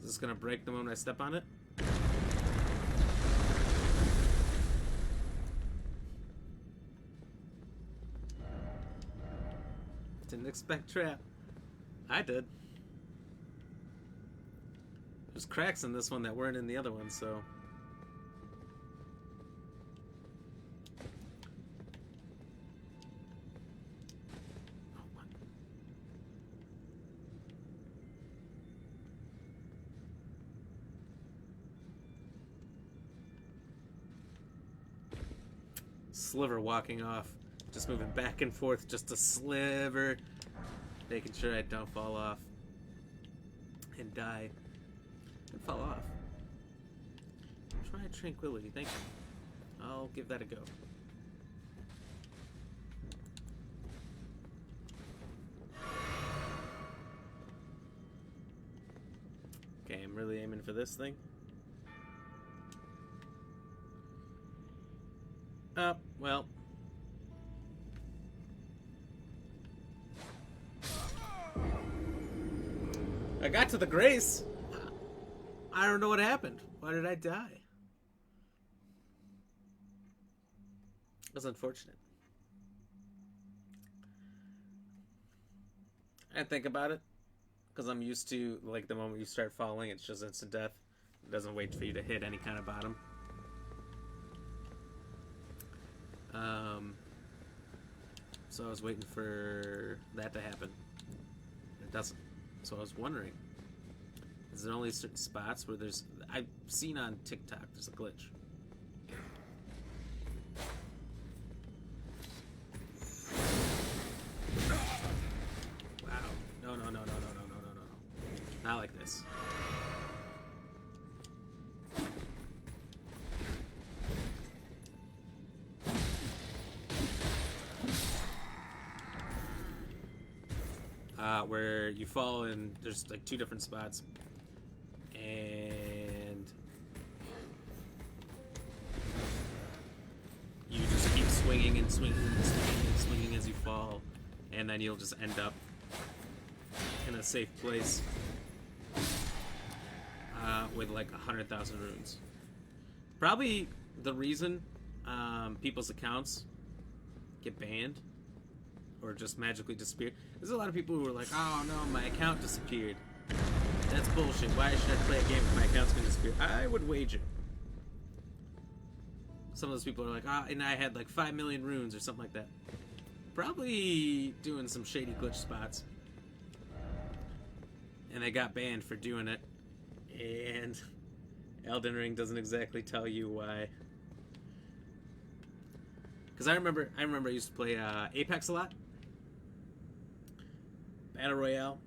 Speaker 1: Is this gonna break the moment I step on it? Didn't expect trap. I did. There's cracks in this one that weren't in the other one, so... Sliver walking off, just moving back and forth, just a sliver, making sure I don't fall off and die and fall off. Try tranquility, thank you. I'll give that a go. Okay, I'm really aiming for this thing. Well. I got to the grace. I don't know what happened. Why did I die? That's unfortunate. I think about it because I'm used to, like, the moment you start falling, it's just instant death. It doesn't wait for you to hit any kind of bottom. So I was waiting for that to happen. It doesn't. So I was wondering, is there only certain spots where there's... I've seen on TikTok there's a glitch. Wow. No. Not like this. Where you fall in, there's like 2 different spots, and you just keep swinging and swinging and swinging and swinging as you fall, and then you'll just end up in a safe place with like 100,000 runes. Probably the reason people's accounts get banned or just magically disappear. There's a lot of people who are like, oh no, my account disappeared. That's bullshit. Why should I play a game if my account's gonna disappear? I would wager some of those people are like, and I had like 5 million runes or something like that. Probably doing some shady glitch spots. And they got banned for doing it. And Elden Ring doesn't exactly tell you why. Because I remember I used to play Apex a lot. Battle Royale.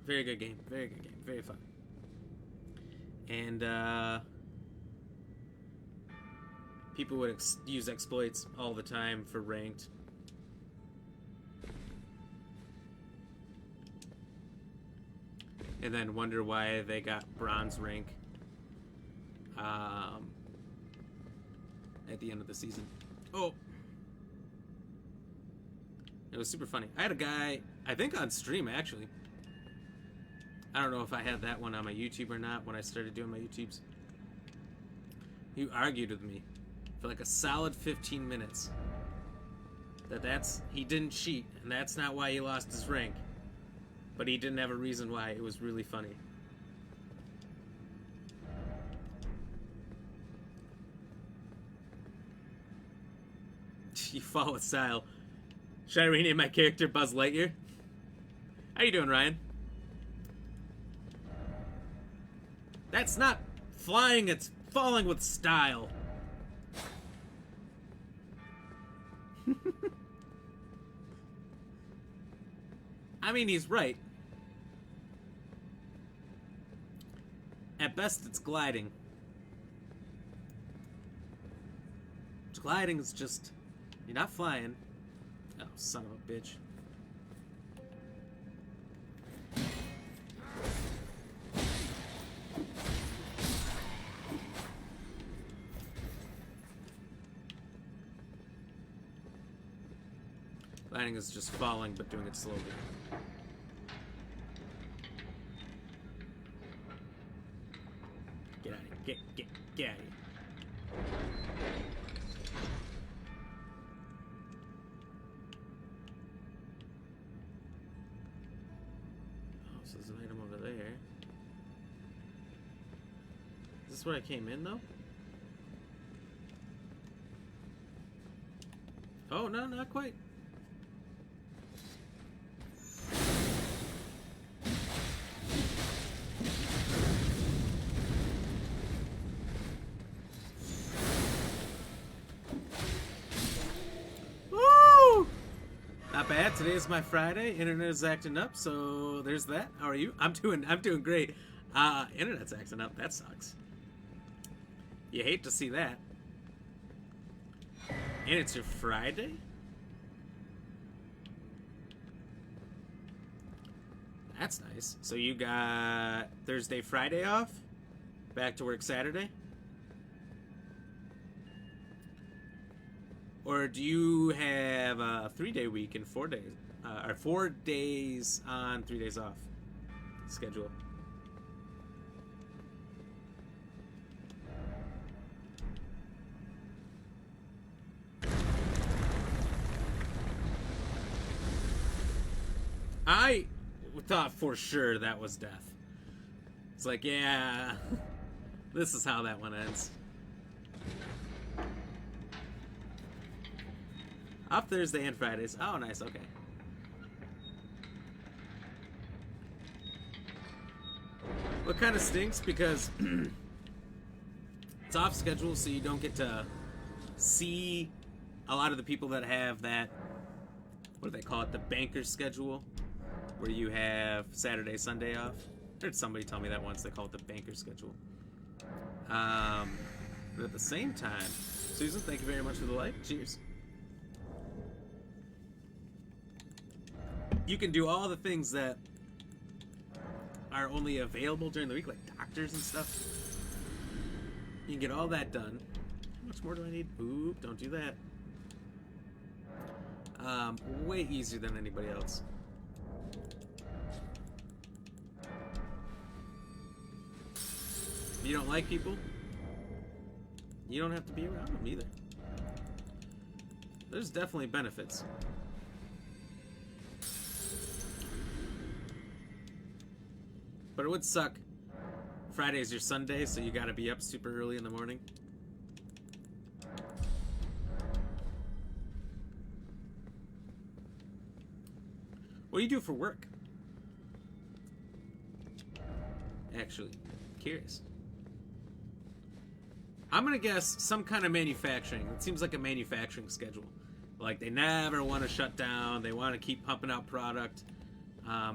Speaker 1: Very good game. Very good game. Very fun. And people would use exploits all the time for ranked. And then wonder why they got bronze rank at the end of the season. Oh! It was super funny. I had a guy, I think on stream actually. I don't know if I had that one on my YouTube or not when I started doing my YouTubes. He argued with me for like a solid 15 minutes. He didn't cheat, and that's not why he lost his rank. But he didn't have a reason why. It was really funny. You fall with style. Should I rename my character Buzz Lightyear? How you doing, Ryan? That's not flying, it's falling with style. I mean, he's right. At best, it's gliding. Gliding is just... You're not flying. Oh, son of a bitch. Gliding is just falling, but doing it slowly. Get out of here. Get out of here. Oh, so there's an item over there. Is this where I came in, though? Oh, no, not quite. Not bad. Today is my Friday. Internet is acting up, so there's that. How are you? I'm doing great. Internet's acting up. That sucks. You hate to see that. And it's your Friday? That's nice. So you got Thursday, Friday off? Back to work Saturday? Or do you have a 3-day week and 4 days, or 4 days on, 3 days off schedule? I thought for sure that was death. It's like, yeah, this is how that one ends. Off Thursday and Fridays. Oh, nice. Okay. What kind of stinks because it's off schedule, so you don't get to see a lot of the people that have that. What do they call it? The banker schedule, where you have Saturday, Sunday off. I heard somebody tell me that once. They call it the banker schedule. But at the same time, Susan, thank you very much for the like. Cheers. You can do all the things that are only available during the week, like doctors and stuff. You can get all that done. How much more do I need? Oop, don't do that. Way easier than anybody else. If you don't like people, you don't have to be around them either. There's definitely benefits. But it would suck. Friday's your Sunday, so you gotta be up super early in the morning. What do you do for work? Actually, curious. I'm gonna guess some kind of manufacturing. It seems like a manufacturing schedule. Like they never want to shut down. They want to keep pumping out product.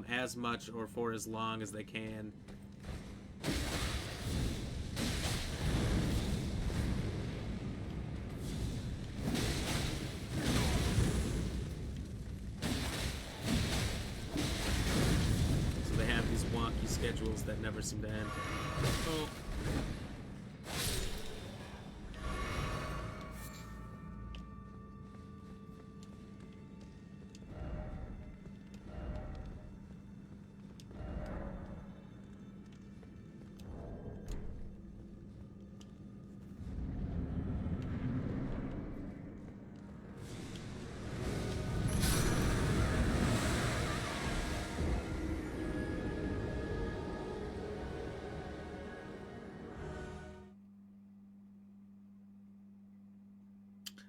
Speaker 1: As much or for as long as they can. So they have these wonky schedules that never seem to end. Oh.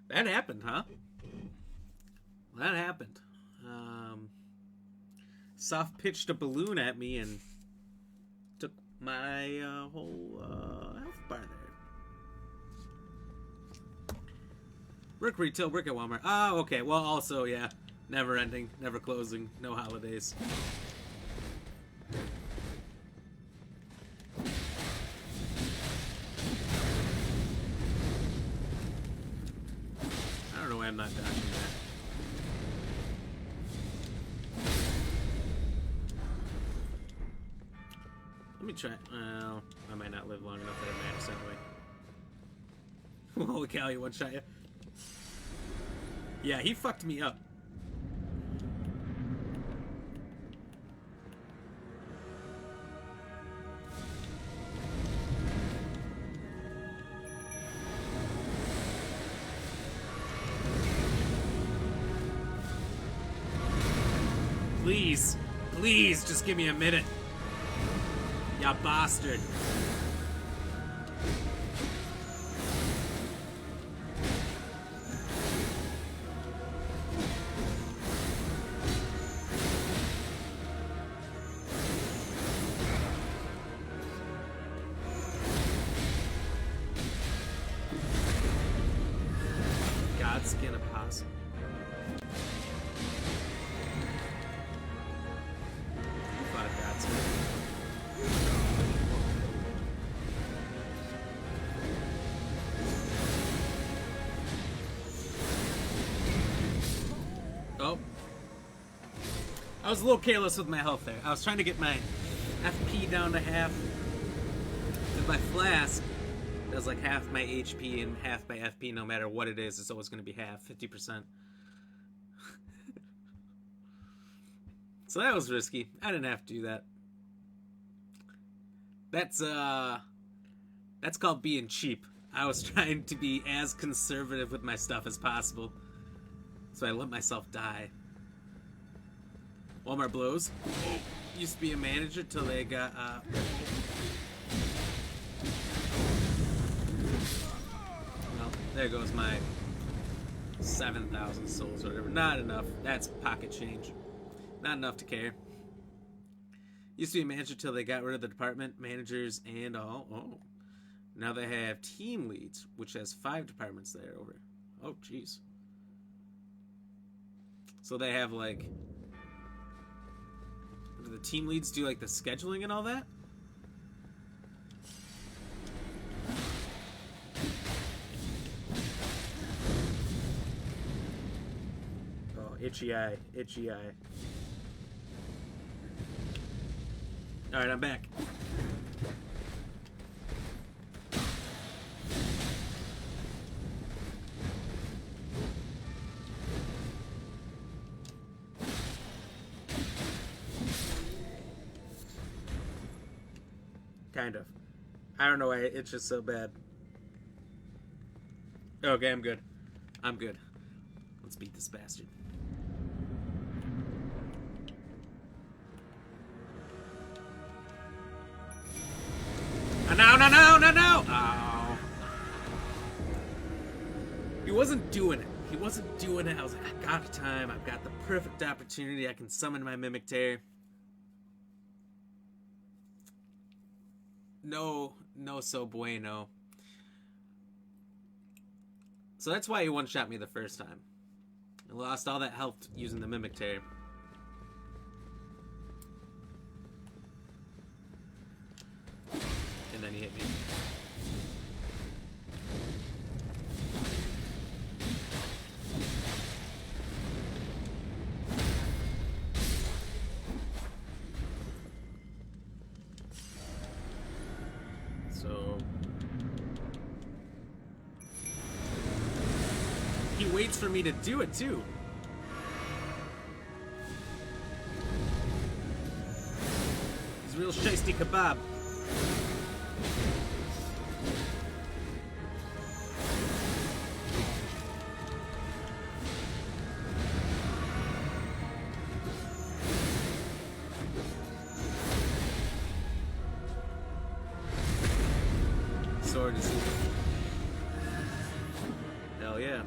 Speaker 1: That happened, huh? that happened. Soft pitched a balloon at me and took my whole health bar there. Work retail, work at Walmart. Oh, okay. Well, also, yeah. Never ending, never closing, no holidays. I don't know why I'm not dodging that. Let me try. Well, I might not live long enough that it matters anyway. Holy cow, you one-shot ya. Yeah, he fucked me up. Please, please, just give me a minute. Ya bastard. Godskin opossum. You fought a godskin. Oh. I was a little careless with my health there. I was trying to get my FP down to half. With my flask, does like half my HP and half my FP no matter what it is. It's always going to be half, 50%. So that was risky. I didn't have to do that. That's called being cheap. I was trying to be as conservative with my stuff as possible. So I let myself die. Walmart blows. Used to be a manager till they got well, there goes my 7,000 souls or whatever. Not enough. That's pocket change. Not enough to care. Used to be a manager till they got rid of the department managers and all. Oh. Now they have team leads, which has 5 departments there over. Oh, jeez. So they have like... Do the team leads do like the scheduling and all that? Oh, itchy eye. Itchy eye. Alright, I'm back. Kind of. I don't know why it's just so bad. Okay, I'm good. I'm good. Let's beat this bastard. Oh, no! Oh. He wasn't doing it. He wasn't doing it. I was like, I got time. I've got the perfect opportunity. I can summon my Mimic Tear. No so bueno. So that's why he one-shot me the first time. I lost all that health using the Mimic Tear. And then he hit me. So he waits for me to do it too. He's a real shiesty kebab. Sword is hell yeah.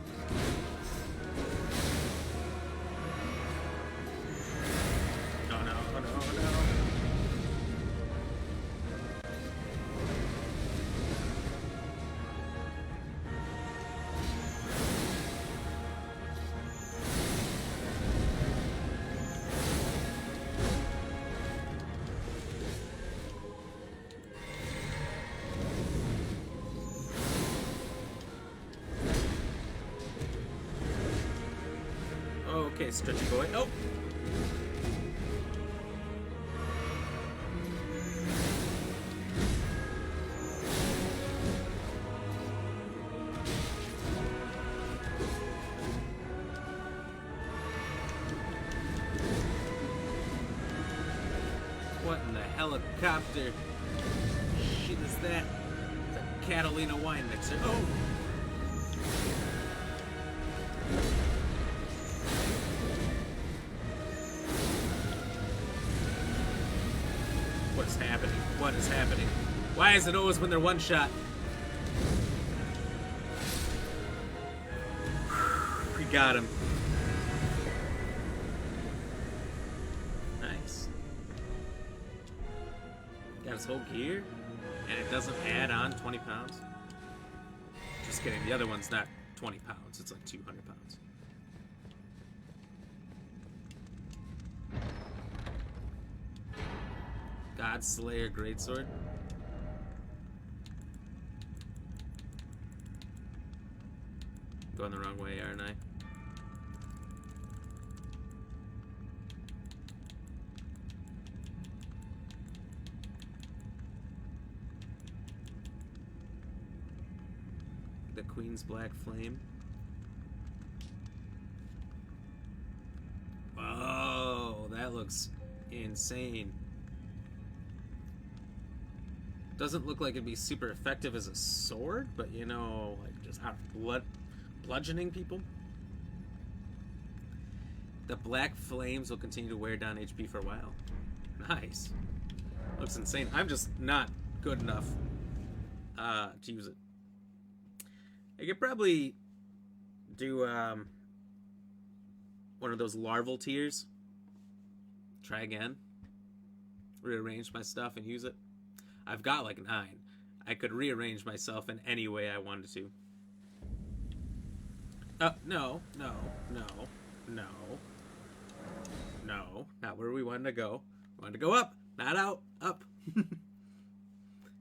Speaker 1: Okay, stretchy boy. Oh! What in the helicopter shit is that? It's a Catalina wine mixer. Oh! What is happening? What is happening? Why is it always when they're one shot? We got him. Nice. Got his whole gear, and it doesn't add on 20 pounds. Just kidding, the other one's not 20 pounds, it's like 200 pounds. Godslayer Greatsword. Going the wrong way, aren't I? The Queen's Black Flame. Oh, that looks insane. Doesn't look like it'd be super effective as a sword, but you know, like just bludgeoning people. The black flames will continue to wear down HP for a while. Nice. Looks insane. I'm just not good enough to use it. I could probably do one of those larval tiers. Try again. Rearrange my stuff and use it. I've got like 9. I could rearrange myself in any way I wanted to. No. No, not where we wanted to go. We wanted to go up, not out, up.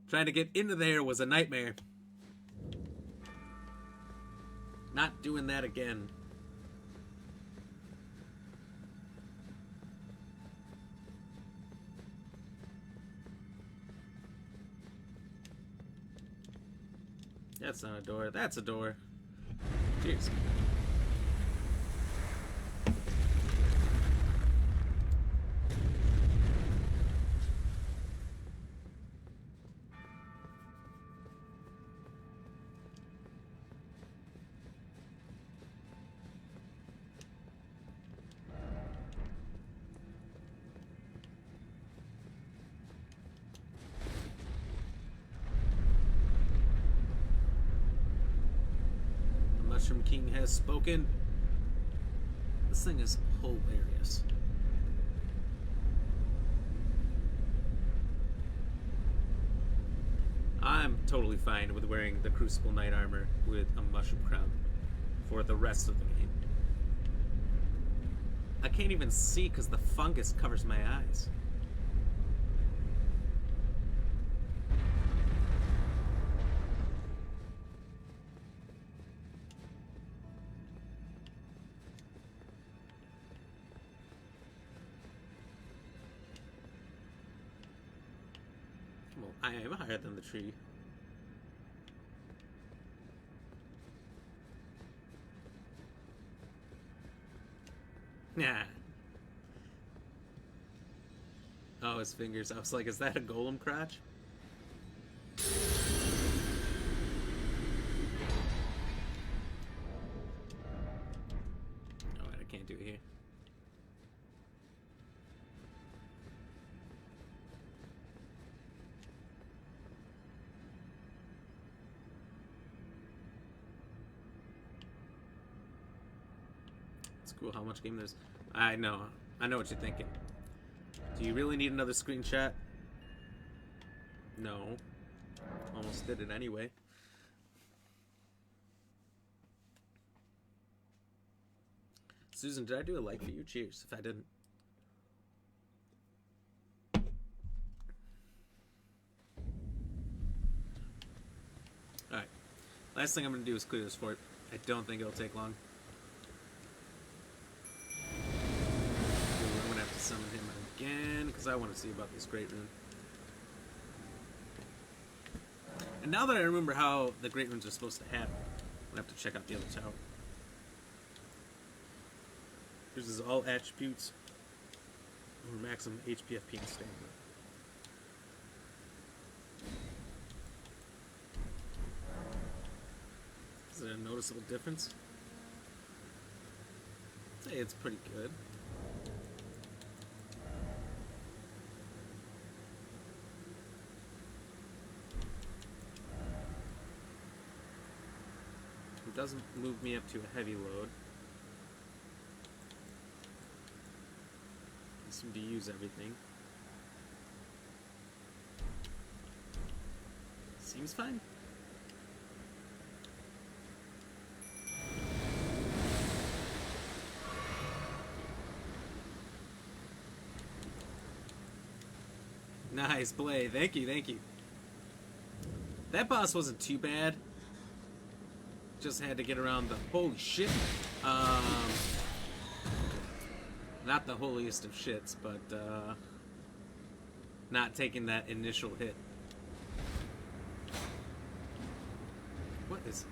Speaker 1: Trying to get into there was a nightmare. Not doing that again. That's not a door. That's a door. Cheers. Mushroom King has spoken. This thing is hilarious. I'm totally fine with wearing the Crucible Knight armor with a mushroom crown for the rest of the game. I can't even see because the fungus covers my eyes. Well, I am higher than the tree. Nah. Oh, his fingers. I was like, is that a golem crotch? Alright, I can't do it here. It's cool how much game there's. I know what you're thinking. Do you really need another screenshot? No. Almost did it anyway. Susan, did I do a like for you? Cheers, if I didn't. Alright. Last thing I'm going to do is clear this fort. I don't think it'll take long. because I want to see about this Great Rune. And now that I remember how the Great Runes are supposed to happen, I'm going to have to check out the other tower. This is all attributes. Or maximum HP, FP, and stamina. Is there a noticeable difference? I'd say it's pretty good. It doesn't move me up to a heavy load. I seem to use everything. Seems fine. Nice play. Thank you, thank you. That boss wasn't too bad. Just had to get around the... Holy shit. Not the holiest of shits, but, not taking that initial hit. What is...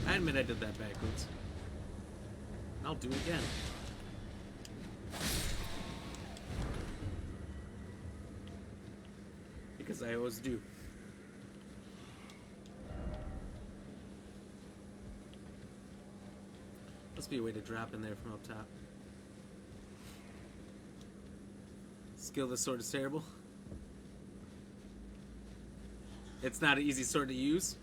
Speaker 1: I admit I did that backwards. I'll do it again. Because I always do. Must be a way to drop in there from up top. Skill this sword is terrible. It's not an easy sword to use.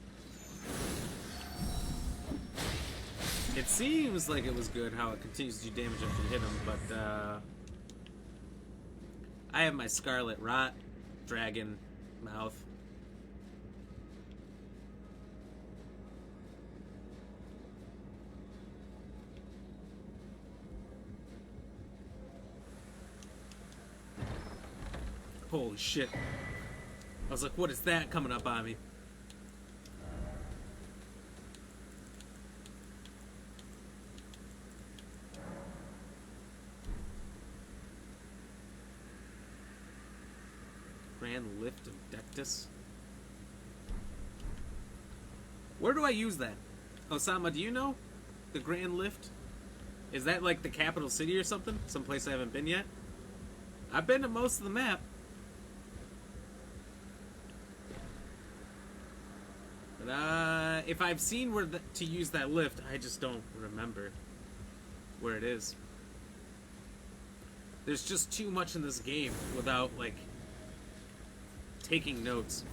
Speaker 1: It seems like it was good how it continues to do damage after you hit him, but I have my Scarlet Rot Dragon Mouth. Holy shit. I was like, what is that coming up on me? Grand Lift of Dectus. Where do I use that? Osama, do you know? The Grand Lift? Is that like the capital city or something? Someplace I haven't been yet? I've been to most of the map. But if I've seen where to use that lift, I just don't remember where it is. There's just too much in this game without, like, taking notes.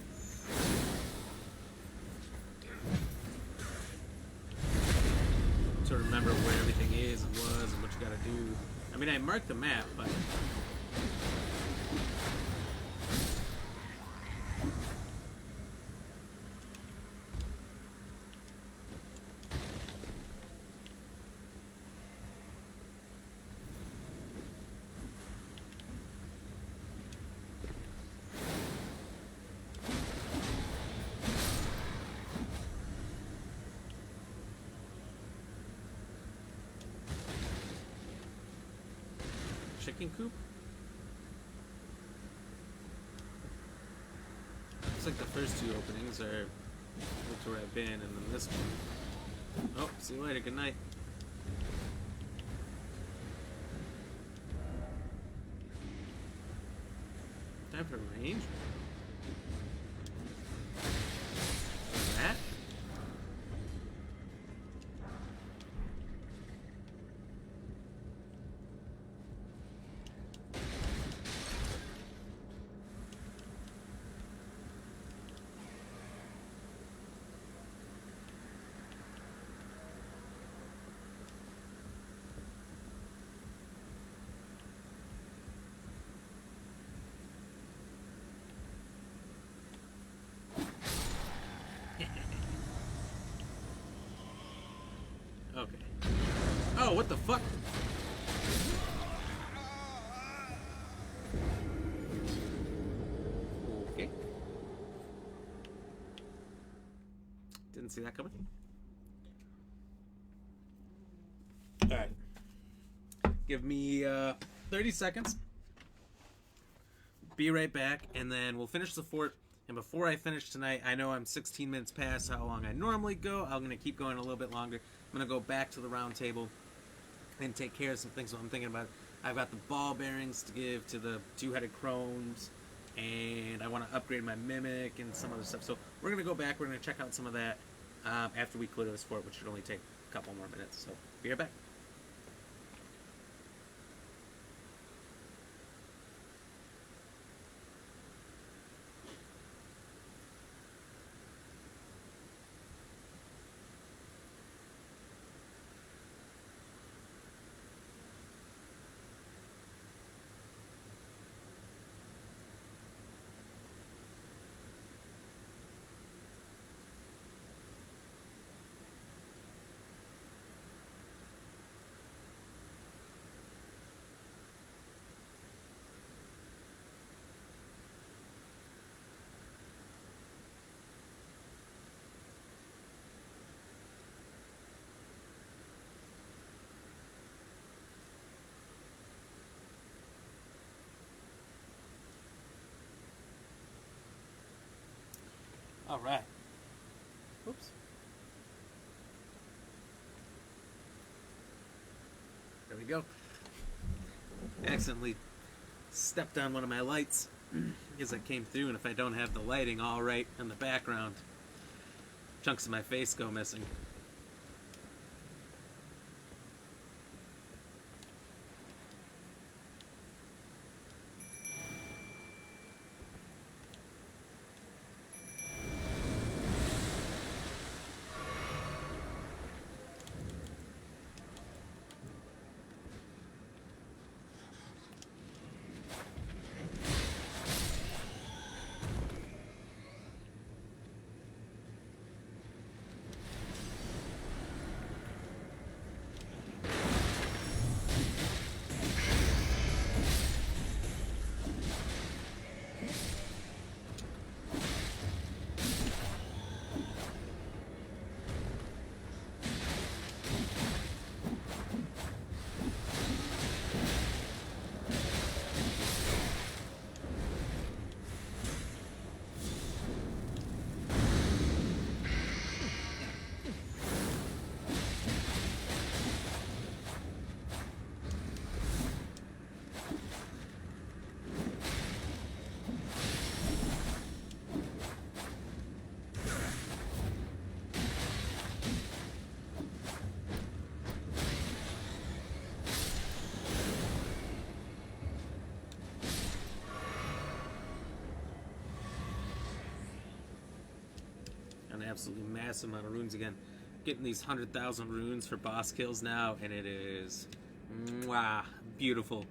Speaker 1: To remember where everything is and was and what you gotta do. I mean, I marked the map, but... Chicken coop? Looks like the first two openings are to where I've been, and then this one. Oh, see you later, good night. Time for range? That? Okay. Oh, what the fuck? Okay. Didn't see that coming. Alright. Give me 30 seconds. Be right back, and then we'll finish the fort. And before I finish tonight, I know I'm 16 minutes past how long I normally go. I'm going to keep going a little bit longer. I'm going to go back to the round table and take care of some things while I'm thinking about it. I've got the ball bearings to give to the two-headed crones, and I want to upgrade my mimic and some other stuff. So we're going to go back. We're going to check out some of that after we clear this fort, which should only take a couple more minutes. So be right back. All right. Oops. There we go. Accidentally stepped on one of my lights as I came through, and if I don't have the lighting all right in the background, chunks of my face go missing. An absolutely massive amount of runes again. Getting these 100,000 runes for boss kills now, and it is mwah, beautiful.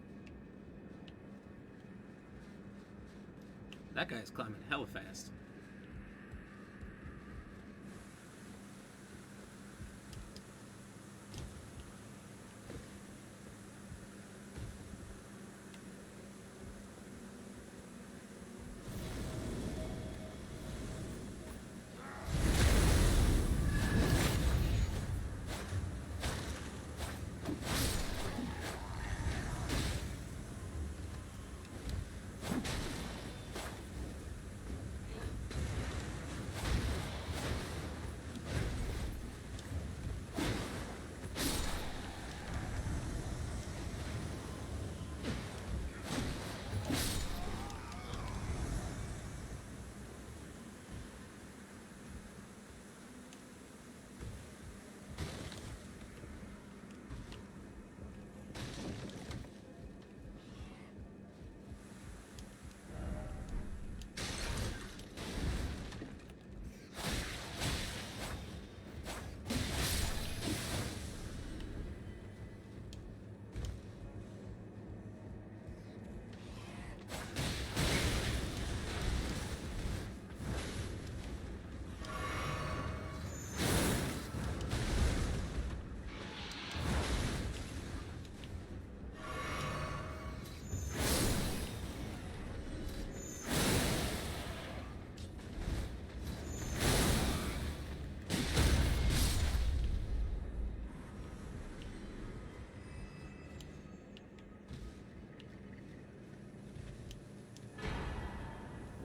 Speaker 1: That guy's climbing hella fast.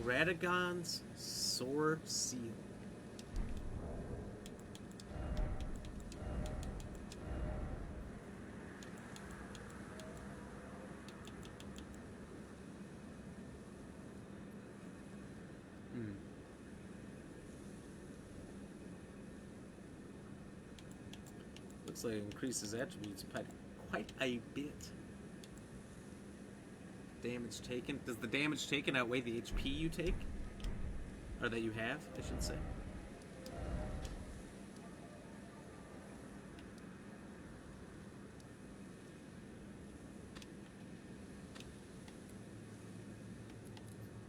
Speaker 1: Radagon's Sore Seal. Looks like it increases attributes by quite a bit. Damage taken. Does the damage taken outweigh the HP you take? Or that you have, I should say.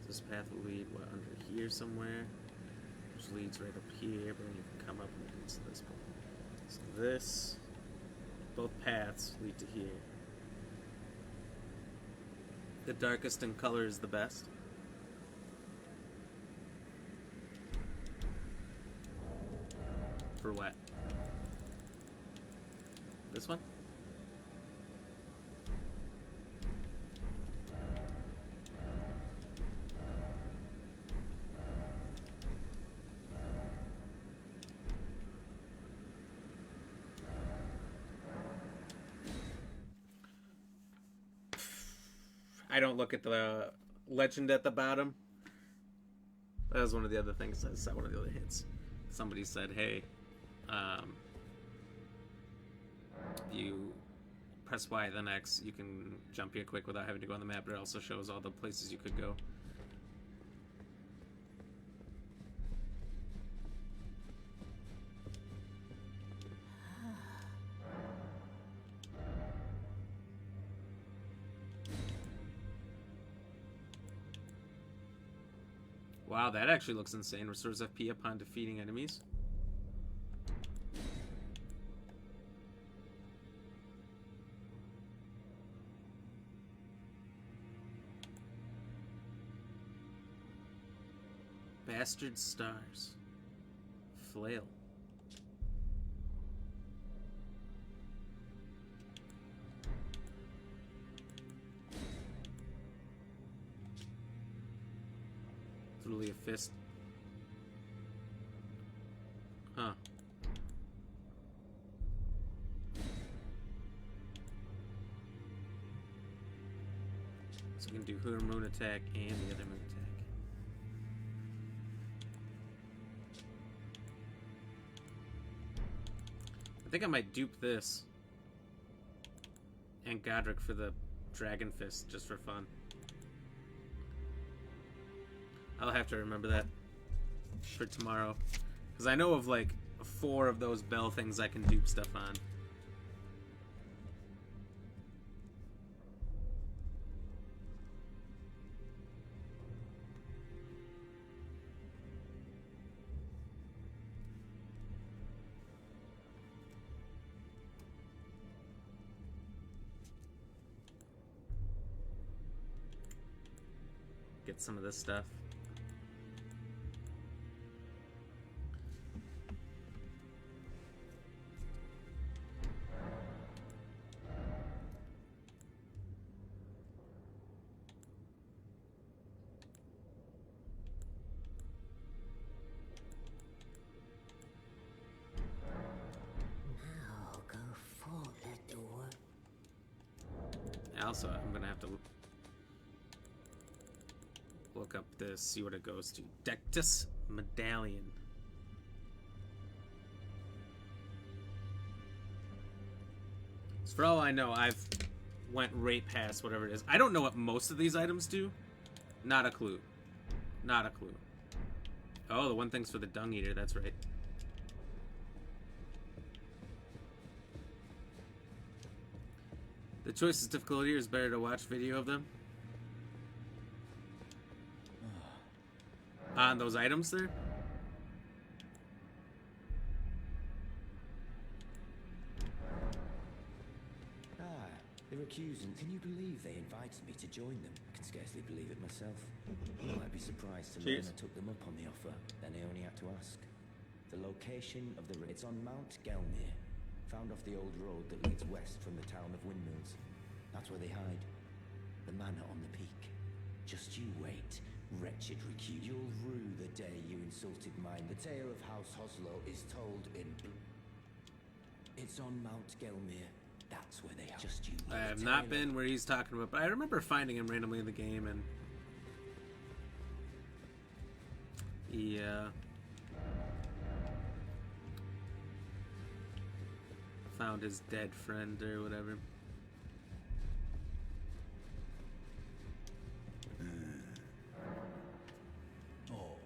Speaker 1: This path will lead, what, under here somewhere? Which leads right up here, but then you can come up and it leads to this point. So this, both paths lead to here. The darkest in color is the best. For what? This one? I don't look at the legend at the bottom. That was one of the other things. I saw one of the other hints. Somebody said, hey, you press Y, then X, you can jump here quick without having to go on the map, but it also shows all the places you could go. Wow, that actually looks insane. Restores FP upon defeating enemies. Bastard stars. Flail. Literally a fist. Huh. So we can do her moon attack and the other moon attack. I think I might dupe this and Godric for the dragon fist just for fun. I'll have to remember that for tomorrow. Because I know of like 4 of those bell things I can dupe stuff on. Get some of this stuff. Also, I'm gonna have to look up this, see what it goes to. Dectus Medallion. So for all I know, I've went right past whatever it is. I don't know what most of these items do. Not a clue. Not a clue. Oh, the one thing's for the Dung Eater, that's right. The choice is difficult here. It's better to watch video of them. On those items there?
Speaker 4: They're accusing. Can you believe they invited me to join them? I can scarcely believe it myself. You might be surprised to learn I took them up on the offer. Then I only had to ask. The location of the... It's on Mount Gelmir. Found off the old road that leads west from the town of Windmills. That's where they hide. The manor on the peak. Just you wait. Wretched recuse. You'll rue the day you insulted mine. The tale of House Hoslow is told in... It's on Mount Gelmir. That's where they are. Just you.
Speaker 1: I have not been where he's talking about, but I remember finding him randomly in the game, and found his dead friend or whatever.
Speaker 5: Oh,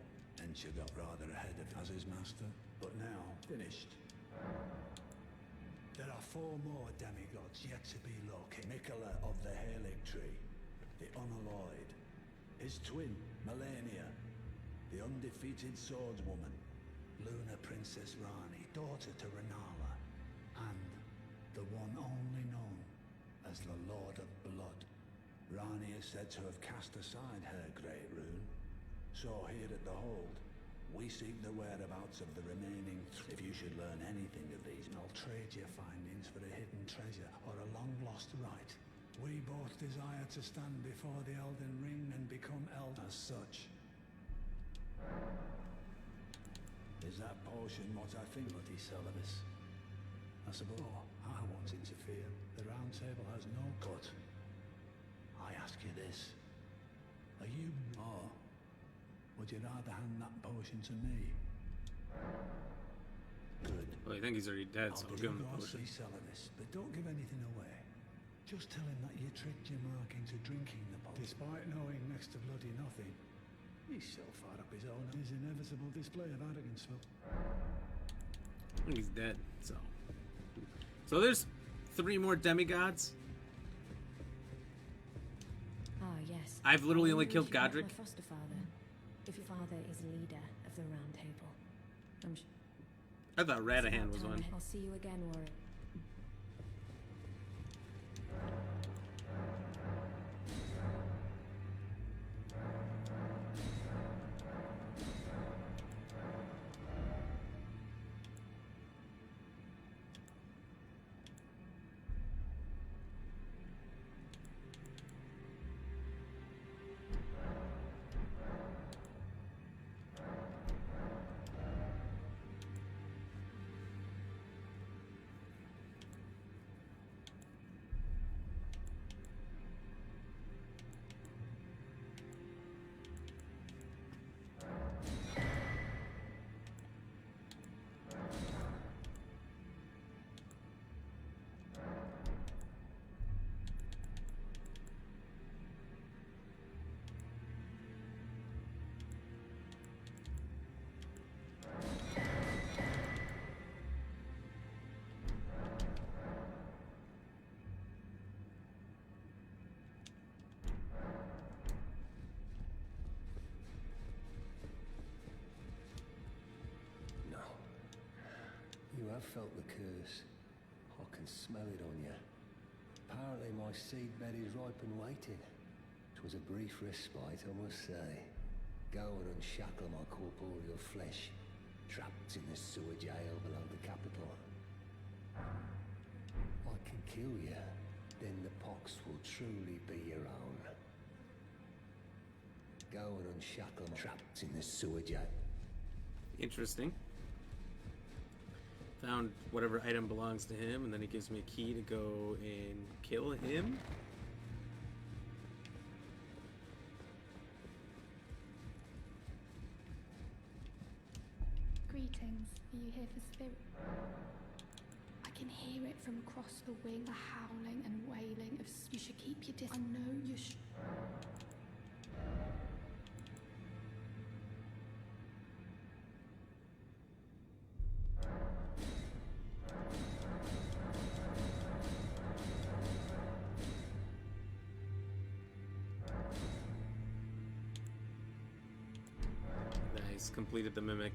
Speaker 5: and she got rather ahead of as his master, but now finished. There are 4 more demigods yet to be located. Nicola of the Halig Tree, the Unalloyed, his twin, Melania, the undefeated swordswoman, Luna Princess Ranni, daughter to Renala, and the one only known as the Lord of Blood. Ranni is said to have cast aside her great rune, so here at the Hold, we seek the whereabouts of the remaining If you should learn anything of these, I'll trade your findings for a hidden treasure or a long-lost right. We both desire to stand before the Elden Ring and become as such. Is that potion what I think, bloody Celibus? I suppose I won't interfere. The Round Table has no cut. I ask you this. Are you or would you rather hand that potion to me? Good.
Speaker 1: Well, I think he's already dead, so I'll give him the potion.
Speaker 5: See Celibus, but don't give anything away. Just tell him that you tricked your mark into drinking the potion. Despite knowing next to bloody nothing, he's so far up his own. His inevitable display of arrogance will...
Speaker 1: I think he's dead, so there's 3 more demigods.
Speaker 3: Ah, yes.
Speaker 1: I've literally only
Speaker 3: You
Speaker 1: killed
Speaker 3: should meet
Speaker 1: Godric.
Speaker 3: My foster father. If your father is leader of the Round Table.
Speaker 1: I thought Radahan was one.
Speaker 3: I'll see you again, Warwick.
Speaker 6: You have felt the curse. I can smell it on you. Apparently my seedbed is ripe and waiting. 'Twas a brief respite, I must say. Go and unshackle my corporeal flesh, trapped in the sewer jail below the capital. I can kill you, then the pox will truly be your own. Go and unshackle my trapped in the sewer jail.
Speaker 1: Interesting. Found whatever item belongs to him, and then he gives me a key to go and kill him.
Speaker 7: Greetings. Are you here for spirit? I can hear it from across the wing, the howling and wailing of... You should keep your distance. I know you should...
Speaker 1: Nice, completed the mimic.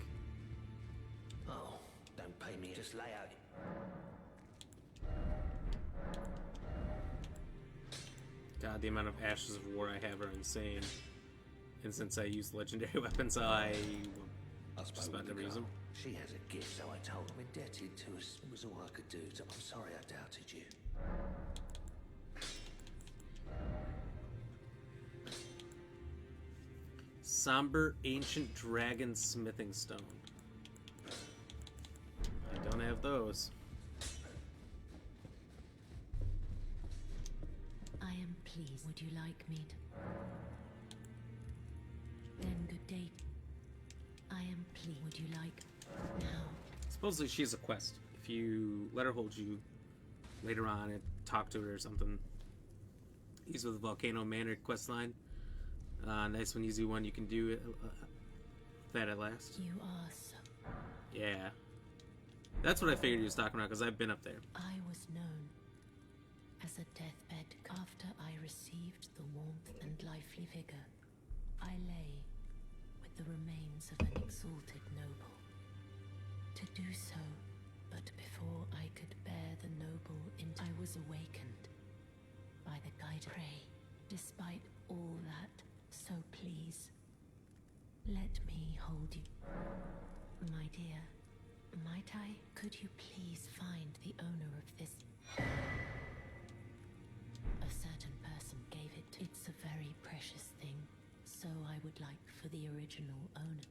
Speaker 4: Oh, don't pay me, just lay out.
Speaker 1: God, the amount of Ashes of War I have are insane. And since I use legendary weapons, I just about never use them.
Speaker 4: She has a gift, so I told her. I'm indebted to us. It was all I could do, so I'm sorry I doubted you.
Speaker 1: Somber Ancient Dragon Smithing Stone. I don't have those.
Speaker 3: I am pleased. Would you like me to? Then good day. I am pleased. Would you like now?
Speaker 1: Supposedly she has a quest. If you let her hold you later on and talk to her or something. Use with the Volcano Manor questline. Nice one, easy one. You can do that at last.
Speaker 3: You are so.
Speaker 1: Yeah. That's what I figured he was talking about, because I've been up there.
Speaker 3: I was known as a deathbed. After I received the warmth and lively vigor, I lay with the remains of an exalted noble. To do so, but before I could bear the noble I was awakened by the guide. Pray, despite all that, so please, let me hold you. My dear, might I? Could you please find the owner of this? A certain person gave it to. It's a very precious thing, so I would like for the original owner.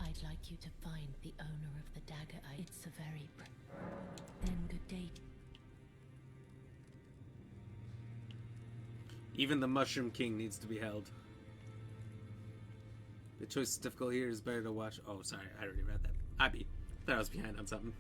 Speaker 3: I'd like you to find the owner of the dagger. It's a very Then good day.
Speaker 1: Even the Mushroom King needs to be held. The choice is difficult here. Is better to watch. Oh, sorry, I already read that. I thought I was behind on something.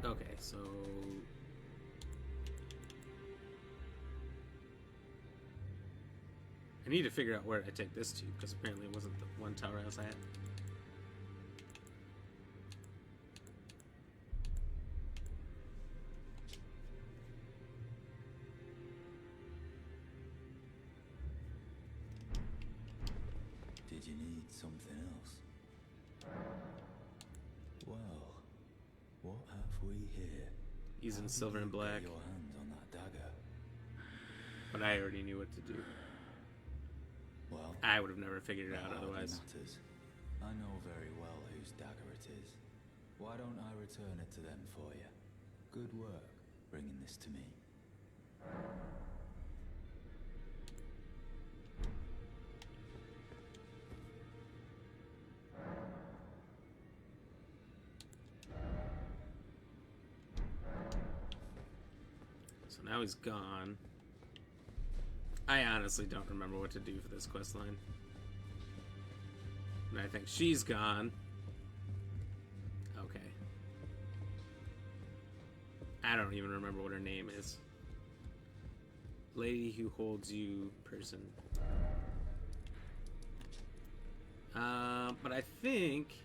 Speaker 1: Okay, so I need to figure out where I take this to, because apparently it wasn't the one tower I was at.
Speaker 4: Did you need something else? Well, what have we here?
Speaker 1: Using silver and black.
Speaker 4: Get your hand on that dagger.
Speaker 1: But I already knew what to do.
Speaker 4: Well,
Speaker 1: I would have never figured it out otherwise.
Speaker 4: Matters. I know very well whose dagger it is. Why don't I return it to them for you? Good work bringing this to me.
Speaker 1: So now he's gone. I honestly don't remember what to do for this quest line. And I think she's gone. Okay. I don't even remember what her name is. Lady who holds you person. But I think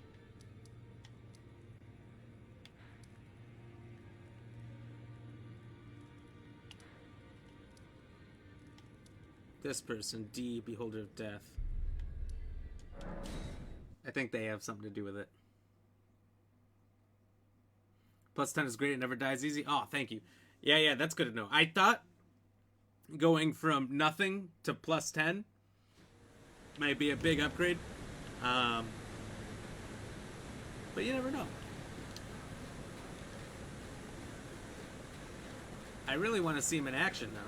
Speaker 1: this person, D, Beholder of Death. I think they have something to do with it. Plus 10 is great, it never dies easy. Oh, thank you. Yeah, that's good to know. I thought going from nothing to plus 10 might be a big upgrade. But you never know. I really want to see him in action now.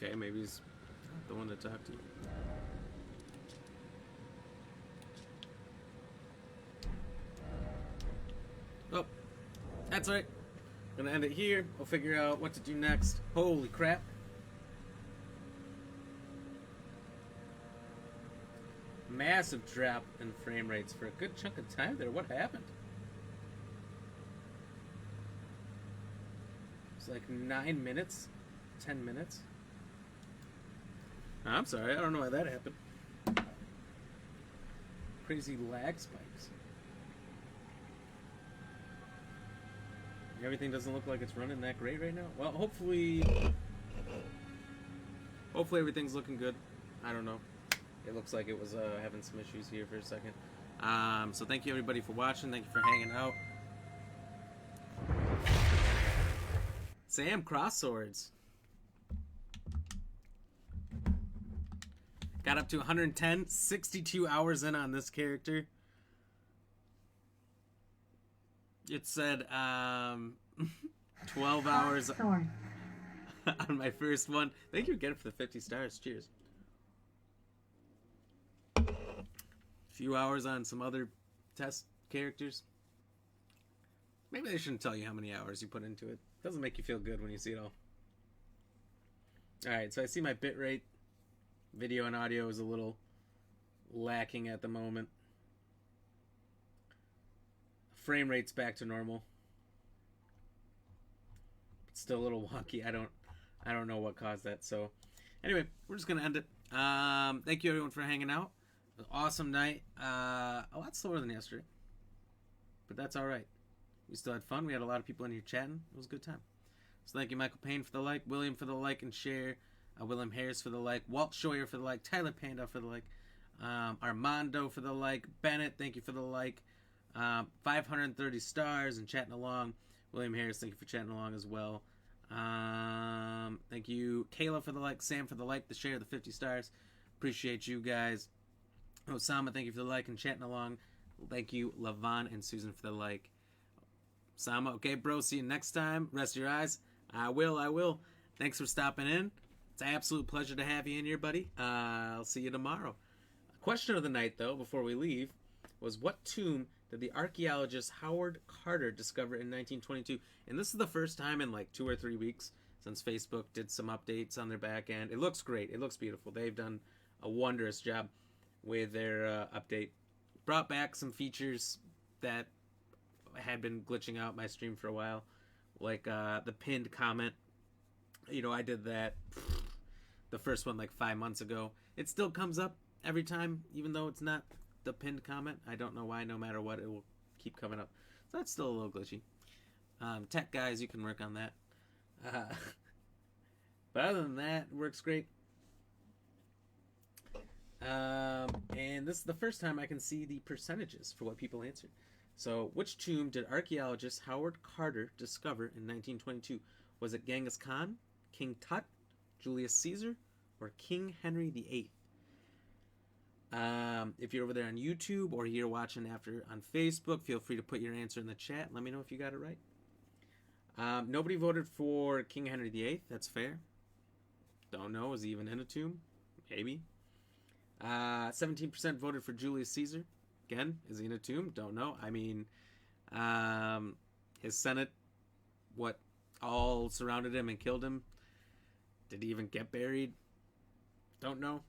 Speaker 1: Okay, maybe he's the one to talk to. Oh, that's right. Gonna end it here. We'll figure out what to do next. Holy crap. massive drop in frame rates for a good chunk of time there. What happened? It's like 9 minutes, 10 minutes. I'm sorry, I don't know why that happened. Crazy lag spikes. Everything doesn't look like it's running that great right now. Well, hopefully everything's looking good. I don't know. It looks like it was having some issues here for a second. So thank you everybody for watching. Thank you for hanging out. Sam, cross swords. Got up to 110, 62 hours in on this character. It said 12 hours on my first one. Thank you again for the 50 stars. Cheers. A few hours on some other test characters. Maybe they shouldn't tell you how many hours you put into it. Doesn't make you feel good when you see it all. Alright, so I see my bitrate. Video and audio is a little lacking at the moment. Frame rate's back to normal. It's still a little wonky. I don't know what caused that. So anyway, we're just gonna end it. Thank you everyone for hanging out. An awesome night. A lot slower than yesterday, but that's all right. We still had fun. We had a lot of people in here chatting. It was a good time. So thank you, Michael Payne, for the like, William for the like and share, William Harris for the like, Walt Scheuer for the like, Tyler Panda for the like, Armando for the like, Bennett, thank you for the like, 530 stars and chatting along. William Harris, thank you for chatting along as well. Thank you, Kayla for the like, Sam for the like, the share, the 50 stars. Appreciate you guys. Osama, thank you for the like and chatting along. Thank you, Lavon and Susan for the like. Osama, okay, bro, see you next time. Rest your eyes. I will. Thanks for stopping in. It's an absolute pleasure to have you in here, buddy. I'll see you tomorrow. Question of the night, though, before we leave, was what tomb did the archaeologist Howard Carter discover in 1922? And this is the first time in like 2 or 3 weeks since Facebook did some updates on their back end. It looks great. It looks beautiful. They've done a wondrous job with their update. Brought back some features that had been glitching out my stream for a while, like the pinned comment. You know, I did that the first one like 5 months ago. It still comes up every time, even though it's not the pinned comment. I don't know why. No matter what, it will keep coming up. So that's still a little glitchy. Tech guys, you can work on that. But other than that, it works great. And this is the first time I can see the percentages for what people answered. So, which tomb did archaeologist Howard Carter discover in 1922? Was it Genghis Khan, King Tut, Julius Caesar, or King Henry VIII? If you're over there on YouTube or you're watching after on Facebook, feel free to put your answer in the chat. Let me know if you got it right. Nobody voted for King Henry VIII. That's fair. Don't know. Is he even in a tomb? Maybe. 17% voted for Julius Caesar. Again, is he in a tomb? Don't know. I mean, his Senate, all surrounded him and killed him. Did he even get buried? Don't know.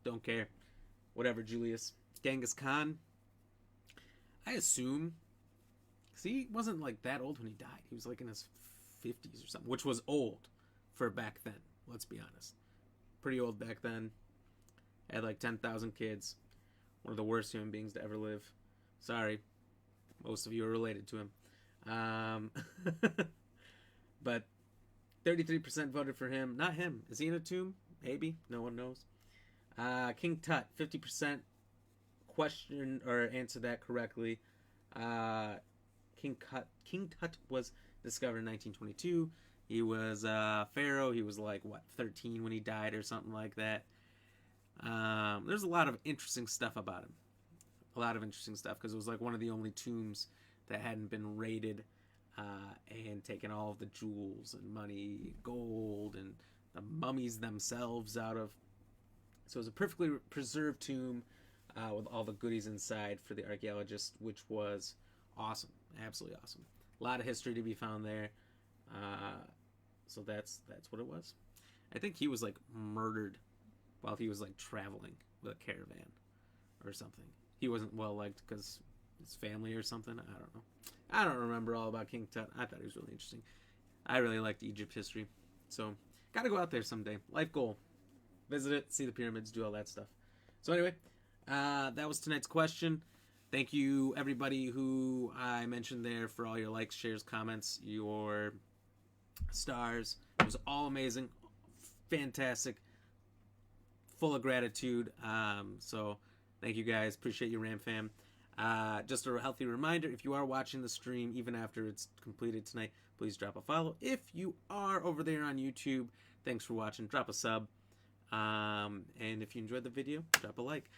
Speaker 1: Don't care. Whatever, Julius. Genghis Khan, I assume, because he wasn't like that old when he died. He was like in his 50s or something, which was old for back then. Let's be honest. Pretty old back then. Had like 10,000 kids. One of the worst human beings to ever live. Sorry. Most of you are related to him. But 33% voted for him. Not him. Is he in a tomb? Maybe. No one knows. King Tut, 50% question or answer that correctly. King Tut was discovered in 1922. He was pharaoh. He was like, 13 when he died or something like that. There's a lot of interesting stuff about him. A lot of interesting stuff because it was like one of the only tombs that hadn't been raided and taken all of the jewels and money, gold, and the mummies themselves out of. So it was a perfectly preserved tomb with all the goodies inside for the archaeologists, which was awesome. Absolutely awesome. A lot of history to be found there. So that's what it was. I think he was like murdered while he was like traveling with a caravan. or something. He wasn't well liked because his family or something. I don't know. I don't remember all about King Tut. I thought he was really interesting. I really liked Egypt history. So, gotta go out there someday. Life goal. Visit it, see the pyramids, do all that stuff. So anyway, that was tonight's question. Thank you, everybody who I mentioned there, for all your likes, shares, comments, your stars. It was all amazing. Fantastic. Full of gratitude. So thank you guys. Appreciate you, Ram Fam. Just a healthy reminder, if you are watching the stream, even after it's completed tonight, please drop a follow. If you are over there on YouTube, thanks for watching. Drop a sub. And if you enjoyed the video, drop a like.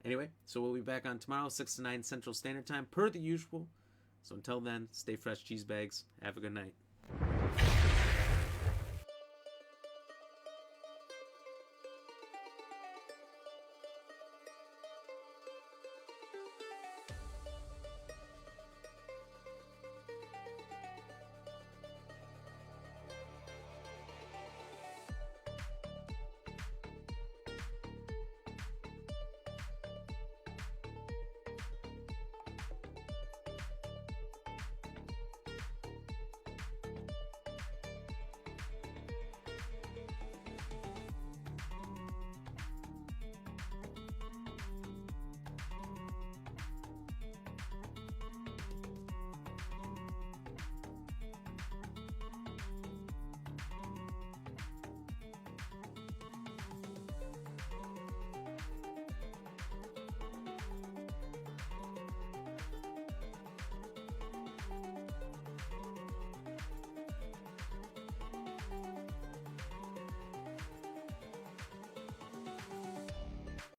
Speaker 1: Anyway, so we'll be back on tomorrow, 6 to 9 Central Standard Time, per the usual. So until then, stay fresh, cheese bags. Have a good night.